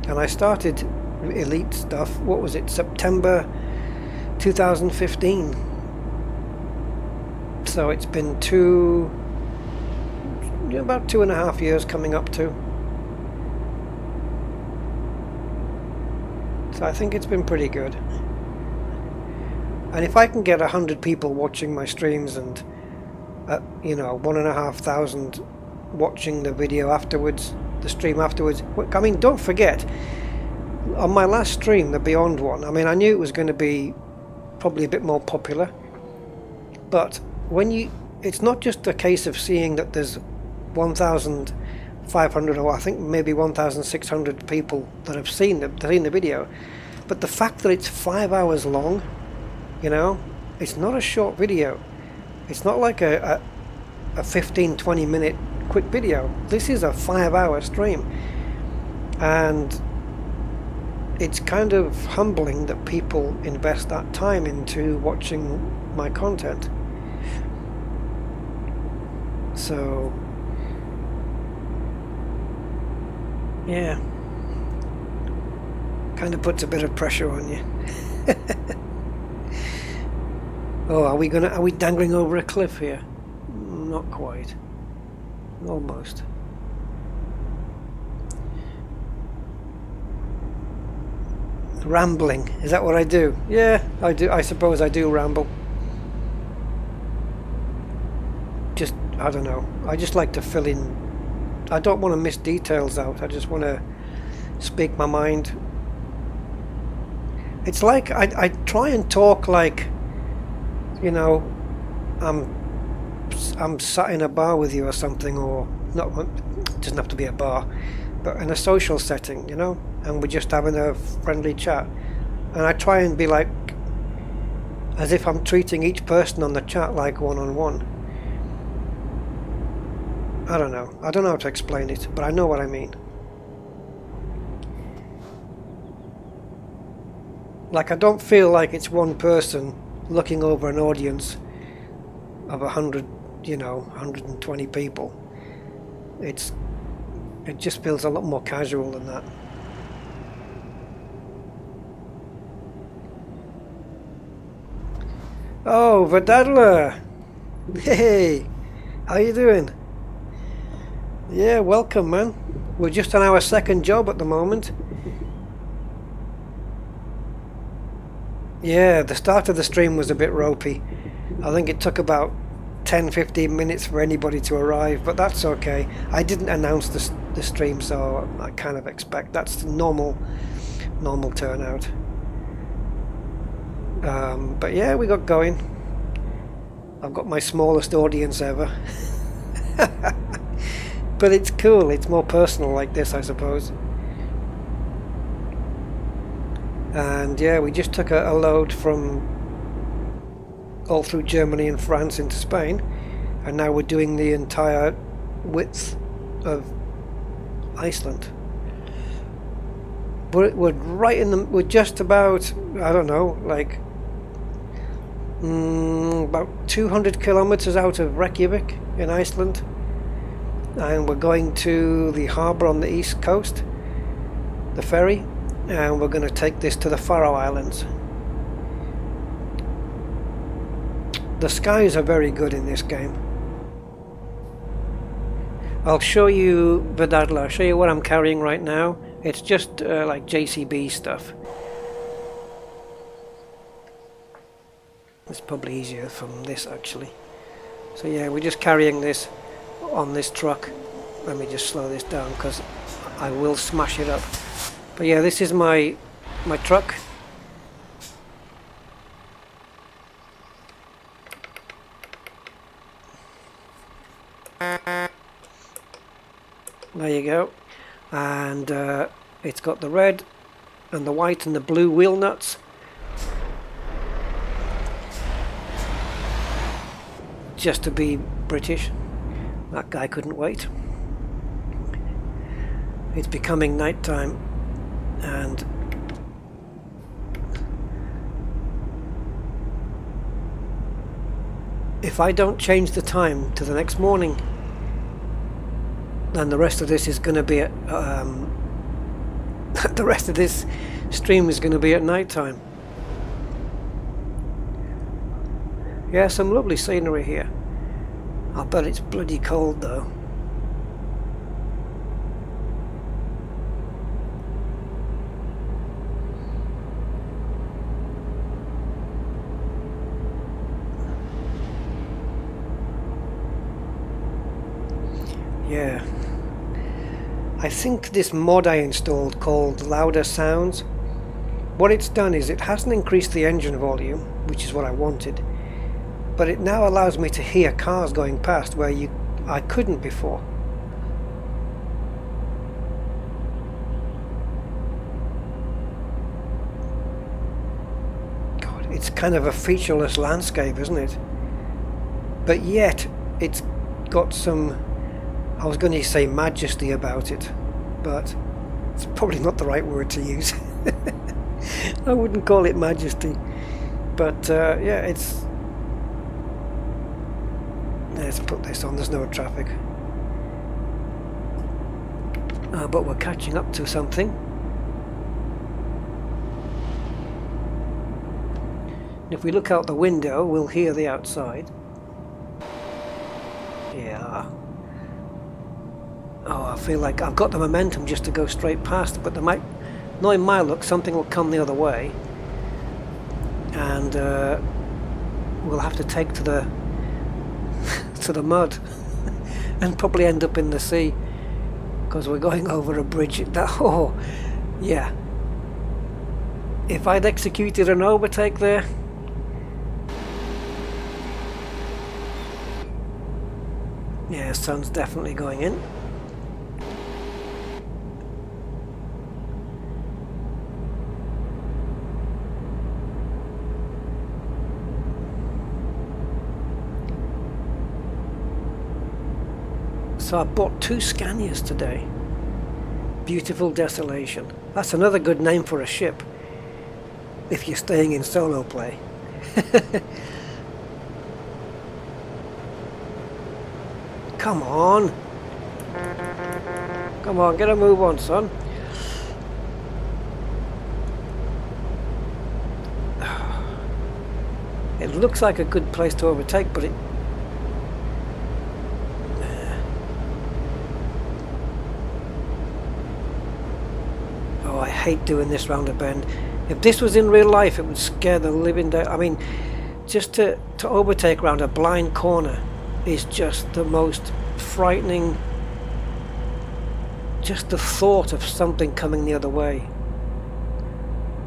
Speaker 1: And I started Elite stuff, what was it, September 2015. So it's been about 2.5 years coming up to. So I think it's been pretty good. And if I can get 100 people watching my streams and you know, 1,500 watching the video afterwards, the stream afterwards. I mean, don't forget, on my last stream, the Beyond one, I mean, I knew it was going to be probably a bit more popular, but when it's not just a case of seeing that there's 1,500 or I think maybe 1,600 people that have seen the video, but the fact that it's 5 hours long, you know, it's not a short video. It's not like a 15-20 minute quick video. This is a 5-hour stream, and it's kind of humbling that people invest that time into watching my content. So yeah, kind of puts a bit of pressure on you. Oh, are we dangling over a cliff here? Not quite. Almost. Rambling, is that what I do? Yeah, I do. I suppose I do ramble. Just, I don't know. I just like to fill in. I don't want to miss details out. I just want to speak my mind. It's like I try and talk like, you know, I'm sat in a bar with you or something, or not. It doesn't have to be a bar, but in a social setting, you know, and we're just having a friendly chat. And I try and be like, as if I'm treating each person on the chat like one-on-one. I don't know. I don't know how to explain it, but I know what I mean. Like, I don't feel like it's one person looking over an audience of 100, you know, 120 people. It just feels a lot more casual than that. Oh, Vadadla! Hey, how you doing? Yeah, welcome, man. We're just on our second job at the moment. Yeah, the start of the stream was a bit ropey. I think it took about 10-15 minutes for anybody to arrive, but that's okay. I didn't announce the stream, so I kind of expect that's the normal turnout. But yeah, we got going. I've got my smallest audience ever. But it's cool, it's more personal like this, I suppose. And yeah, we just took a load from all through Germany and France into Spain, and now we're doing the entire width of Iceland. We're right in the, we're just about, I don't know, like about 200 kilometers out of Reykjavik in Iceland, and we're going to the harbour on the east coast, the ferry, and we're going to take this to the Faroe Islands. The skies are very good in this game. I'll show you Vidadla. I'll show you what I'm carrying right now. It's just like JCB stuff. It's probably easier from this actually. So yeah, we're just carrying this on this truck. Let me just slow this down because I will smash it up. But yeah, this is my truck. There you go. And it's got the red and the white and the blue wheel nuts. Just to be British. That guy couldn't wait. It's becoming night time, and if I don't change the time to the next morning, then the rest of this is going to be at the rest of this stream is going to be at night time. Yeah, some lovely scenery here. I bet it's bloody cold though. Yeah. I think this mod I installed called Louder Sounds, what it's done is it hasn't increased the engine volume, which is what I wanted, but it now allows me to hear cars going past where I couldn't before. God, it's kind of a featureless landscape, isn't it? But yet it's got some, I was going to say majesty about it, but it's probably not the right word to use. I wouldn't call it majesty, but yeah, it's... Let's put this on, there's no traffic. But we're catching up to something. If we look out the window, we'll hear the outside. Yeah. Oh, I feel like I've got the momentum just to go straight past, but there might, knowing my luck, something will come the other way, and we'll have to take to the mud and probably end up in the sea because we're going over a bridge. Oh, yeah. If I'd executed an overtake there, yeah, sun's definitely going in. So I bought 2 Scanias today. Beautiful Desolation. That's another good name for a ship if you're staying in solo play. Come on. Come on, get a move on, son. It looks like a good place to overtake, but it... Oh, I hate doing this round a bend. If this was in real life, it would scare the living day. I mean, just to overtake round a blind corner is just the most frightening. Just the thought of something coming the other way,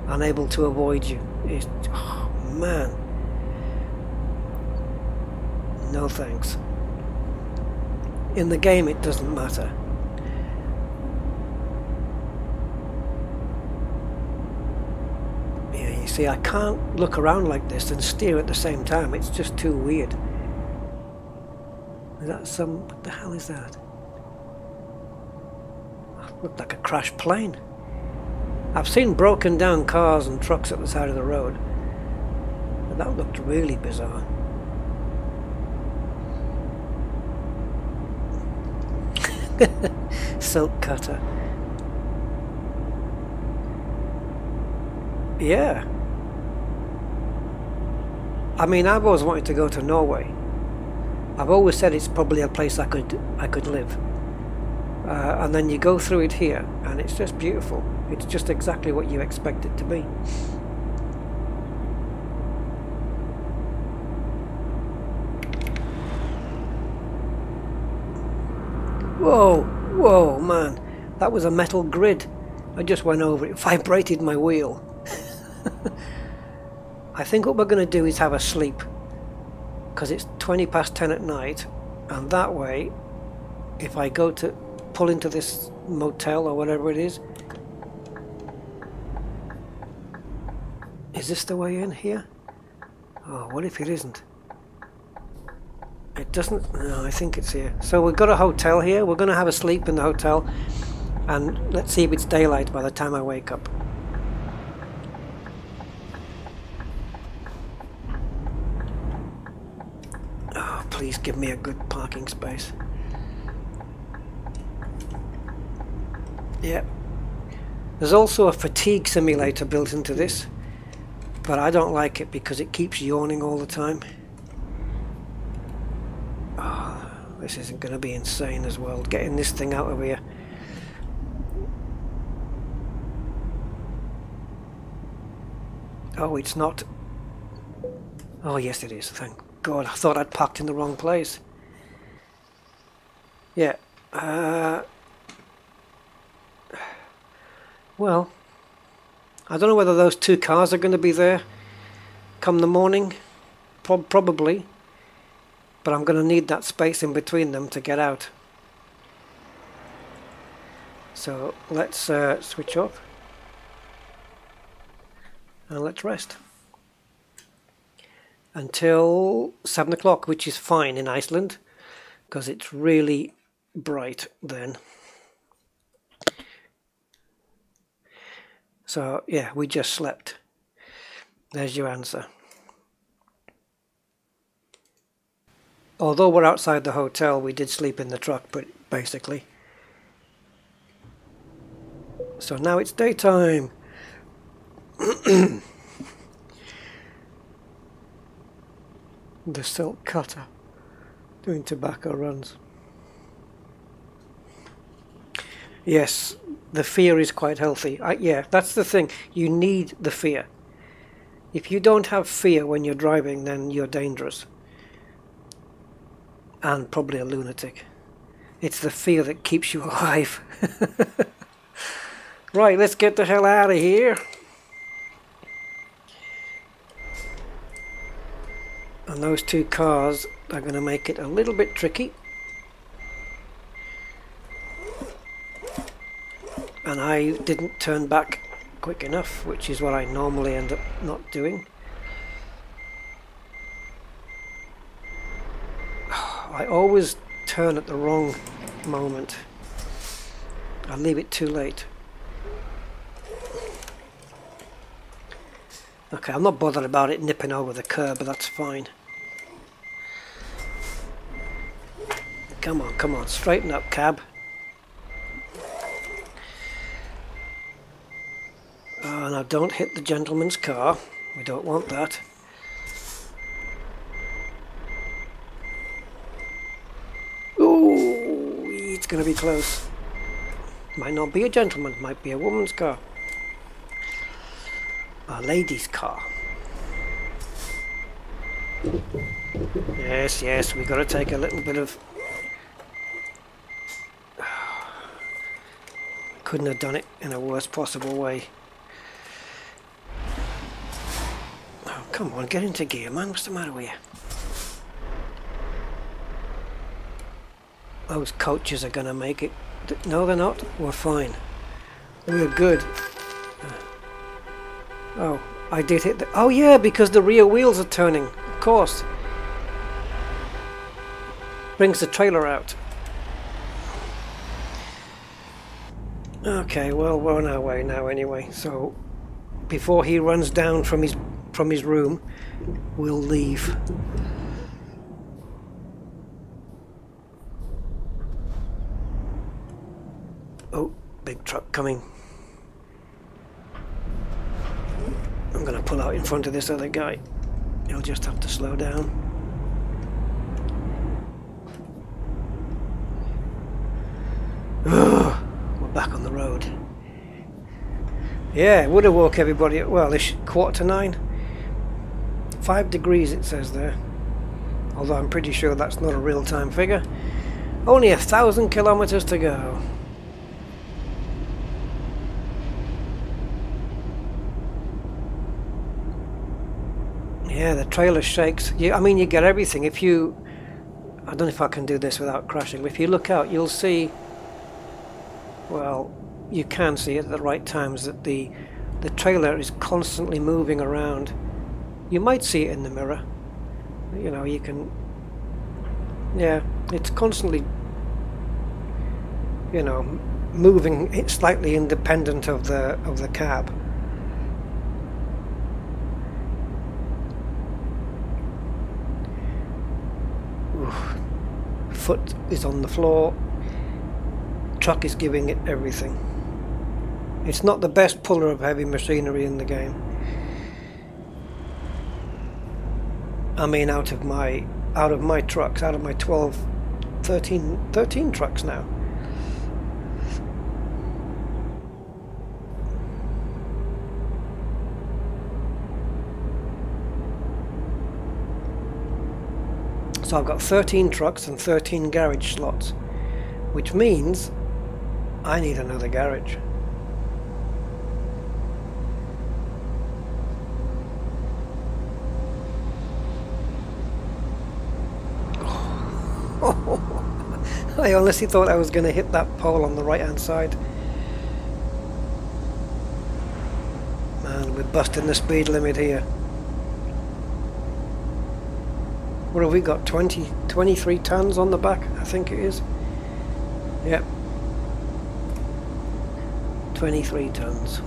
Speaker 1: unable to avoid you, is, oh man, no thanks. In the game it doesn't matter. Yeah, you see, I can't look around like this and steer at the same time. It's just too weird. Is that some... what the hell is that? Looked like a crashed plane. I've seen broken down cars and trucks at the side of the road, but that looked really bizarre. Silk cutter. Yeah. I mean, I've always wanted to go to Norway. I've always said it's probably a place I could live. And then you go through it here, and it's just beautiful. It's just exactly what you expect it to be. Whoa, whoa, man. That was a metal grid. I just went over it, vibrated my wheel. I think what we're going to do is have a sleep, because it's 20 past 10 at night, and that way, if I go to pull into this motel or whatever it is this the way in here? Oh, what if it isn't? It doesn't. No, I think it's here. So we've got a hotel here. We're going to have a sleep in the hotel, and let's see if it's daylight by the time I wake up. Oh, please give me a good parking space. Yep. There's also a fatigue simulator built into this, but I don't like it because it keeps yawning all the time. Oh, this isn't going to be insane as well, getting this thing out of here. Oh, it's not. Oh, yes it is, thank God. I thought I'd parked in the wrong place. Yeah. Well, I don't know whether those two cars are going to be there come the morning. Probably. But I'm going to need that space in between them to get out. So let's switch off. And let's rest. Until 7 o'clock, which is fine in Iceland, because it's really bright then. So yeah, we just slept. There's your answer. Although we're outside the hotel, we did sleep in the truck, but basically. So now it's daytime. The silk cutter doing tobacco runs. Yes, the fear is quite healthy. Yeah, that's the thing. You need the fear. If you don't have fear when you're driving, then you're dangerous. And probably a lunatic. It's the fear that keeps you alive. Right, let's get the hell out of here. And those two cars are going to make it a little bit tricky. And I didn't turn back quick enough, which is what I normally end up not doing. I always turn at the wrong moment. I leave it too late. Okay, I'm not bothered about it nipping over the curb, but that's fine. Come on, straighten up, cab. Now don't hit the gentleman's car. We don't want that. Ooh, it's going to be close. Might not be a gentleman, might be a woman's car. A lady's car. Yes, we've got to take a little bit of... Couldn't have done it in a worse possible way. Oh, come on, get into gear, man. What's the matter with you? Those coaches are going to make it. No, they're not. We're fine. We're good. Oh, I did hit the... Oh yeah, because the rear wheels are turning. Of course. Brings the trailer out. Okay, well, we're on our way now anyway. So, before he runs down from his room, we'll leave. Oh, big truck coming. pull out in front of this other guy. He'll just have to slow down. Ugh, we're back on the road. Yeah, would have woke everybody up. Well, it's 8:45. 5 degrees it says there. Although I'm pretty sure that's not a real-time figure. Only 1,000 kilometers to go. Yeah, the trailer shakes. I mean, you get everything. If you... I don't know if I can do this without crashing, but if you look out, you'll see... Well, you can see it at the right times that the trailer is constantly moving around. You might see it in the mirror. You know, you can... Yeah, it's constantly, you know, moving. It's slightly independent of the cab. Oof. Foot is on the floor. Truck is giving it everything. It's not the best puller of heavy machinery in the game. I mean, out of my trucks, out of my 12, 13 trucks now. So I've got 13 trucks and 13 garage slots, which means I need another garage. I honestly thought I was going to hit that pole on the right hand side. Man, we're busting the speed limit here. What have we got? 23 tons on the back, I think it is. Yep. 23 tons.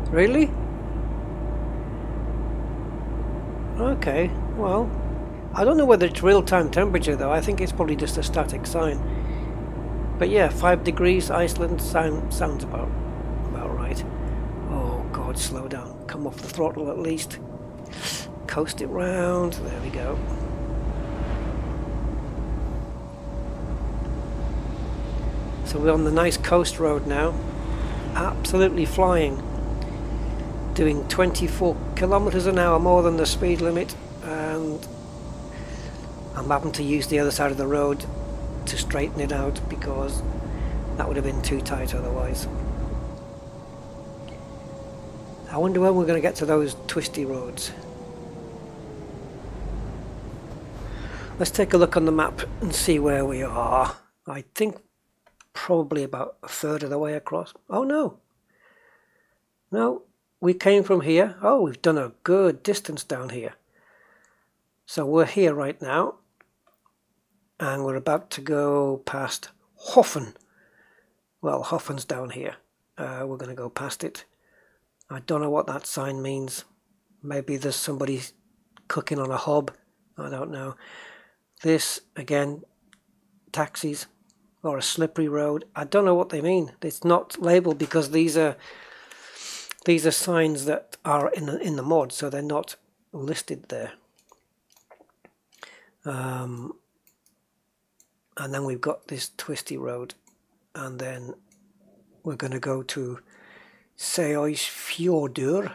Speaker 1: Really? Okay, well, I don't know whether it's real-time temperature though. I think it's probably just a static sign. But yeah, 5 degrees Iceland sounds about right. Oh God, slow down. Come off the throttle at least. Coast it round. There we go. So we're on the nice coast road now. Absolutely flying. Doing 24 kilometers an hour more than the speed limit, and I'm having to use the other side of the road to straighten it out because that would have been too tight otherwise. I wonder when we're going to get to those twisty roads. Let's take a look on the map and see where we are. I think probably about a third of the way across. Oh no! No. We came from here. Oh, we've done a good distance down here. So we're here right now. And we're about to go past Hoffen. Well, Hoffen's down here. We're going to go past it. I don't know what that sign means. Maybe there's somebody cooking on a hob. I don't know. This, again, taxis or a slippery road. I don't know what they mean. It's not labelled because these are signs that are in the mod, so they're not listed there. And then we've got this twisty road, and then we're going to go to Seyðisfjörður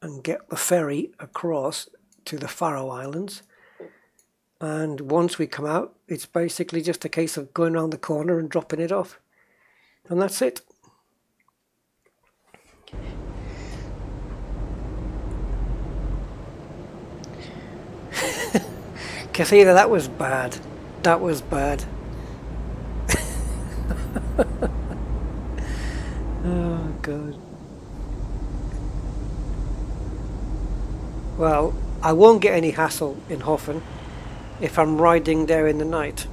Speaker 1: and get the ferry across to the Faroe Islands. And once we come out, it's basically just a case of going around the corner and dropping it off. And that's it. Cathedra, that was bad. That was bad. Oh God. Well, I won't get any hassle in Hoffen if I'm riding there in the night.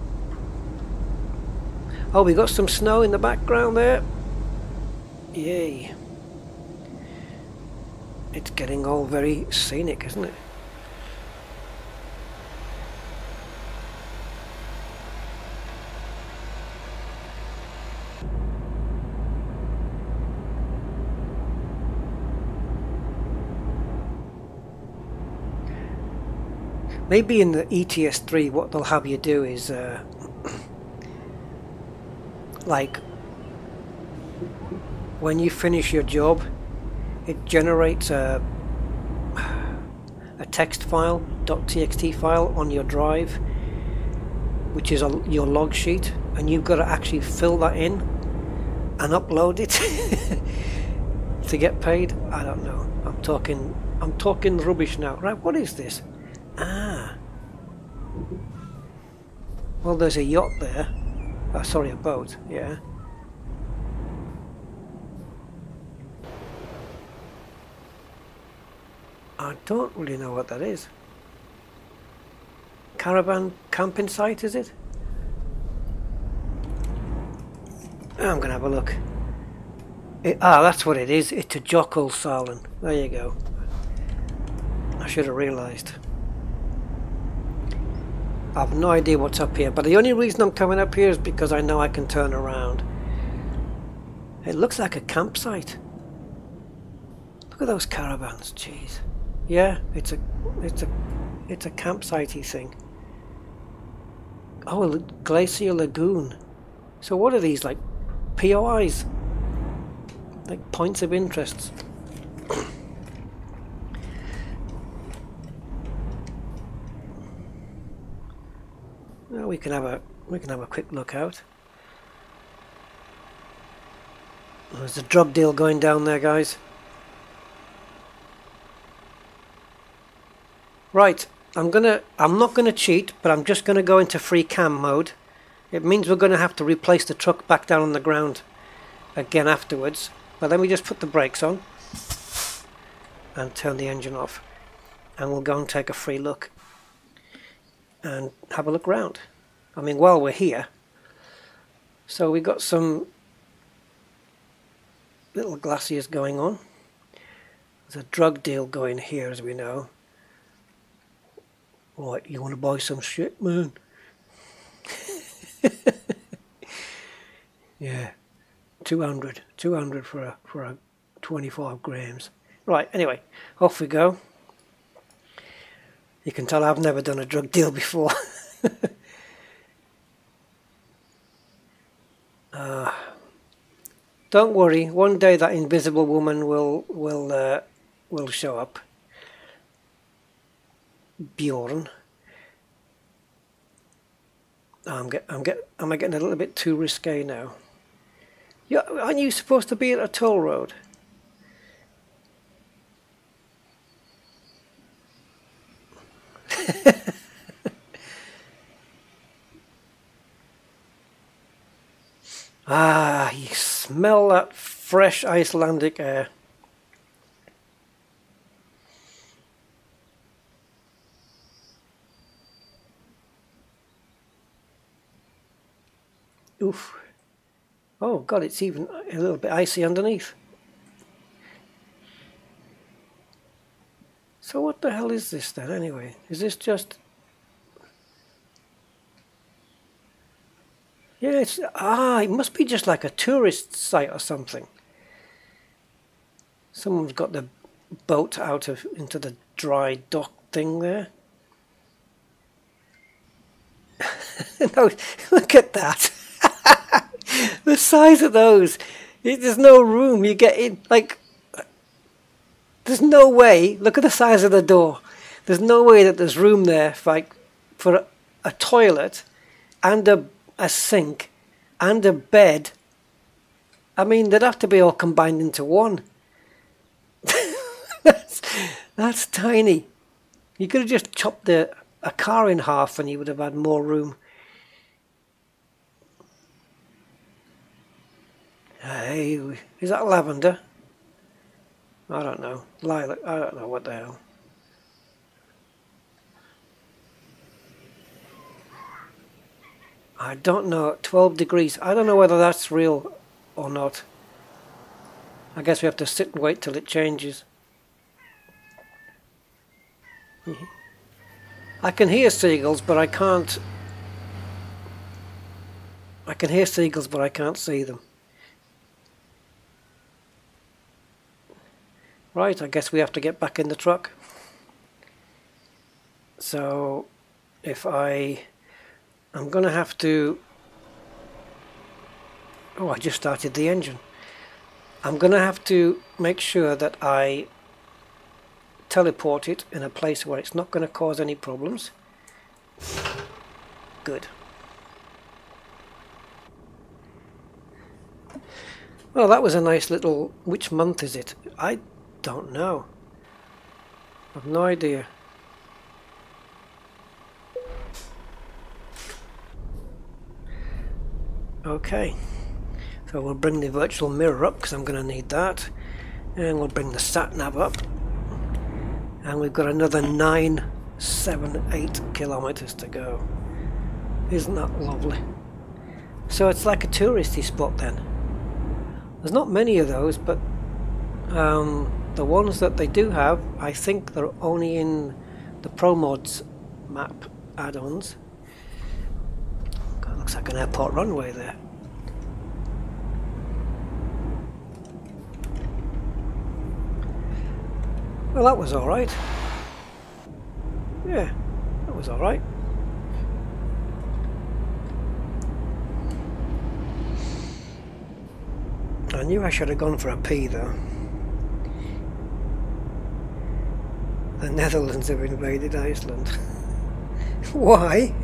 Speaker 1: Oh, we got some snow in the background there. Yay. It's getting all very scenic, isn't it? Maybe in the ETS3 what they'll have you do is like when you finish your job, it generates a text file, .txt file on your drive, which is your log sheet, and you've got to actually fill that in and upload it to get paid. I don't know. I'm talking rubbish now. Right, what is this? Ah. Well, there's a yacht there. Oh, sorry, a boat. Yeah. I don't really know what that is. Caravan camping site, is it? I'm gonna have a look. That's what it is. It's a Jokulsalen. There you go. I should have realised. I've no idea what's up here, but the only reason I'm coming up here is because I know I can turn around. It looks like a campsite. Look at those caravans, jeez. Yeah, it's a campsitey thing. Oh, a glacier lagoon. So what are these, like POIs? Like points of interest. Well, we can have a quick look out. There's a drug deal going down there, guys. Right, I'm not gonna cheat, but I'm just gonna go into free cam mode. It means we're gonna have to replace the truck back down on the ground again afterwards. But let me just put the brakes on and turn the engine off, and we'll go and take a free look and have a look around. I mean, while we're here. So we got some little glaciers going on. There's a drug deal going here, as we know. Right, you want to buy some shit, man? Yeah, 200 for a 25 grams. Right, anyway, off we go. You can tell I've never done a drug deal before. Don't worry, one day that invisible woman will show up. Bjorn. Am I getting a little bit too risque now? Yeah, aren't you supposed to be at a toll road? Ah, you smell that fresh Icelandic air. Oof. Oh god, it's even a little bit icy underneath. So what the hell is this then anyway? Is this just... Yeah, it must be just like a tourist site or something. Someone's got the boat out into the dry dock thing there. No, look at that. The size of those. There's no room. You get in, like, there's no way. Look at the size of the door. There's no way that there's room there for a toilet and a sink and a bed. I mean, they'd have to be all combined into one. That's tiny. You could have just chopped a car in half and you would have had more room. Hey, is that lavender? I don't know. Lilac, I don't know what the hell. I don't know. 12 degrees. I don't know whether that's real or not. I guess we have to sit and wait till it changes. I can hear seagulls, but I can't... I can hear seagulls, but I can't see them. Right, I guess we have to get back in the truck. So if I'm gonna have to, oh, I just started the engine. I'm gonna have to make sure that I teleport it in a place where it's not going to cause any problems. Good. Well, that was a nice little... Which month is it? I don't know. I've no idea. Okay. So we'll bring the virtual mirror up because I'm going to need that. And we'll bring the sat-nav up. And we've got another 978 kilometers to go. Isn't that lovely? So it's like a touristy spot then. There's not many of those, but the ones that they do have, I think they're only in the Pro Mods map add-ons. God, looks like an airport runway there. Well, that was alright. Yeah, that was alright. I knew I should have gone for a pee though. The Netherlands have invaded Iceland. Why?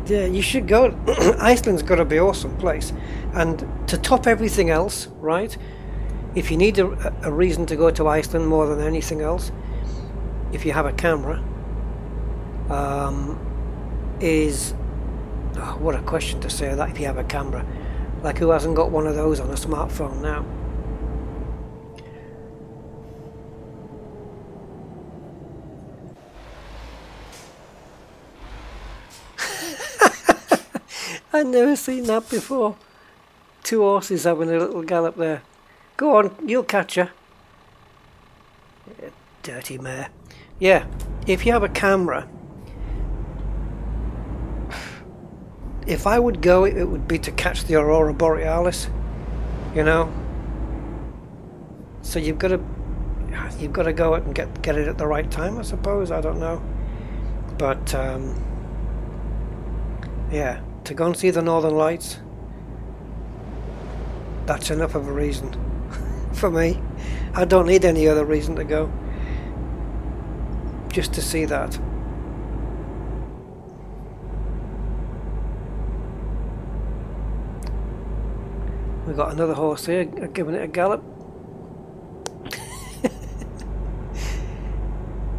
Speaker 1: Yeah, you should go. Iceland's got to be an awesome place. And to top everything else, right? If you need a reason to go to Iceland more than anything else, if you have a camera, is... Oh, what a question to say that, if you have a camera. Like, who hasn't got one of those on a smartphone now? I've never seen that before. Two horses having a little gallop there. Go on, you'll catch her. Dirty mare. Yeah, if you have a camera, if I would go, it would be to catch the Aurora Borealis, you know. So you've got to go out and get it at the right time, I suppose. I don't know, but yeah, to go and see the Northern Lights, that's enough of a reason for me. I don't need any other reason to go, just to see that. We've got another horse here, giving it a gallop.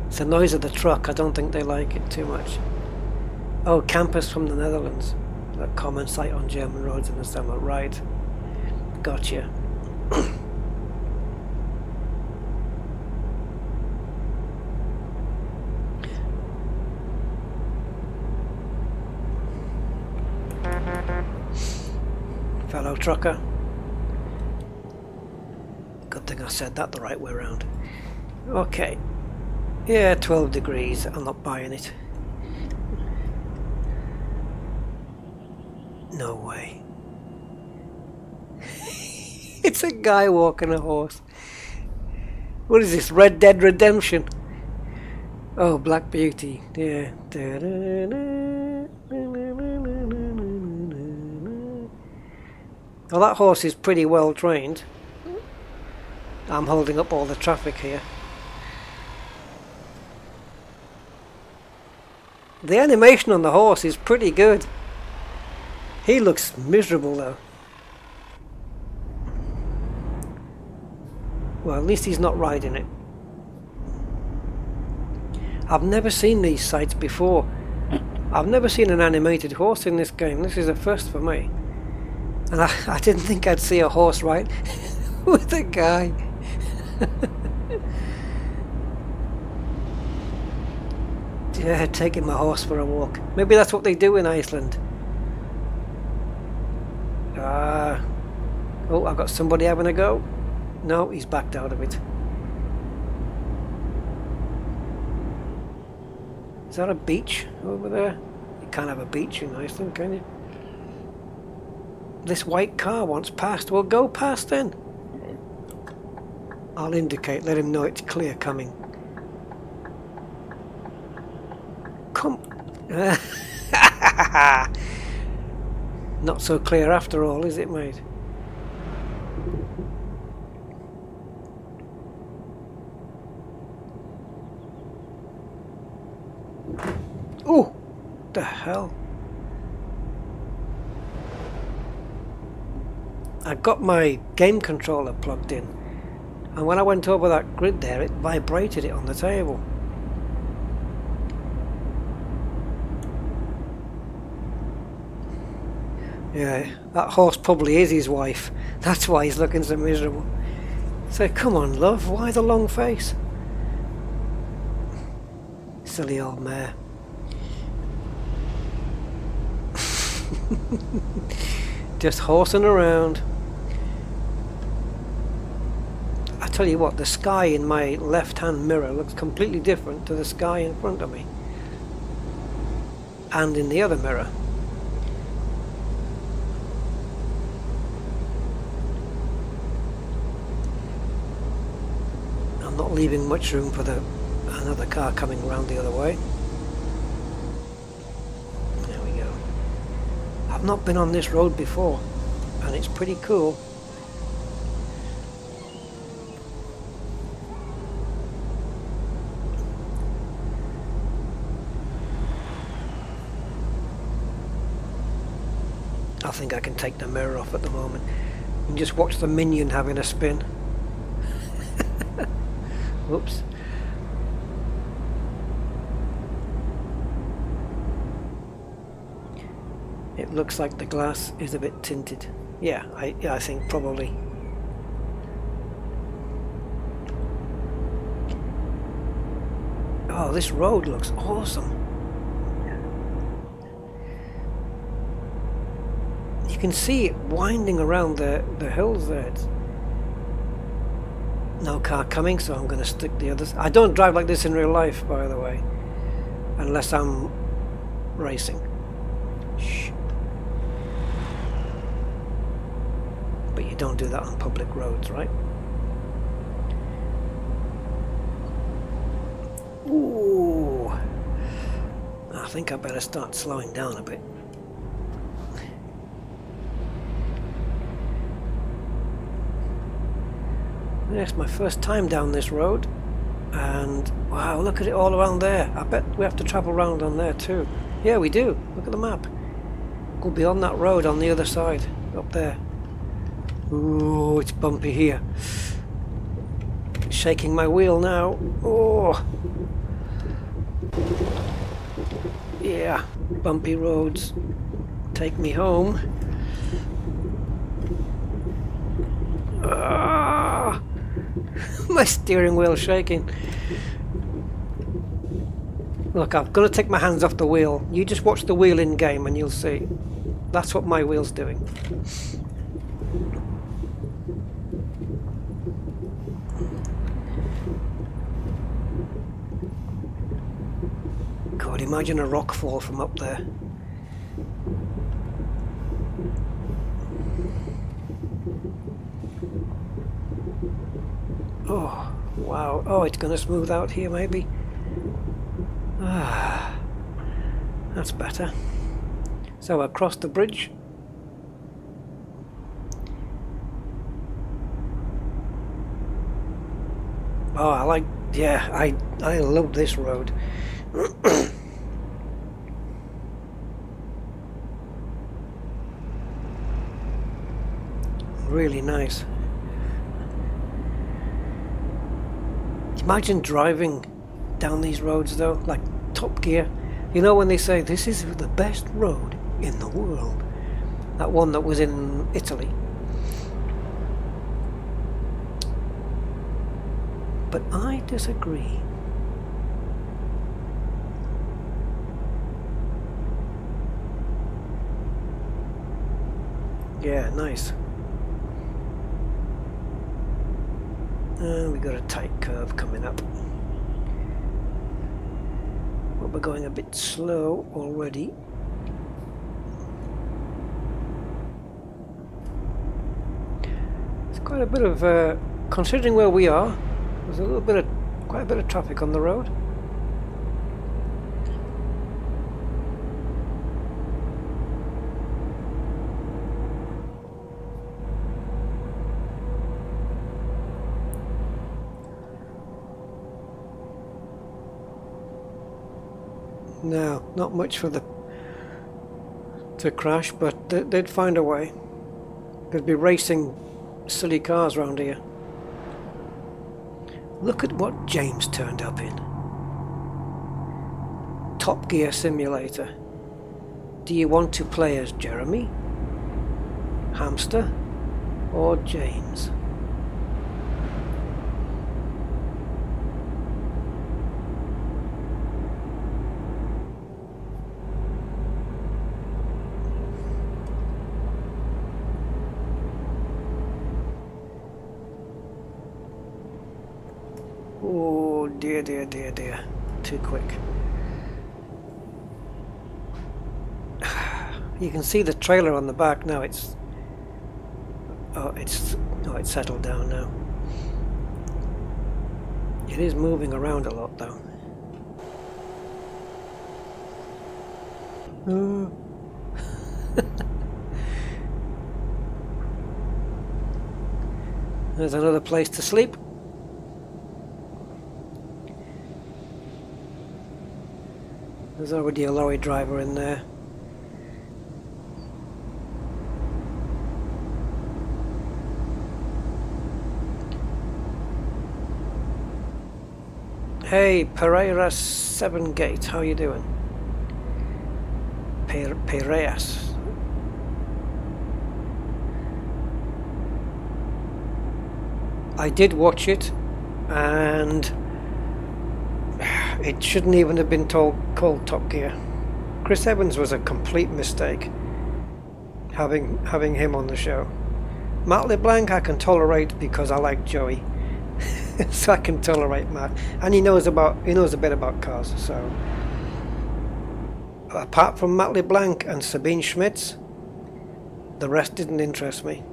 Speaker 1: It's the noise of the truck, I don't think they like it too much. Oh, campers from the Netherlands. That common sight on German roads in the summer, right. Gotcha. Fellow trucker. Good thing I said that the right way around. Okay. Yeah, 12 degrees. I'm not buying it. No way. It's a guy walking a horse. What is this? Red Dead Redemption? Oh, Black Beauty. Yeah. Well, that horse is pretty well trained. I'm holding up all the traffic here. The animation on the horse is pretty good. He looks miserable though. Well, at least he's not riding it. I've never seen these sights before. I've never seen an animated horse in this game. This is a first for me. And I didn't think I'd see a horse ride with a guy. Yeah, taking my horse for a walk. Maybe that's what they do in Iceland. Oh, I've got somebody having a go. No, he's backed out of it. Is that a beach over there? You can't have a beach in Iceland, can you? This white car wants past. Well, go past then. I'll indicate, let him know it's clear coming. Come. Not so clear after all, is it, mate? Oh, the hell. I got my game controller plugged in, and when I went over that grid there, it vibrated it on the table. Yeah, that horse probably is his wife. That's why he's looking so miserable. So come on, love, why the long face? Silly old mare. Just horsing around. I tell you what, the sky in my left-hand mirror looks completely different to the sky in front of me. And in the other mirror. I'm not leaving much room for another car coming around the other way. There we go. I've not been on this road before, and it's pretty cool. I think I can take the mirror off at the moment and just watch the minion having a spin. Whoops. It looks like the glass is a bit tinted. Yeah, I think probably. Oh, this road looks awesome. You can see it winding around the hills there. It's no car coming, so I'm going to stick the others. I don't drive like this in real life, by the way, unless I'm racing. Shh. But you don't do that on public roads, right? Ooh. I think I better start slowing down a bit. It's my first time down this road, and wow, look at it all around there. I bet we have to travel around on there too. Yeah, we do. Look at the map. We'll be on that road on the other side, up there. Ooh, it's bumpy here. Shaking my wheel now. Oh, yeah, bumpy roads take me home. Ah, my steering wheel shaking. Look, I'm going to take my hands off the wheel. You just watch the wheel in game and you'll see. That's what my wheel's doing. God, imagine a rock fall from up there. Oh, wow. Oh, it's going to smooth out here, maybe. Ah, that's better. So across the bridge. Oh, I like, yeah, I love this road. Really nice. Imagine driving down these roads though, like Top Gear. You know when they say this is the best road in the world? That one that was in Italy. But I disagree. Yeah, nice. We got a tight curve coming up. But we're going a bit slow already. It's quite a bit of considering where we are, there's a little bit of, quite a bit of traffic on the road. No, not much for the to crash, but they'd find a way. They'd be racing silly cars around here. Look at what James turned up in. Top Gear Simulator. Do you want to play as Jeremy, Hamster, or James? Oh dear, dear, dear, dear. Too quick. You can see the trailer on the back now. It's settled down now. It is moving around a lot though. There's another place to sleep. There's already a lorry driver in there. Hey, Pereira 7 Gate, how you doing? Piraeus. I did watch it, and it shouldn't even have been called Top Gear. Chris Evans was a complete mistake, having him on the show. Matt LeBlanc I can tolerate because I like Joey. So I can tolerate Matt, and he knows a bit about cars. So apart from Matt LeBlanc and Sabine Schmitz, the rest didn't interest me.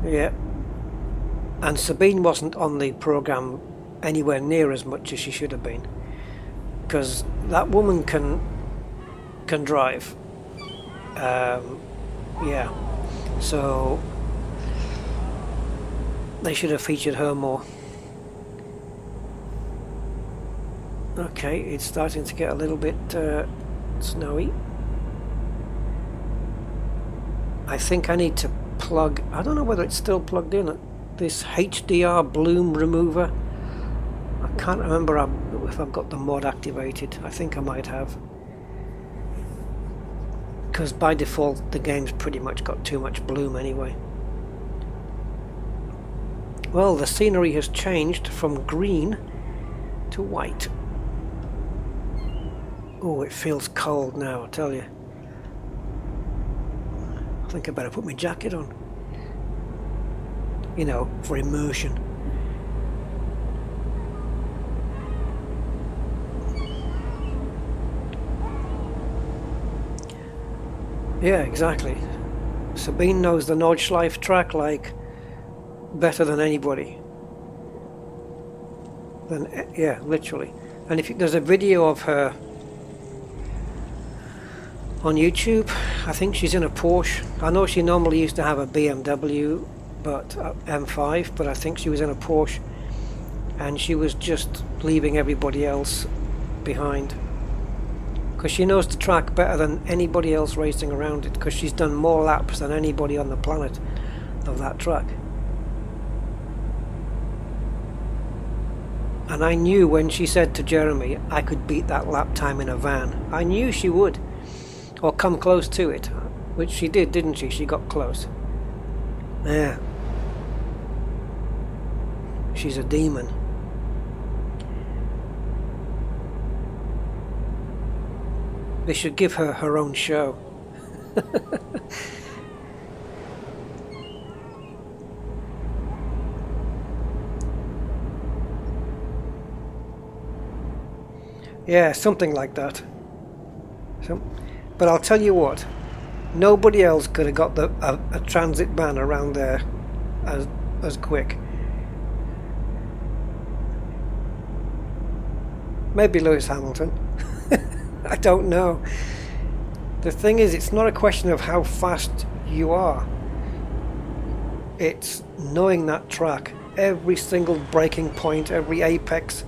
Speaker 1: Yeah, and Sabine wasn't on the program anywhere near as much as she should have been, because that woman can drive. Yeah. So they should have featured her more. Okay, it's starting to get a little bit snowy. I think I need to plug, I don't know whether it's still plugged in, this HDR bloom remover. I can't remember if I've got the mod activated. I think I might have, because by default the game's pretty much got too much bloom anyway. Well, the scenery has changed from green to white. Oh, it feels cold now, I tell you. I think I better put my jacket on. You know, for immersion. Yeah, exactly. Sabine knows the Nordschleife track like better than anybody. Yeah, literally. And if there's a video of her on YouTube, I think she's in a Porsche. I know she normally used to have a BMW, but M5, but I think she was in a Porsche, and she was just leaving everybody else behind. Because she knows the track better than anybody else racing around it, because she's done more laps than anybody on the planet of that track. And I knew when she said to Jeremy, I could beat that lap time in a van. I knew she would, or come close to it, which she did, didn't she? She got close. Yeah. She's a demon. They should give her her own show. Yeah, something like that. But I'll tell you what, Nobody else could have got a transit ban around there as quick. Maybe Lewis Hamilton. I don't know. The thing is, it's not a question of how fast you are. It's knowing that track, every single braking point, every apex,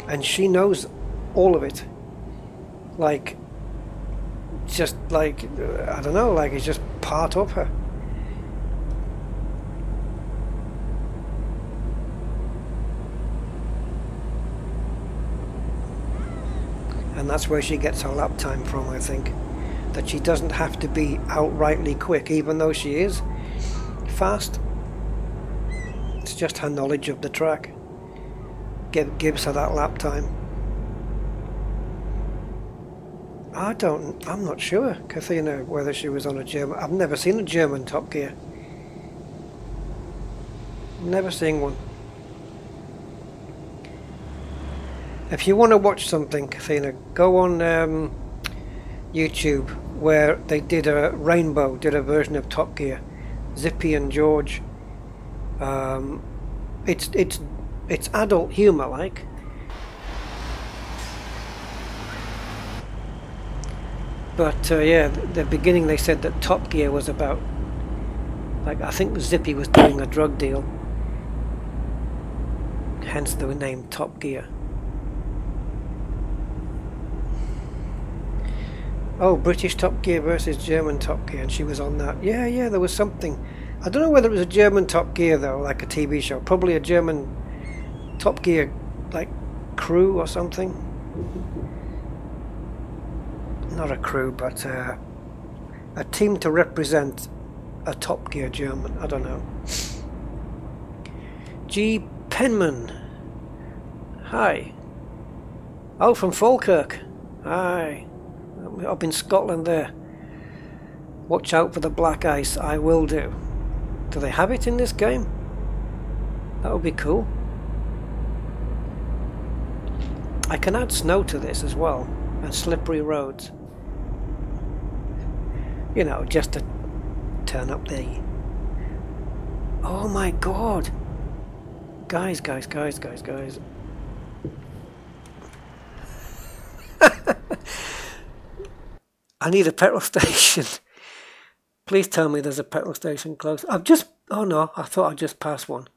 Speaker 1: and she knows all of it. Like, just like, I don't know, like it's just part of her. And that's where she gets her lap time from, I think. That she doesn't have to be outrightly quick, even though she is fast. It's just her knowledge of the track gives her that lap time. I'm not sure, Kathina, whether she was on a German. I've never seen a German Top Gear. Never seen one. If you want to watch something, Kathina, go on YouTube, where they did a version of Top Gear. Zippy and George. It's adult humour, like. But yeah, the beginning they said that Top Gear was about, like, I think Zippy was doing a drug deal, hence the name Top Gear. Oh, British Top Gear versus German Top Gear, and she was on that. Yeah, there was something. I don't know whether it was a German Top Gear though, like a TV show. Probably a German Top Gear, like, crew or something. Not a crew, but a team to represent a Top Gear German. I don't know. G. Penman. Hi. Oh, from Falkirk. Hi. Up in Scotland there. Watch out for the black ice. I will do. Do they have it in this game? That would be cool. I can add snow to this as well, and slippery roads. You know, just to turn up the... Oh my god! Guys. I need a petrol station. Please tell me there's a petrol station close. Oh no, I thought I just passed one.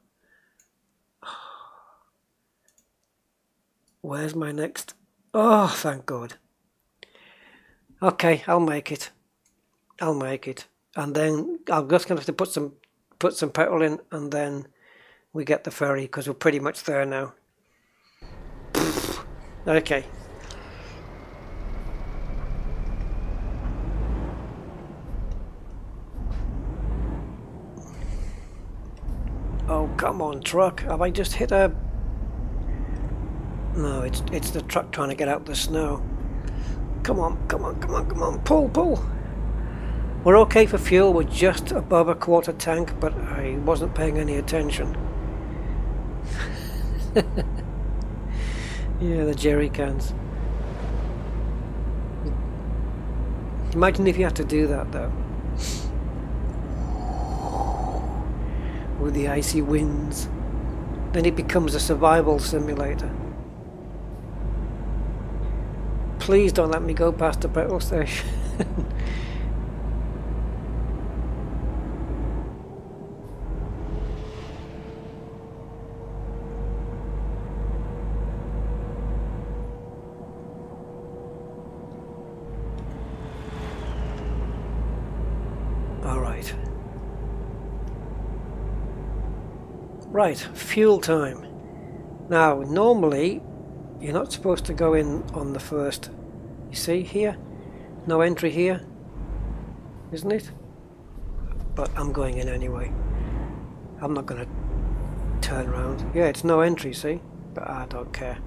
Speaker 1: Where's my next? Oh, thank God. Okay, I'll make it. And then I'm just going to have to put some petrol in, and then we get the ferry, because we're pretty much there now. Okay. Oh, come on, truck. Have I just hit a... No, it's the truck trying to get out the snow. Come on. Pull. We're okay for fuel. We're just above a quarter tank, but I wasn't paying any attention. Yeah, the jerry cans. Imagine if you had to do that, though. With the icy winds. Then it becomes a survival simulator. Please don't let me go past the petrol station. Alright. Right, fuel time. Now, normally, you're not supposed to go in on the first. You see here? No entry here, isn't it? But I'm going in anyway. I'm not going to turn around. Yeah, it's no entry, see? But I don't care.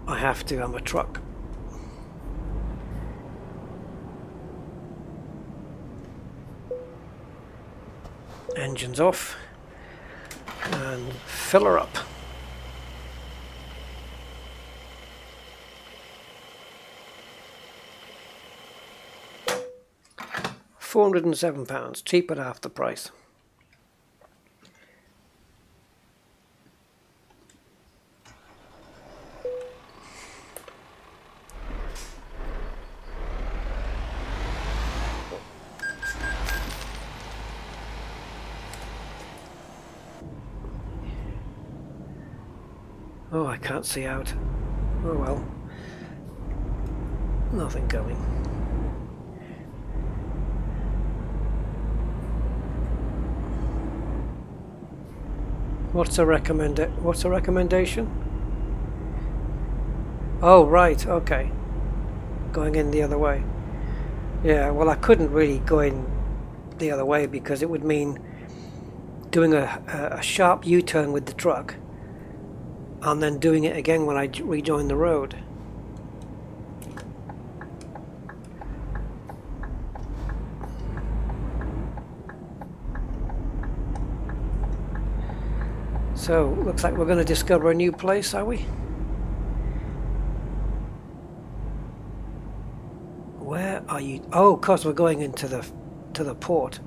Speaker 1: I have to, I'm a truck. Engines off. And fill her up. £407, cheap at half the price. Oh, I can't see out. Oh well. Nothing going. What's a recommendation? Oh, right, okay. Going in the other way. Yeah, well, I couldn't really go in the other way because it would mean doing a sharp U-turn with the truck and then doing it again when I rejoin the road. So, looks like we're going to discover a new place, are we? Where are you? Oh, of course we're going into the port.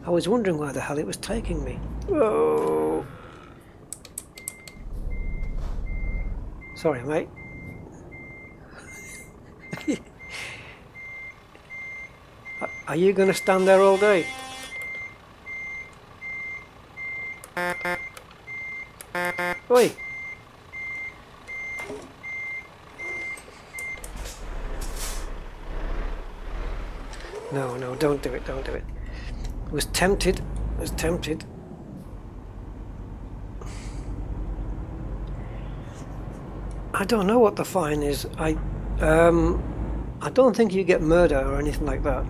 Speaker 1: I was wondering where the hell it was taking me. Whoa! Sorry, mate. Are you going to stand there all day? Oi! No, don't do it, don't do it. I was tempted. I don't know what the fine is. I don't think you get murder or anything like that.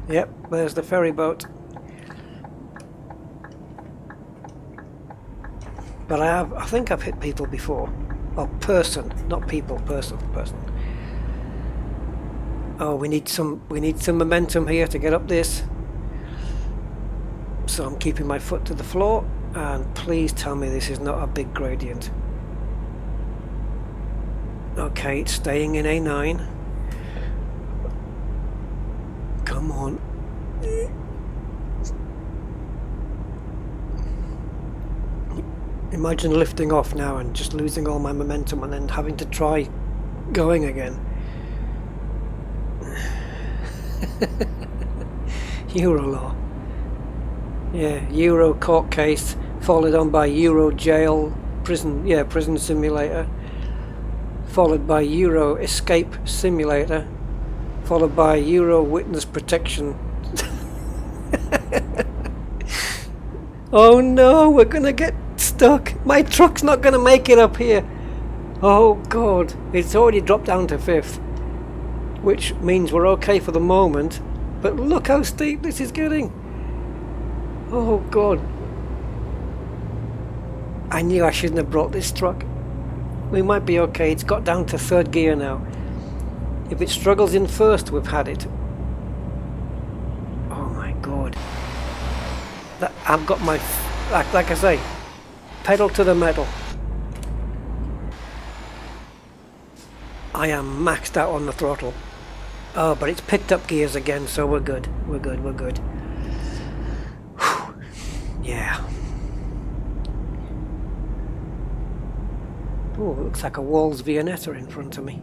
Speaker 1: Yep, there's the ferry boat. But I think I've hit people before. Oh, person, not people, person. Oh, we need some momentum here to get up this. So I'm keeping my foot to the floor, and please tell me this is not a big gradient. Okay, it's staying in A9. Come on. Imagine lifting off now and just losing all my momentum and then having to try going again. Euro law. Yeah, Euro court case followed on by Euro jail prison simulator, followed by Euro escape simulator, followed by Euro witness protection. Oh no, we're gonna get stuck. My truck's not gonna make it up here. Oh god, it's already dropped down to 5th, which means we're okay for the moment, but look how steep this is getting. Oh god, I knew I shouldn't have brought this truck. We might be okay. It's got down to 3rd gear now. If it struggles in 1st, we've had it. Oh my god, I've got my like I say, pedal to the metal. I am maxed out on the throttle. Oh, but it's picked up gears again, so we're good. We're good. Whew. Yeah. Oh, it looks like a Walls Viennetta in front of me.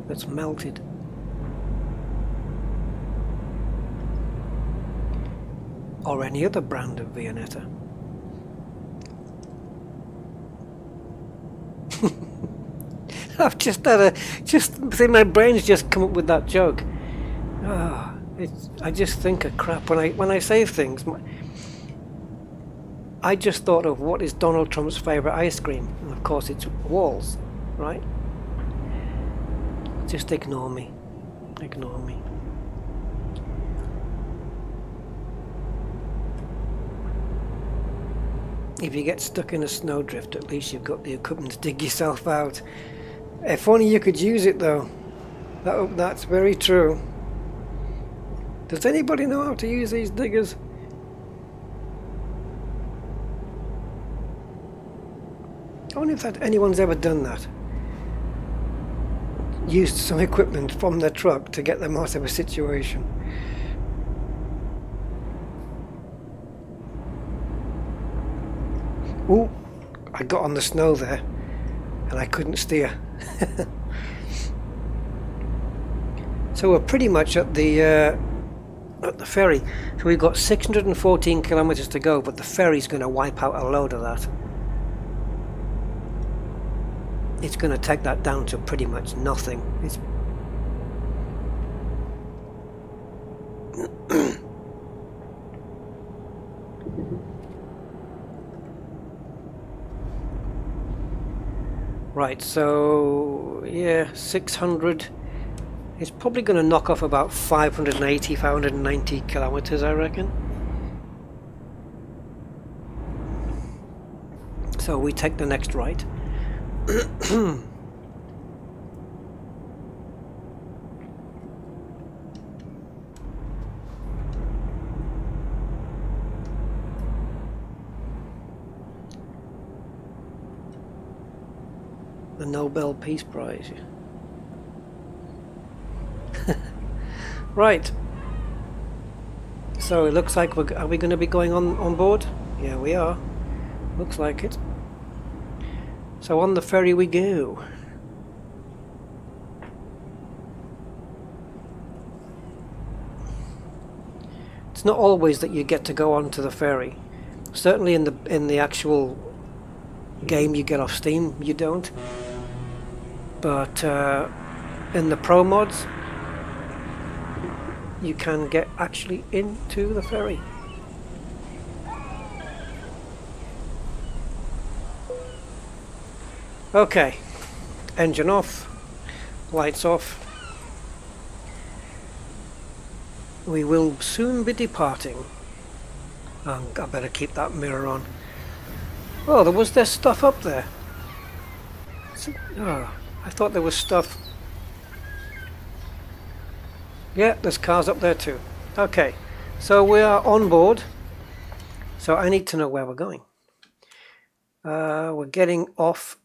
Speaker 1: That's melted. Or any other brand of Viennetta. I've just had my brain's just come up with that joke. Oh, I just think of crap when I say things. I just thought of what is Donald Trump's favourite ice cream, and of course it's Walls, right? Just ignore me. Ignore me. If you get stuck in a snowdrift, at least you've got the equipment to dig yourself out. If only you could use it though. That's very true. Does anybody know how to use these diggers? I wonder if anyone's ever done that. used some equipment from the truck to get them out of a situation. Ooh, I got on the snow there and I couldn't steer. So we're pretty much at the ferry. So we've got 614 kilometers to go, but the ferry's going to wipe out a load of that. It's going to take that down to pretty much nothing. It's right, so yeah, 600. It's probably going to knock off about 580, 590 kilometers, I reckon. So we take the next right. The Nobel Peace Prize. Right. So it looks like are we going to be going on board? Yeah, we are. Looks like it. So on the ferry we go. It's not always that you get to go onto the ferry. Certainly in the actual game you get off Steam, you don't. But in the Pro mods, you can get actually into the ferry. Okay, engine off, lights off. We will soon be departing. I better keep that mirror on. Oh, was there stuff up there? Oh, I thought there was stuff. Yeah, there's cars up there too. Okay, so we are on board. So I need to know where we're going. We're getting off.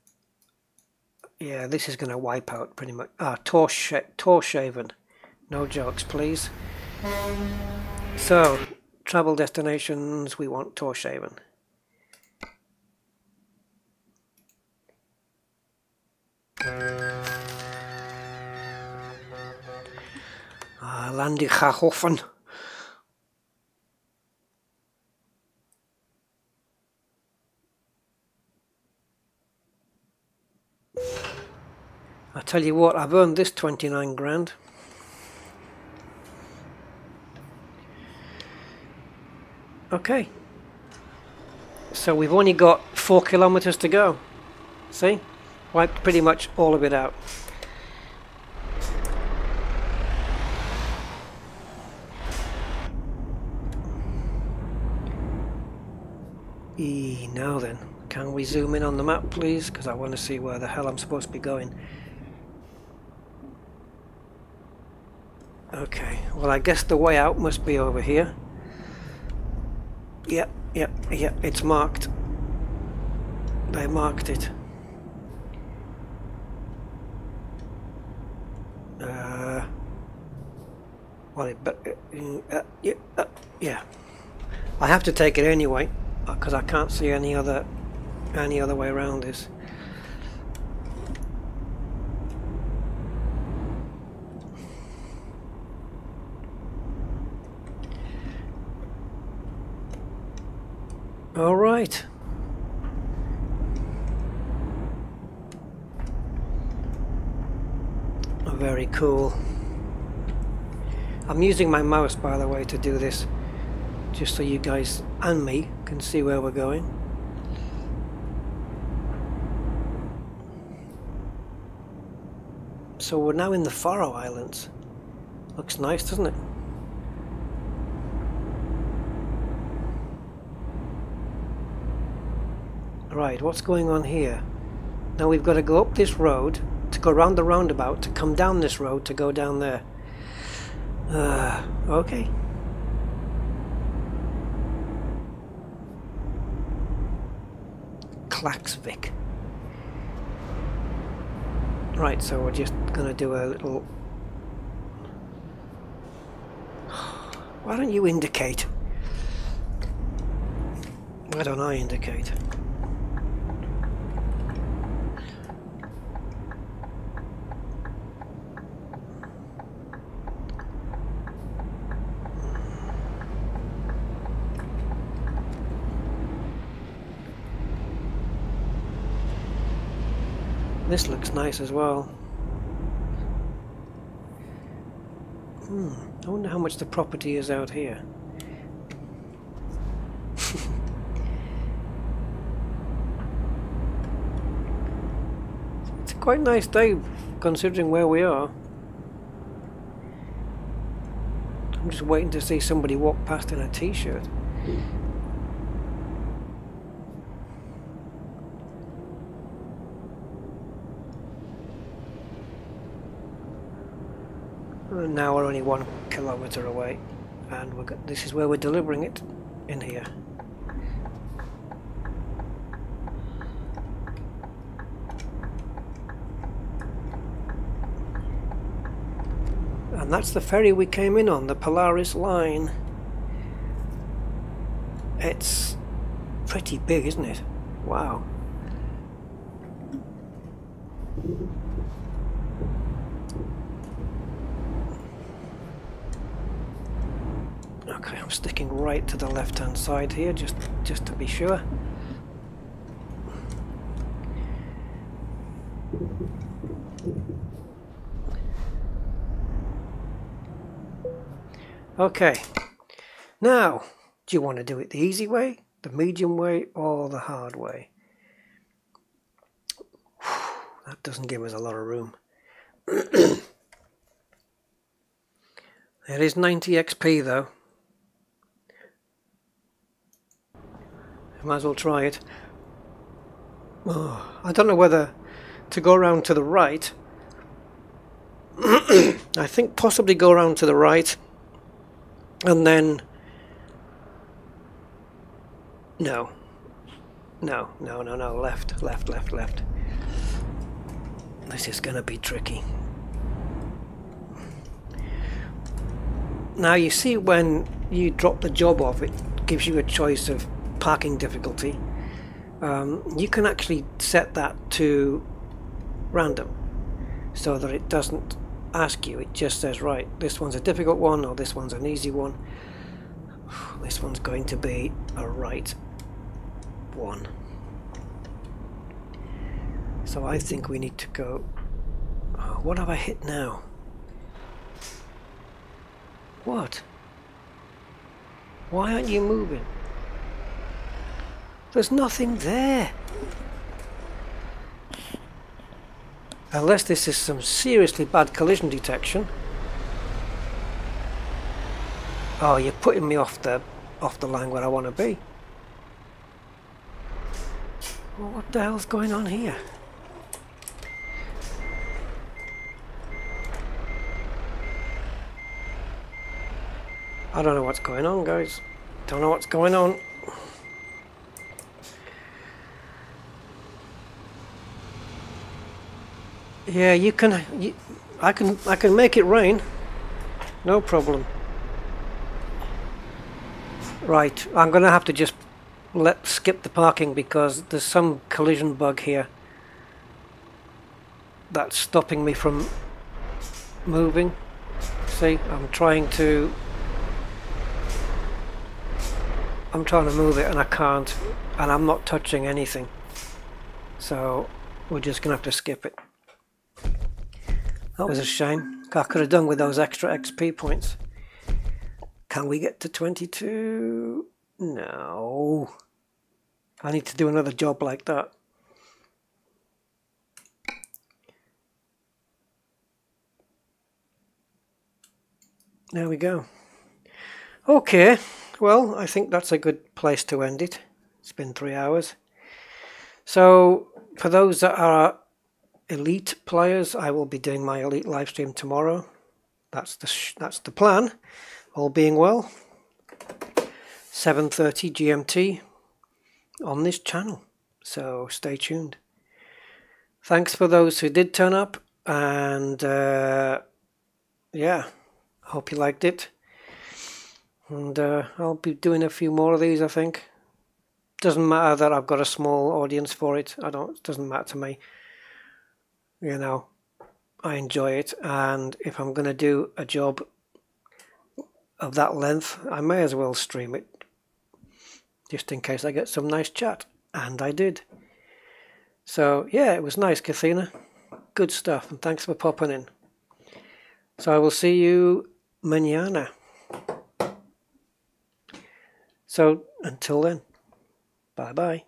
Speaker 1: Yeah, this is going to wipe out pretty much. Torshaven. No jokes, please. So, travel destinations, we want Torshaven. Landichahofen. I tell you what, I've earned this 29 grand. Okay. So we've only got 4 kilometers to go. See? Wiped pretty much all of it out. Now then, can we zoom in on the map please? Because I want to see where the hell I'm supposed to be going. Okay, well I guess the way out must be over here. Yep, it's marked. They marked it. Yeah. I have to take it anyway because I can't see any other way around this. All right. Very cool. I'm using my mouse, by the way, to do this, just so you guys and me can see where we're going. So we're now in the Faroe Islands. Looks nice, doesn't it? Right, what's going on here? Now we've got to go up this road, to go around the roundabout, to come down this road, to go down there. Okay. Klaksvik. Right, so we're just going to do a little... Why don't you indicate? Why don't I indicate? This looks nice as well. I wonder how much the property is out here. It's a quite nice day considering where we are. I'm just waiting to see somebody walk past in a t-shirt. And now we're only 1 kilometre away, and this is where we're delivering it, in here. And that's the ferry we came in on, the Polaris line. It's pretty big, isn't it? Wow. Okay, I'm sticking right to the left-hand side here, just to be sure. Okay, now, do you want to do it the easy way, the medium way, or the hard way? That doesn't give us a lot of room. It is 90 XP though. Might as well try it. Oh, I don't know whether to go around to the right. I think possibly go around to the right and then no, left. This is going to be tricky. Now you see, when you drop the job off, it gives you a choice of parking difficulty. You can actually set that to random so that it doesn't ask you, it just says, right, this one's a difficult one, or this one's an easy one. This one's going to be a right one. So I think we need to go... Oh, what have I hit now? What? Why aren't you moving? There's nothing there. Unless this is some seriously bad collision detection. Oh, you're putting me off the line where I want to be. Well, what the hell's going on here? I don't know what's going on, guys. Don't know what's going on. Yeah, you can. I can make it rain. No problem. Right, I'm gonna have to just skip the parking because there's some collision bug here that's stopping me from moving. See, I'm trying to move it and I can't, and I'm not touching anything. So we're just gonna have to skip it. That was a shame. I could have done with those extra XP points. Can we get to 22? No. I need to do another job like that. There we go. Okay, well, I think that's a good place to end it. It's been 3 hours. So, for those that are elite players, I will be doing my elite live stream tomorrow. That's the plan, all being well. 7:30 GMT on this channel, so stay tuned. Thanks for those who did turn up, And yeah, hope you liked it. And I'll be doing a few more of these, I think. Doesn't matter that I've got a small audience for it. It doesn't matter to me. You know, I enjoy it, and if I'm going to do a job of that length, I may as well stream it, just in case I get some nice chat. And I did. So yeah, it was nice, Kathina. Good stuff, and thanks for popping in. So I will see you mañana. So until then, bye bye.